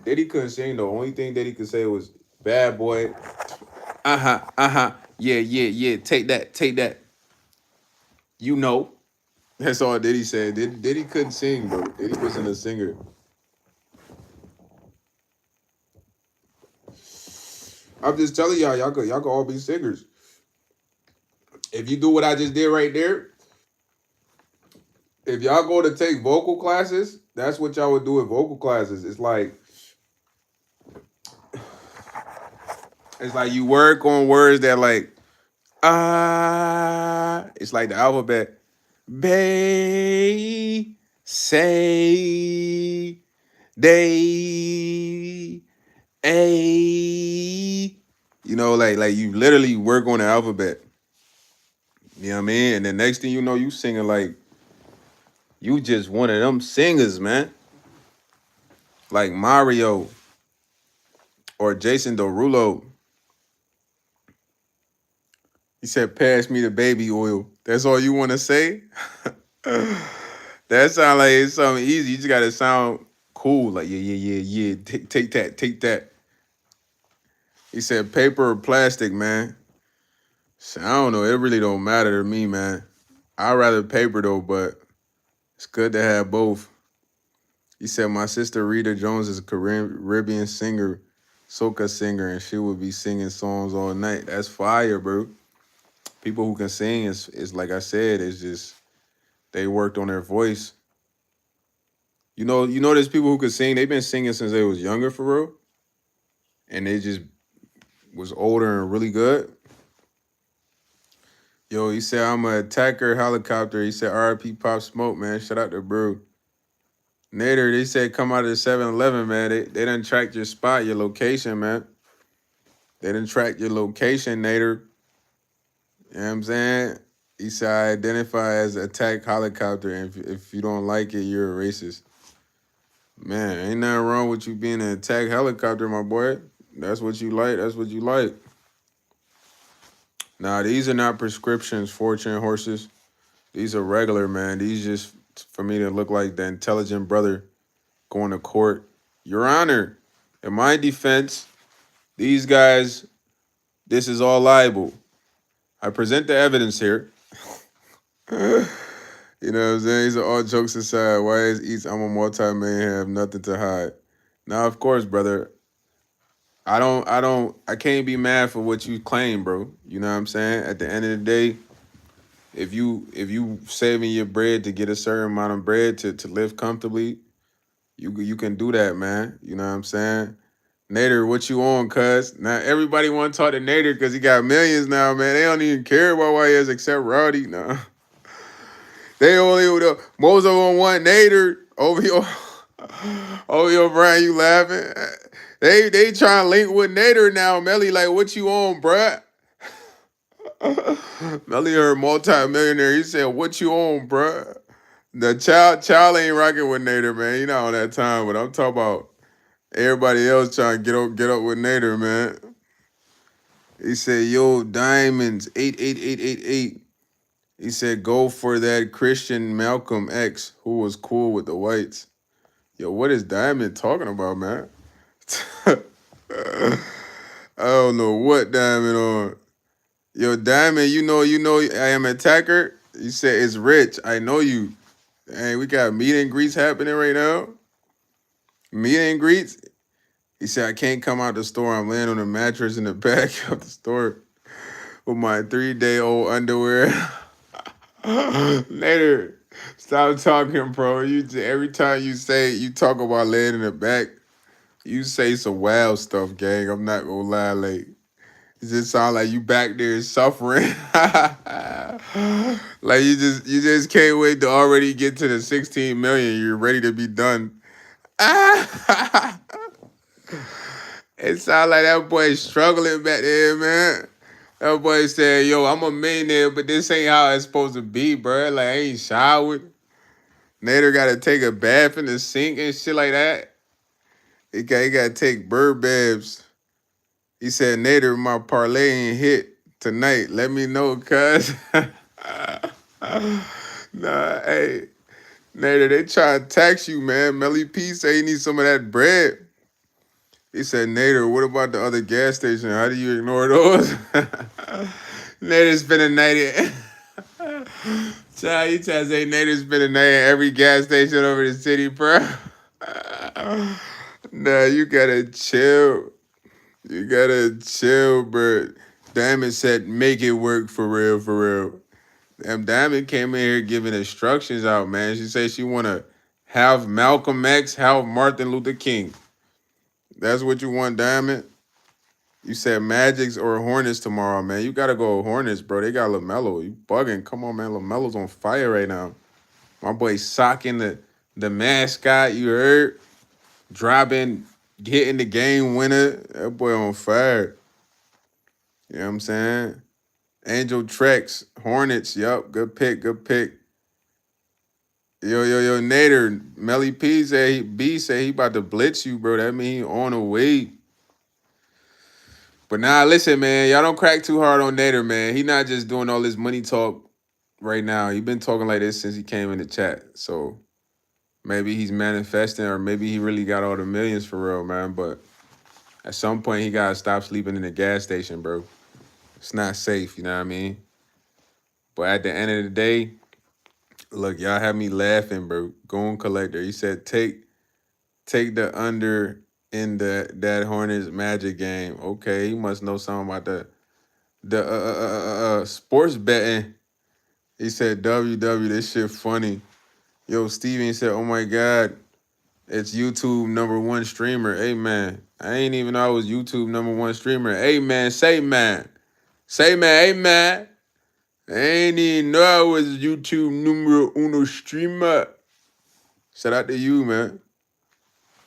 Diddy couldn't sing. The only thing Diddy could say was, bad boy. Yeah. Take that. You know. That's all Diddy said. Diddy couldn't sing, bro. Diddy wasn't a singer. I'm just telling y'all could all be singers. If you do what I just did right there, if y'all go to take vocal classes, that's what y'all would do in vocal classes. It's like you work on words that like it's like the alphabet. Bay, say, they, a. You know, like you literally work on the alphabet. You know what I mean? And the next thing you know, you singing like you just one of them singers, man. Like Mario or Jason Derulo. He said, pass me the baby oil. That's all you want to say? That sound like it's something easy. You just gotta sound cool. Like, yeah, yeah, yeah, yeah. Take that, take that. He said paper or plastic, man. So, I don't know. It really don't matter to me, man. I'd rather paper though, but it's good to have both. He said my sister Rita Jones is a Caribbean singer, soca singer, and she would be singing songs all night. That's fire, bro. People who can sing is like I said, it's just they worked on their voice. There's people who could sing. They've been singing since they was younger for real, and they just was older and really good. Yo, he said I'm a attacker helicopter. He said R.I.P. Pop Smoke, man. Shout out to Brew. Nader, they said come out of the 7-Eleven, man. They done tracked your spot, your location, man. They done tracked your location, Nader. You know what I'm saying? He said I identify as attack helicopter, and if you don't like it, you're a racist. Man, ain't nothing wrong with you being an attack helicopter, my boy. That's what you like. That's what you like. Nah, these are not prescriptions, fortune horses. These are regular, man. These just for me to look like the intelligent brother going to court. Your Honor, in my defense, these guys, this is all libel. I present the evidence here. You know what I'm saying? These are all jokes aside. YsEats, I'm a multi-millionaire, have nothing to hide. Now, of course, brother, I can't be mad for what you claim, bro. You know what I'm saying? At the end of the day, if you saving your bread to get a certain amount of bread to live comfortably, you can do that, man. You know what I'm saying? Nader, what you on, cuz? Now everybody want to talk to Nader because he got millions now, man. They don't even care about YS except Rowdy. Nah. They only most of them want Nader over your over your Brian. You laughing? They trying to link with Nader now. Melly like, what you on, bruh? Melly heard multi-millionaire. He said, what you on, bruh? The child ain't rocking with Nader, man. He not on that time, but I'm talking about everybody else trying to get up with Nader, man. He said, yo, Diamonds, 88888. He said, go for that Christian Malcolm X who was cool with the whites. Yo, what is Diamond talking about, man? I don't know what Diamond on. Yo, Diamond, you know I am an attacker. You said it's rich. I know you. Hey, we got meet and greets happening right now. Meet and greets. He said, I can't come out the store. I'm laying on a mattress in the back of the store with my 3-day-old underwear. Later, stop talking, bro. Every time you talk about laying in the back, you say some wild stuff, gang. I'm not gonna lie, like it just sound like you back there suffering. Like you just can't wait to already get to the 16 million. You're ready to be done. It sound like that boy struggling back there, man. That boy said, yo, I'm a millionaire, but this ain't how it's supposed to be, bro. Like, I ain't showered. Nader got to take a bath in the sink and shit like that. He got to take bird baths. He said, Nader, my parlay ain't hit tonight. Let me know, cuz. Nah, hey. Nader, they try to tax you, man. Melly P say he needs some of that bread. He said, Nader, what about the other gas station? How do you ignore those? Nader spent a night in. Child, you try to say Nader spent a night in every gas station over the city, bro. Nah, you gotta chill. You gotta chill, bro. Diamond said, make it work for real, for real. Diamond came in here giving instructions out, man. She said she wanna have Malcolm X, have Martin Luther King. That's what you want, Diamond? You said Magics or Hornets tomorrow, man. You gotta go Hornets, bro. They got LaMelo. You bugging. Come on, man. LaMelo's on fire right now. My boy socking the mascot, you heard? Dropping, hitting the game winner. That boy on fire. You know what I'm saying? Angel Trex, Hornets. Yup, good pick, good pick. Yo, Nader. Melly P said he about to blitz you, bro. That mean he on the way. But nah, listen, man, y'all don't crack too hard on Nader, man. He not just doing all this money talk right now. He been talking like this since he came in the chat. So maybe he's manifesting, or maybe he really got all the millions for real, man. But at some point, he gotta stop sleeping in the gas station, bro. It's not safe, you know what I mean? But at the end of the day, look, y'all have me laughing, bro. Goon Collector. He said, take the under in that Hornets Magic game. Okay, he must know something about the sports betting. He said, WW, this shit funny. Yo, Steven said, oh my God, it's YouTube #1 streamer. Hey, man, I ain't even know I was YouTube #1 streamer. Hey, man, say, man. Say, man, hey, man. I ain't even know I was YouTube #1 streamer. Shout out to you, man.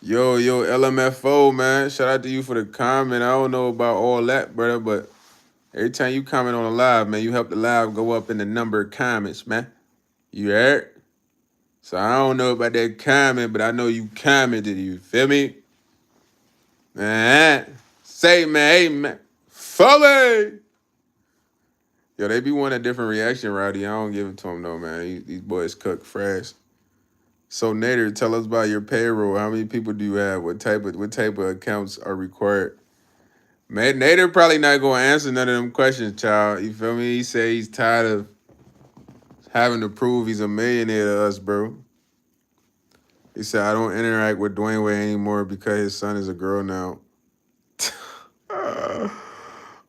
Yo, LMFO, man. Shout out to you for the comment. I don't know about all that, brother, but every time you comment on a live, man, you help the live go up in the number of comments, man. You heard? So I don't know about that comment, but I know you commented. You feel me? Man, say, man, hey, man. Follow. Yo, they be wanting a different reaction, Rowdy. I don't give it to them, though, man. These boys cook fresh. So, Nader, tell us about your payroll. How many people do you have? What type of accounts are required? Man, Nader probably not going to answer none of them questions, child. You feel me? He said he's tired of having to prove he's a millionaire to us, bro. He said, I don't interact with Dwayne Wade anymore because his son is a girl now.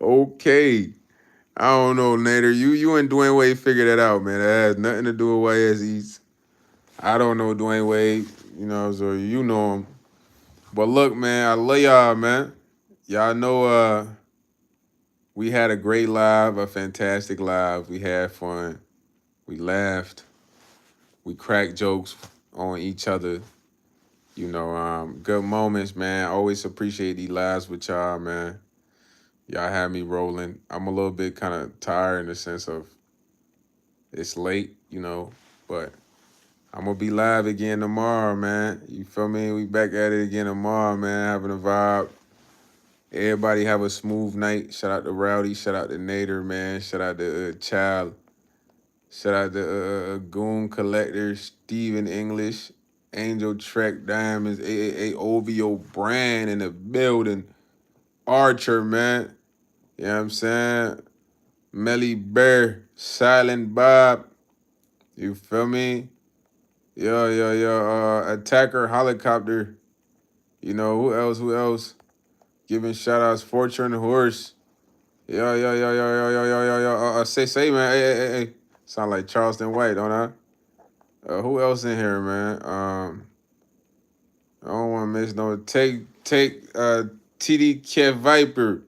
Okay. I don't know, Nader. You and Dwayne Wade figure that out, man. That has nothing to do with YsEats. I don't know Dwayne Wade, you know, so you know him. But look, man, I love y'all, man. Y'all know we had a great live, a fantastic live. We had fun. We laughed. We cracked jokes on each other. You know, good moments, man. Always appreciate these lives with y'all, man. Y'all had me rolling. I'm a little bit kind of tired in the sense of it's late, you know, but I'm going to be live again tomorrow, man. You feel me? We back at it again tomorrow, man, having a vibe. Everybody have a smooth night. Shout out to Rowdy. Shout out to Nader, man. Shout out to Child. Shout out to Goon Collector, Steven English, Angel Trek Diamonds, AAA OVO Brand in the building. Archer, man. You know what I'm saying? Melly Bear, Silent Bob. You feel me? Yo. Attacker Helicopter. You know, who else? Giving shout outs, Fortune Horse. Yo. Say, man. Hey. Sound like Charleston White, don't I? Who else in here, man? I don't want to miss no. Take TD Kev Viper.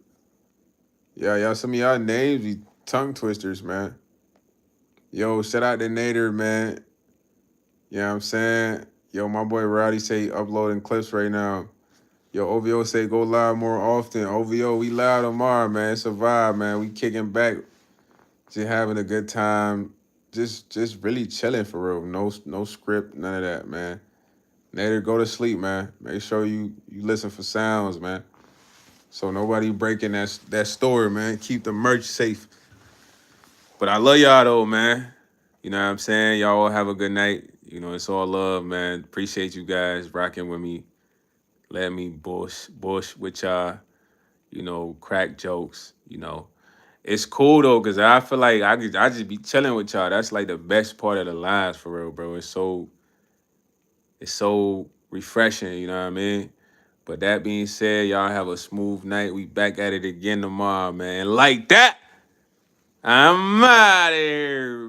Yeah, some of y'all names be tongue twisters, man. Yo, shout out to Nader, man. You know what I'm saying? Yo, my boy Rowdy say he uploading clips right now. Yo, OVO say go live more often. OVO, we live tomorrow, man. It's a vibe, man. We kicking back, just having a good time, just really chilling for real. No script, none of that, man. Nader, go to sleep, man. Make sure you listen for sounds, man. So nobody breaking that store, man. Keep the merch safe. But I love y'all though, man. You know what I'm saying? Y'all all have a good night. You know, it's all love, man. Appreciate you guys rocking with me. Let me bush with y'all. You know, crack jokes. You know, it's cool though, cause I feel like I just be chilling with y'all. That's like the best part of the lives for real, bro. It's so refreshing. You know what I mean? But that being said, y'all have a smooth night. We back at it again tomorrow, man. Like that, I'm out of here.